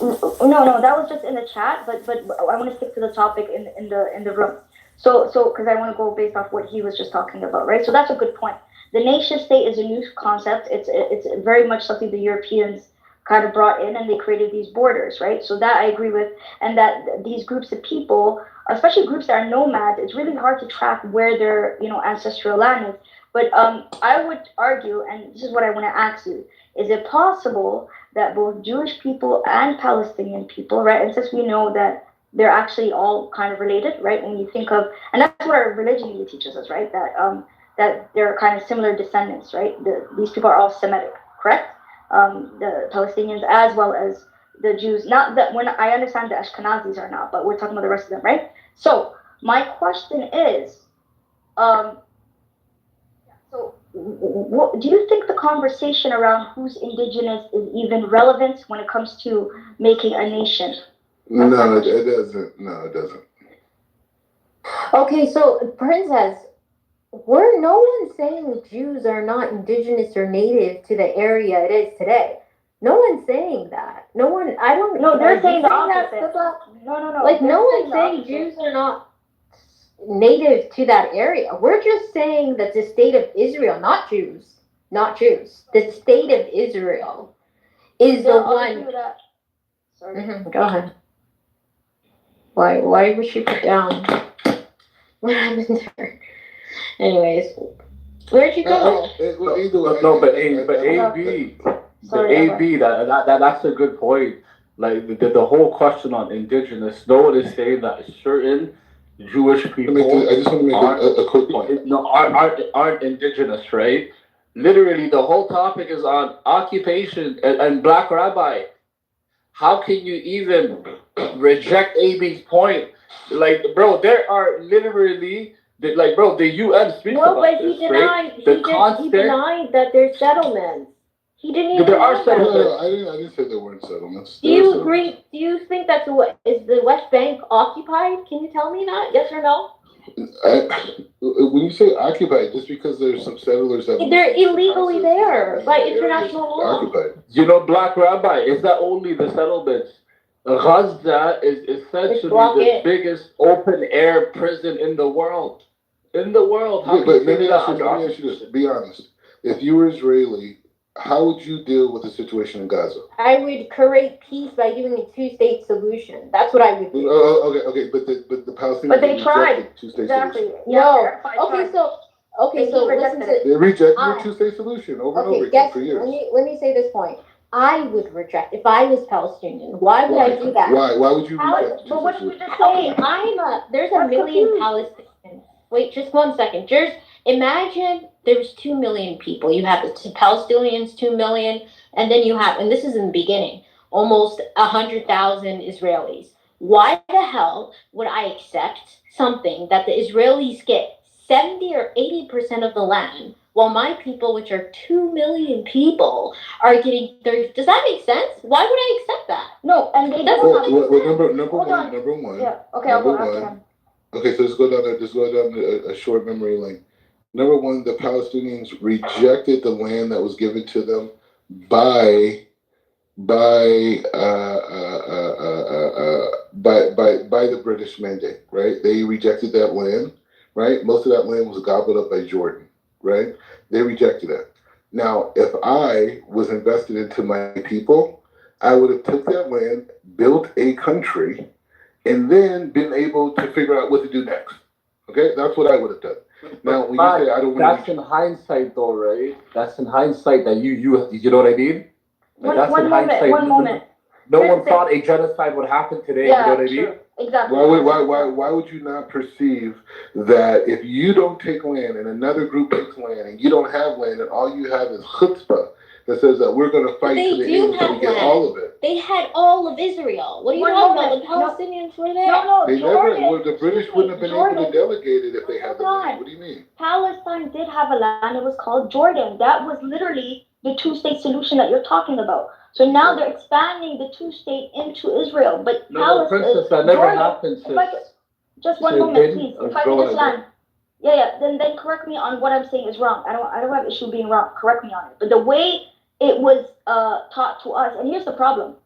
No, that was just in the chat. But I want to stick to the topic in the room. So because I want to go based off what he was just talking about, right? So that's a good point. The nation state is a new concept. It's very much something the Europeans kind of brought in, and they created these borders, right? So that I agree with, and that these groups of people, especially groups that are nomads, it's really hard to track where their ancestral land is. But I would argue, and this is what I want to ask you: is it possible that both Jewish people and Palestinian people, right? And since we know that they're actually all kind of related, right? When you think of, and that's what our religion even teaches us, right? That they're kind of similar descendants, right? These people are all Semitic, correct? The Palestinians as well as the Jews. Not that when I understand the Ashkenazis are not, but we're talking about the rest of them, right? So my question is, so do you think the conversation around who's indigenous is even relevant when it comes to making a nation? No, it doesn't. No, it doesn't. Okay, so Princess, no one's saying Jews are not indigenous or native to the area it is today. No one's saying that. No one. I don't. No, they're saying the opposite. No. Like no one's saying Jews are not native to that area. We're just saying that the state of Israel, not Jews, the state of Israel is the one. Sorry. Go ahead. Why was she put down? What happened there? Anyways, where'd you go? But AB, that's a good point. Like the whole question on indigenous, no one is saying that certain Jewish people I just want to make a quick point. No, aren't indigenous, right? Literally, the whole topic is on occupation and black rabbi. How can you even reject AB's point? Like, bro, there are literally, like, bro, the UN speaks about this, right? He denied that there's settlements. He didn't even. There are settlements. No, I didn't say there weren't settlements. Do you agree? Do you think is the West Bank occupied? Can you tell me that? Yes or no? When you say occupied, just because there's some settlers that they're illegally there by international law. Occupied. You know, black rabbi, is that only the settlements? Gaza is essentially the biggest open air prison in the world. How but let me ask you this. Be honest. If you were Israeli, how would you deal with the situation in Gaza? I would create peace by doing a two-state solution. That's what I would do. Okay, but the Palestinians. But they tried. Two-state Exactly. solution. No. So listen to this. They rejected the two-state solution over and over again for years. Let me say this point. I would reject if I was Palestinian. Why would I do that? Why would you reject? But what did you just say? There's a million Palestinians. Wait, just 1 second. Imagine there's 2 million people. You have the Palestinians, 2 million, and then you have, and this is in the beginning, almost 100,000 Israelis. Why the hell would I accept something that the Israelis get 70 or 80% of the land, while my people, which are 2 million people, are getting 30? Does that make sense? Why would I accept that? No, and they number one. Yeah. Okay, I'll go after him. Okay, so let's go down a short memory lane. Number one, the Palestinians rejected the land that was given to them by the British mandate, right? They rejected that land, right? Most of that land was gobbled up by Jordan, right? They rejected it. Now, if I was invested into my people, I would have took that land, built a country, and then been able to figure out what to do next. Okay, that's what I would have done. Now, when you say I don't want to, that's in hindsight, though, right? That's in hindsight that you know what I mean? One moment. No one thought a genocide would happen today. Yeah, you know what I mean? Exactly. Why would you not perceive that if you don't take land and another group takes land and you don't have land and all you have is chutzpah that says that we're going to fight to the end until we get all of it? They had all of Israel. What are you talking about? The Palestinians were there. No, the British wouldn't have been able to delegate it if they had the land. What do you mean? Palestine did have a land. It was called Jordan. That was literally the two-state solution that you're talking about. So now they're expanding the two-state into Israel. But Princess, that never happened. Just one moment, please. If I can just land. Yeah. Then correct me on what I'm saying is wrong. I don't have issue being wrong. Correct me on it. But the way it was taught to us, and here's the problem: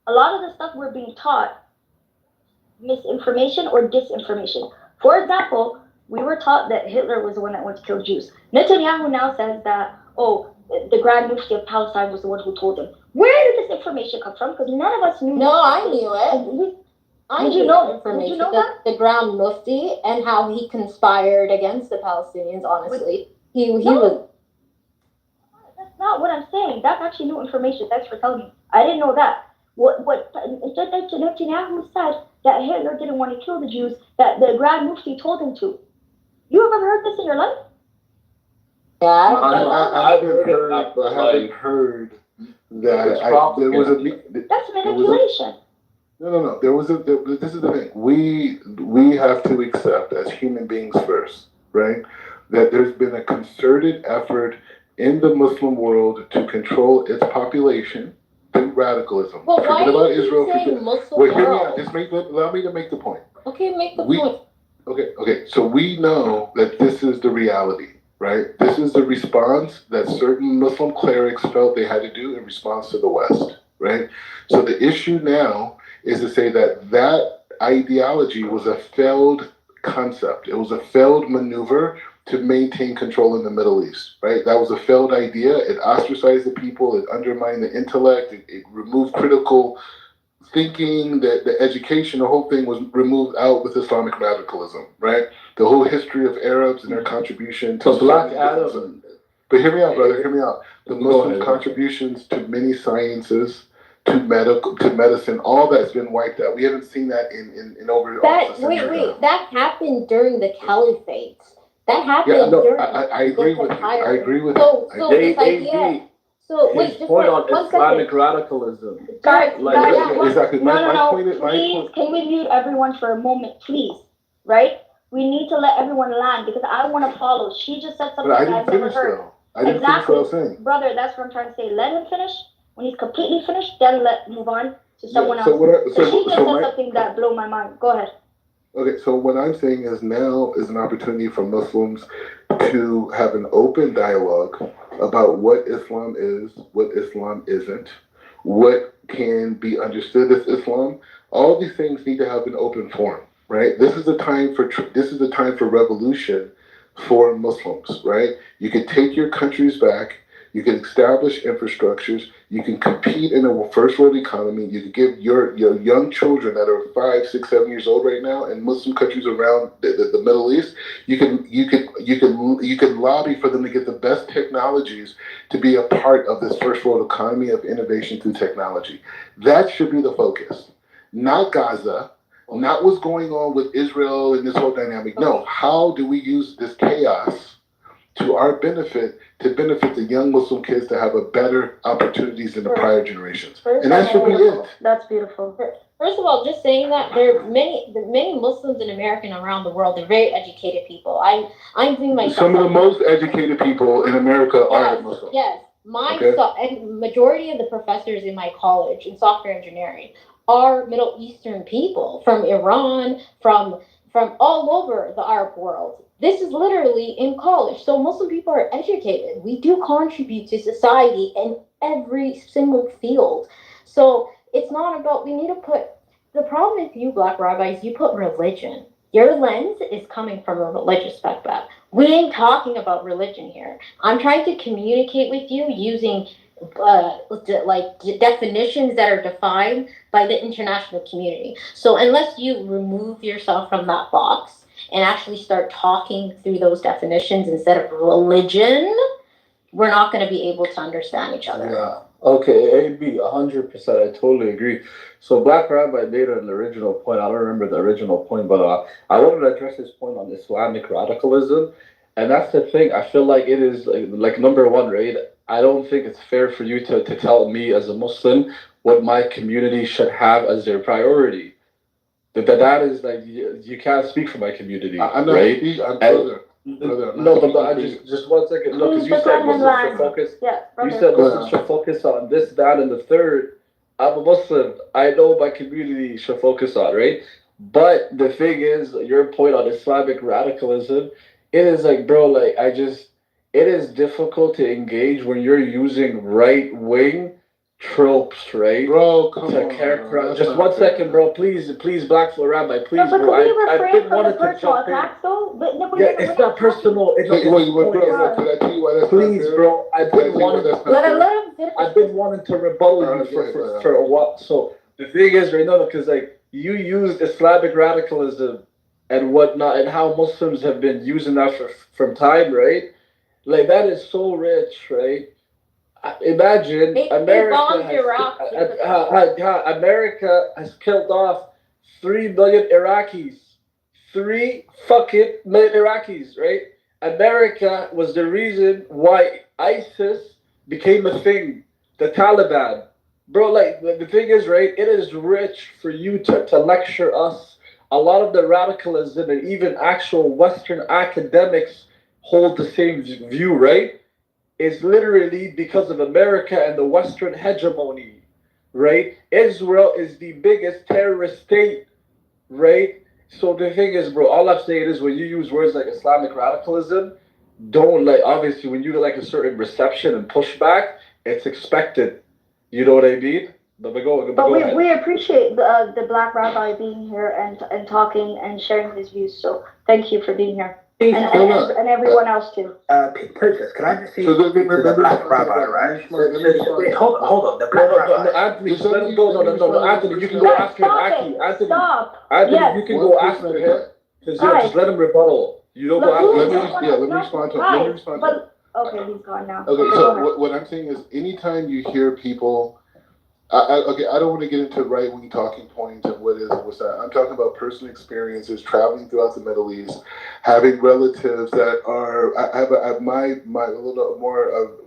a lot of the stuff we're being taught, misinformation or disinformation. For example, we were taught that Hitler was the one that wanted to kill Jews. Netanyahu now says that the Grand Mufti of Palestine was the one who told him. Where did this information come from? Because none of us knew. No, I knew it. Did you know information? Did you know that? The Grand Mufti and how he conspired against the Palestinians. Honestly, he was. That's not what I'm saying. That's actually new information. Thanks for telling me. I didn't know that. What Netanyahu said that Hitler didn't want to kill the Jews, that the Grand Mufti told him to. You have ever heard this in your life? Yeah, I haven't heard that there was a. That's manipulation. No. This is the thing. We have to accept as human beings first, right? that there's been a concerted effort in the Muslim world to control its population through radicalism. Well, why Forget about are you Israel. saying Muslim Wait, hear me out. world? Allow me to make the point. Okay, make the point. Okay. So we know that this is the reality, right? This is the response that certain Muslim clerics felt they had to do in response to the West, right? So the issue now is to say that that ideology was a failed concept. It was a failed maneuver to maintain control in the Middle East, right? That was a failed idea. It ostracized the people. It undermined the intellect. It removed critical thinking, that the education, the whole thing was removed out with Islamic radicalism, right? The whole history of Arabs and their contribution to Black Adam. But hear me out, brother. Hear me out. The Muslim contributions to many sciences, to medicine, all that's been wiped out. We haven't seen that in over. Wait. That happened during the Caliphate. That happened during. I agree with you. I agree with you. So this idea. So wait, just point on one Islamic second. radicalism. Guys, exactly. No. Point is, please, can we mute everyone for a moment, please? Right? We need to let everyone land because I don't want to follow. She just said something I've never heard. I didn't finish what I was saying. Brother, that's what I'm trying to say. Let him finish. When he's completely finished, then move on to someone else. She just said something that blew my mind. Go ahead. Okay, so what I'm saying is now is an opportunity for Muslims to have an open dialogue about what Islam is, what Islam isn't, what can be understood as Islam. All these things need to have an open forum, right? This is a time for revolution for Muslims, right? You can take your countries back. You can establish infrastructures. You can compete in a first world economy. You can give your young children that are 5, 6, 7 years old right now in Muslim countries around the Middle East. You can lobby for them to get the best technologies to be a part of this first world economy of innovation through technology. That should be the focus, not Gaza, not what's going on with Israel and this whole dynamic. No, how do we use this chaos to our benefit, to benefit the young Muslim kids to have a better opportunities than the prior generations. And that should be it. That's beautiful. First of all, just saying that there are many Muslims in America and around the world. They're very educated people. I'm doing myself. Some of the most educated people in America are Muslims. Yes, and majority of the professors in my college in software engineering are Middle Eastern people from Iran, from all over the Arab world. This is literally in college. So Muslim people are educated. We do contribute to society in every single field. So it's not about, we need to put, the problem with you black rabbis, you put religion. Your lens is coming from a religious background. We ain't talking about religion here. I'm trying to communicate with you using definitions that are defined by the international community. So unless you remove yourself from that box, and actually start talking through those definitions instead of religion, we're not going to be able to understand each other. Yeah. Okay, AB, 100%. I totally agree. So Black Rabbi made an original point. I don't remember the original point, but I wanted to address this point on Islamic radicalism. And that's the thing. I feel like it is like number one, right? I don't think it's fair for you to tell me as a Muslim what my community should have as their priority. That is like you can't speak for my community, I'm not right? Brother, no, but I just 1 second. No, because you said Muslims should focus. Yeah, you said Muslims should focus on this, that, and the third. I'm a Muslim. I know my community should focus on, right? But the thing is, your point on Islamic radicalism, it is like, bro, like it is difficult to engage when you're using right wing tropes, right? Bro, come on. Just 1 second, bro. Please, Black Rabbi, please, but bro. I've been wanting to jump in. Yeah, it's not personal. It's wait, bro, can I tell you why that's please, bro. I've been wanting to rebuttal you for a while. So the thing is, right now, because like you used Islamic radicalism and whatnot, and how Muslims have been using that from time, right? Like that is so rich, right? Imagine America has killed off 3 million Iraqis. 3 fucking million Iraqis, right? America was the reason why ISIS became a thing. The Taliban. Bro, like, the thing is, right, it is rich for you to lecture us. A lot of the radicalism and even actual Western academics hold the same view, right, is literally because of America and the Western hegemony, right? Israel is the biggest terrorist state, right? So the thing is, bro, all I'm saying is when you use words like Islamic radicalism, don't like, obviously when you get like a certain reception and pushback, it's expected. You know what I mean? But we appreciate the Black Rabbi being here and talking and sharing his views. So thank you for being here. And everyone else too. Princess, can I just say to the Black Rabbi, right? Wait, hold on. The Black Rabbi. No, Anthony, just let him go. No, Anthony, you can go after him. Anthony, Stop. Anthony, Yes. you can go after him. Just let him rebuttal. You don't go after him. Let me respond to him. Okay, he's gone now. Okay, so what I'm saying is anytime you hear people, I don't want to get into right-wing talking points and what is and what's that. I'm talking about personal experiences, traveling throughout the Middle East, having relatives that are, I have my a little more of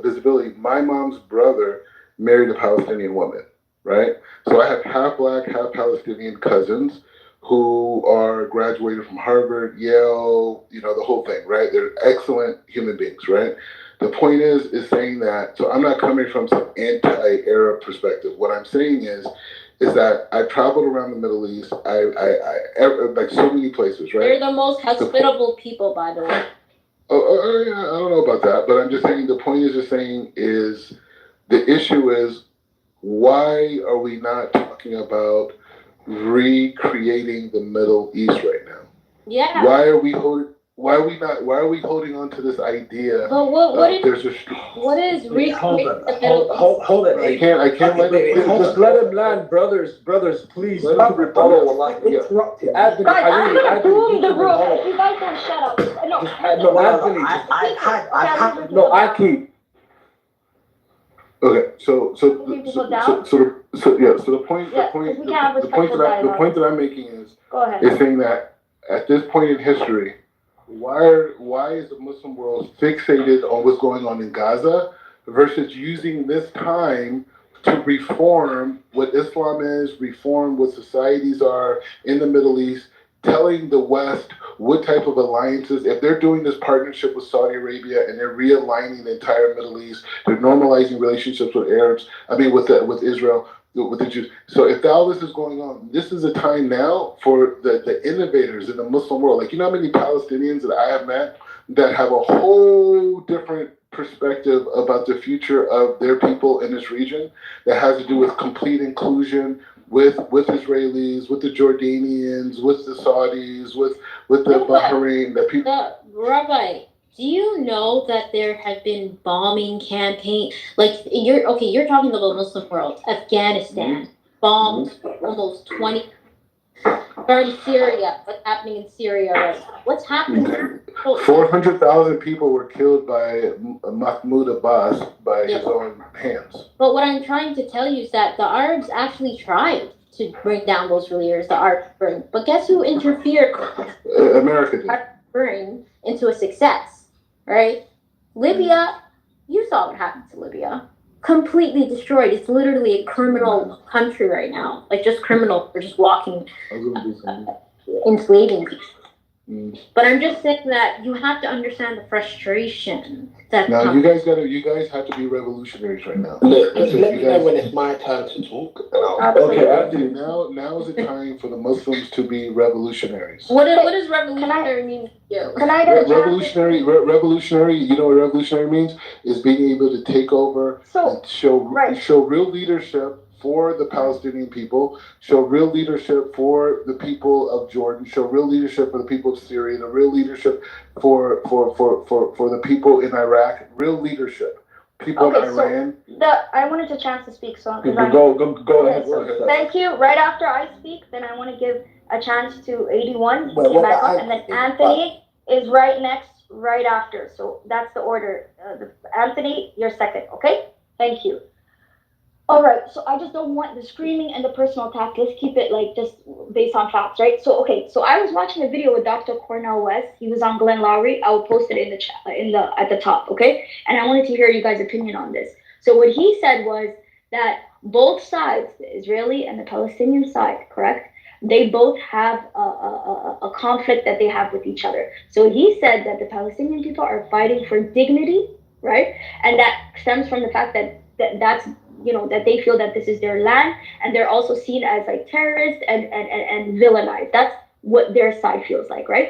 visibility. My mom's brother married a Palestinian woman, right? So I have half black, half Palestinian cousins who are graduated from Harvard, Yale, the whole thing, right? They're excellent human beings, right? The point is saying that, so I'm not coming from some anti-Arab perspective. What I'm saying is that I've traveled around the Middle East, I like so many places, right? They're the most hospitable people, by the way. Oh, yeah, I don't know about that, but I'm just saying, the point is the issue is, why are we not talking about recreating the Middle East right now? Yeah. Why are we holding on to this idea? But what is recreating the Middle East? Hold it. I can't let it. Just let him land, brothers, please. Let him rebuttal. Guys, I'm gonna boom the room if you guys don't shut up. No, Anthony. I keep. Okay, so the point that I'm making is saying that at this point in history, why is the Muslim world fixated on what's going on in Gaza versus using this time to reform what Islam is, reform what societies are in the Middle East, telling the West what type of alliances, if they're doing this partnership with Saudi Arabia and they're realigning the entire Middle East, they're normalizing relationships with with Israel, with the Jews. So if all this is going on, this is a time now for the innovators in the Muslim world. Like, you know how many Palestinians that I have met that have a whole different perspective about the future of their people in this region that has to do with complete inclusion with Israelis, with the Jordanians, with the Saudis, with the Bahrain, the people. Rabbi, do you know that there have been bombing campaigns? Like, you're talking about the Muslim world. Afghanistan bombed almost 20. From Syria, what's happening in Syria right now? What's happening? 400,000 people were killed by Mahmoud Abbas by his own hands. But what I'm trying to tell you is that the Arabs actually tried to bring down those leaders, the Arab Spring. But guess who interfered? America did. Arab Spring into a success, right? Libya, you saw what happened to Libya. Completely destroyed. It's literally a criminal country right now. Like, just criminals. They're just walking, enslaving people. But I'm just saying that you have to understand the frustration that. Now you guys have to be revolutionaries right now. Let me know when it's my turn to talk. Okay, Anthony. Now is the time for the Muslims to be revolutionaries. What does revolutionary mean to you? Can I get a revolutionary? You know what revolutionary means? Is being able to take over and show real leadership for the Palestinian people, show real leadership for the people of Jordan, show real leadership for the people of Syria, the real leadership for the people in Iraq, real leadership. People in Iran. I wanted a chance to speak, so go ahead. Thank you. Right after I speak, then I want to give a chance to 81 to get back up, and then Anthony is right after. So that's the order. Anthony, you're second. Okay. Thank you. All right, so I just don't want the screaming and the personal attack. Let's keep it like just based on facts, right? So so I was watching a video with Dr. Cornel West. He was on Glenn Lowry. I will post it in the chat, at the top, okay? And I wanted to hear you guys' opinion on this. So what he said was that both sides, the Israeli and the Palestinian side, correct, They both have a conflict that they have with each other. So he said that the Palestinian people are fighting for dignity, right? And that stems from the fact that's that they feel that this is their land, and they're also seen as like terrorists and villainized. That's what their side feels like, right?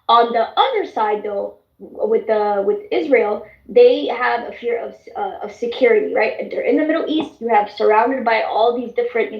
On the other side, though, with Israel, they have a fear of security, right? And they're in the Middle East. You have surrounded by all these different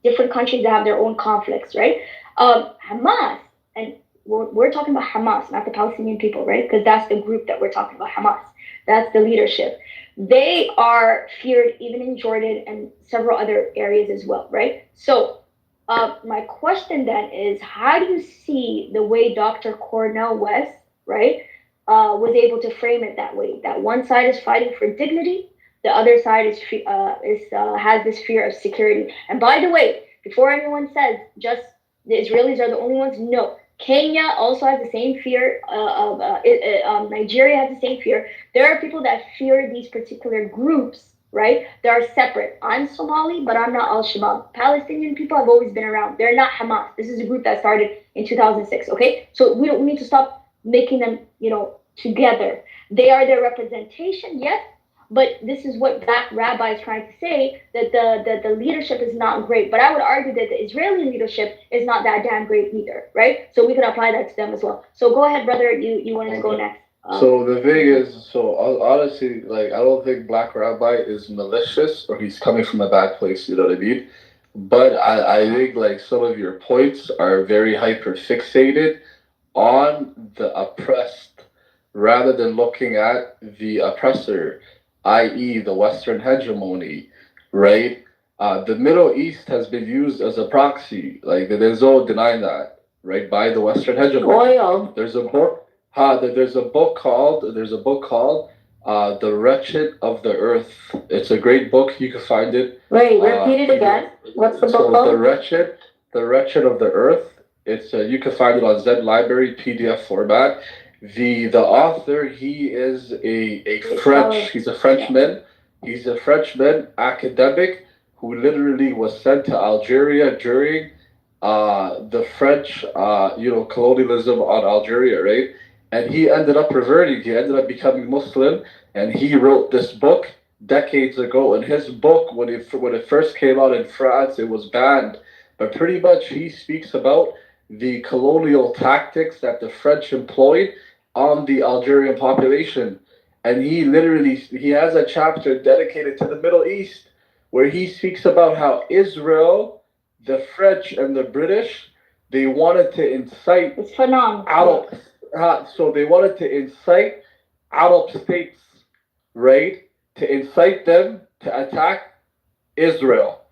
different countries that have their own conflicts, right? Hamas, and we're talking about Hamas, not the Palestinian people, right? Because that's the group that we're talking about, Hamas. That's the leadership. They are feared even in Jordan and several other areas as well, right? So my question then is, how do you see the way Dr. Cornel West, right, was able to frame it that way? That one side is fighting for dignity, the other side has this fear of security. And by the way, before anyone says just the Israelis are the only ones, no. Kenya also has the same fear. Nigeria has the same fear. There are people that fear these particular groups, right? They are separate. I'm Somali, but I'm not Al-Shabaab. Palestinian people have always been around. They're not Hamas. This is a group that started in 2006, okay? So we need to stop making them, together. They are their representation, yes, but this is what Black Rabbi is trying to say, that the leadership is not great. But I would argue that the Israeli leadership is not that damn great either, right? So we can apply that to them as well. So go ahead, brother. You wanted to go next. So the thing is, honestly, like, I don't think Black Rabbi is malicious or he's coming from a bad place, you know what I mean? But I think like some of your points are very hyper fixated on the oppressed rather than looking at the oppressor, i.e. the Western hegemony, right? The Middle East has been used as a proxy, like there's no denying that, right? By the Western hegemony. Oil. There's a book. There's a book called The Wretched of the Earth. It's a great book. You can find it. Wait, repeat it again. What's the book called? The Wretched of the Earth. It's you can find it on Zen Library PDF format. The author, he is a French. He's a Frenchman. He's a Frenchman academic who literally was sent to Algeria during the French colonialism on Algeria, right? And he ended up reverting. He ended up becoming Muslim, and he wrote this book decades ago. And his book, when it first came out in France, it was banned. But pretty much he speaks about the colonial tactics that the French employed on the Algerian population. And he has a chapter dedicated to the Middle East where he speaks about how Israel, the French, and the British, they wanted to incite so they wanted to incite Arab states, right, to incite them to attack Israel.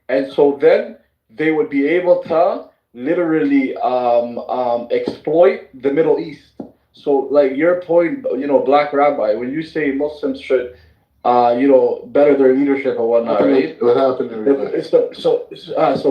And so then they would be able to literally exploit the Middle East. So like your point, Black Rabbi, when you say Muslims should better their leadership or whatnot, right? What happened? So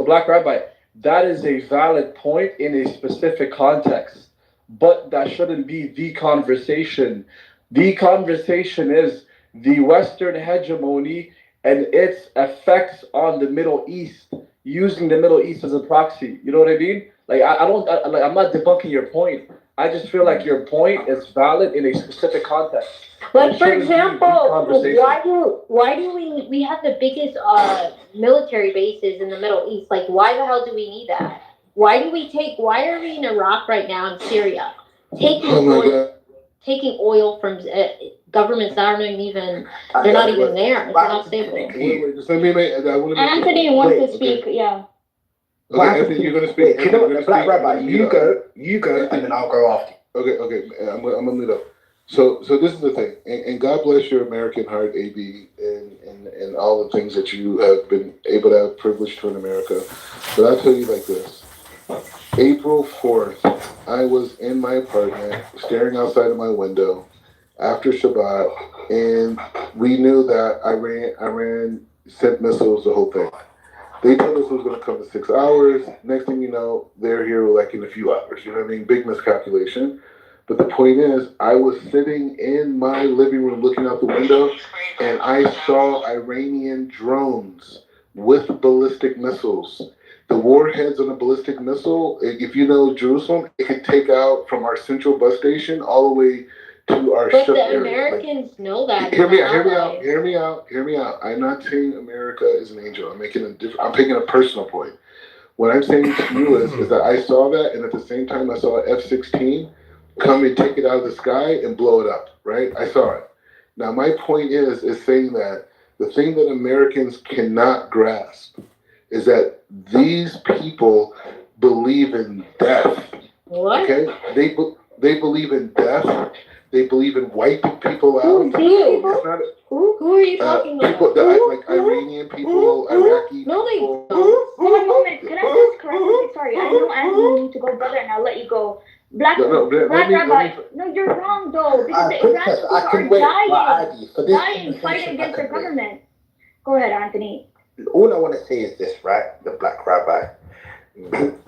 Black Rabbi, that is a valid point in a specific context. But that shouldn't be the conversation. The conversation is the Western hegemony and its effects on the Middle East, using the Middle East as a proxy. You know what I mean? Like I'm not debunking your point. I just feel like your point is valid in a specific context. Like for example, why do we have the biggest military bases in the Middle East? Like why the hell do we need that? Why are we in Iraq right now and Syria? Taking oil from governments that aren't even, they're not even there. It's not stable. Anthony wants to speak, yeah. Okay, Anthony, you're going to speak. You know what, Black Rabbi, you go, and then I'll go after you. Okay, I'm going to mute up. So this is the thing, and God bless your American heart, AB, and all the things that you have been able to have privilege to in America. But I'll tell you like this. April 4th, I was in my apartment, staring outside of my window after Shabbat, and we knew that Iran sent missiles, the whole thing. They told us it was going to come in 6 hours. Next thing you know, they're here like in a few hours. You know what I mean? Big miscalculation. But the point is, I was sitting in my living room looking out the window, and I saw Iranian drones with ballistic missiles the warheads on a ballistic missile, if you know Jerusalem, it could take out from our central bus station all the way to our But ship the area. Americans know that. Hear me out. I'm not saying America is an angel. I'm making a personal point. What I'm saying to you is that I saw that, and at the same time, I saw an F-16 come and take it out of the sky and blow it up. Right? I saw it. Now, my point is saying that the thing that Americans cannot grasp is that these people believe in death. What? Okay? They believe in death. They believe in wiping people out. Who do? Who are you talking people about? like Iranian people, Iraqi No, they people. Hold on a moment. Can I just correct something? Sorry, I know Anthony, you need to go, brother, and I'll let you go. Black Rabbi. No, you're wrong though, because the Iranian people are dying fighting against their government. Go ahead, Anthony. All I want to say is this, right? The Black Rabbi.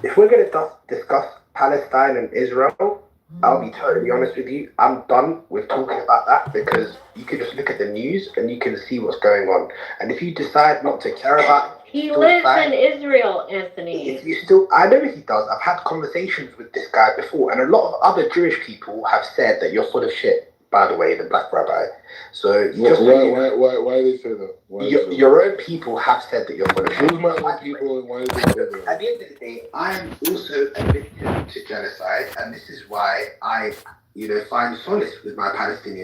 If we're going to discuss Palestine and Israel, I'll be totally honest with you. I'm done with talking about that because you can just look at the news and you can see what's going on. And if you decide not to care about it, he lives in Israel, Anthony. If you still, I know he does. I've had conversations with this guy before, and a lot of other Jewish people have said that you're full of shit. By the way, the Black Rabbi. So why they say that? Your own people have said that you're full of shit. Who's my own people, and why did they say that? At the end of the day, I am also a victim to genocide, and this is why I, find solace with my Palestinian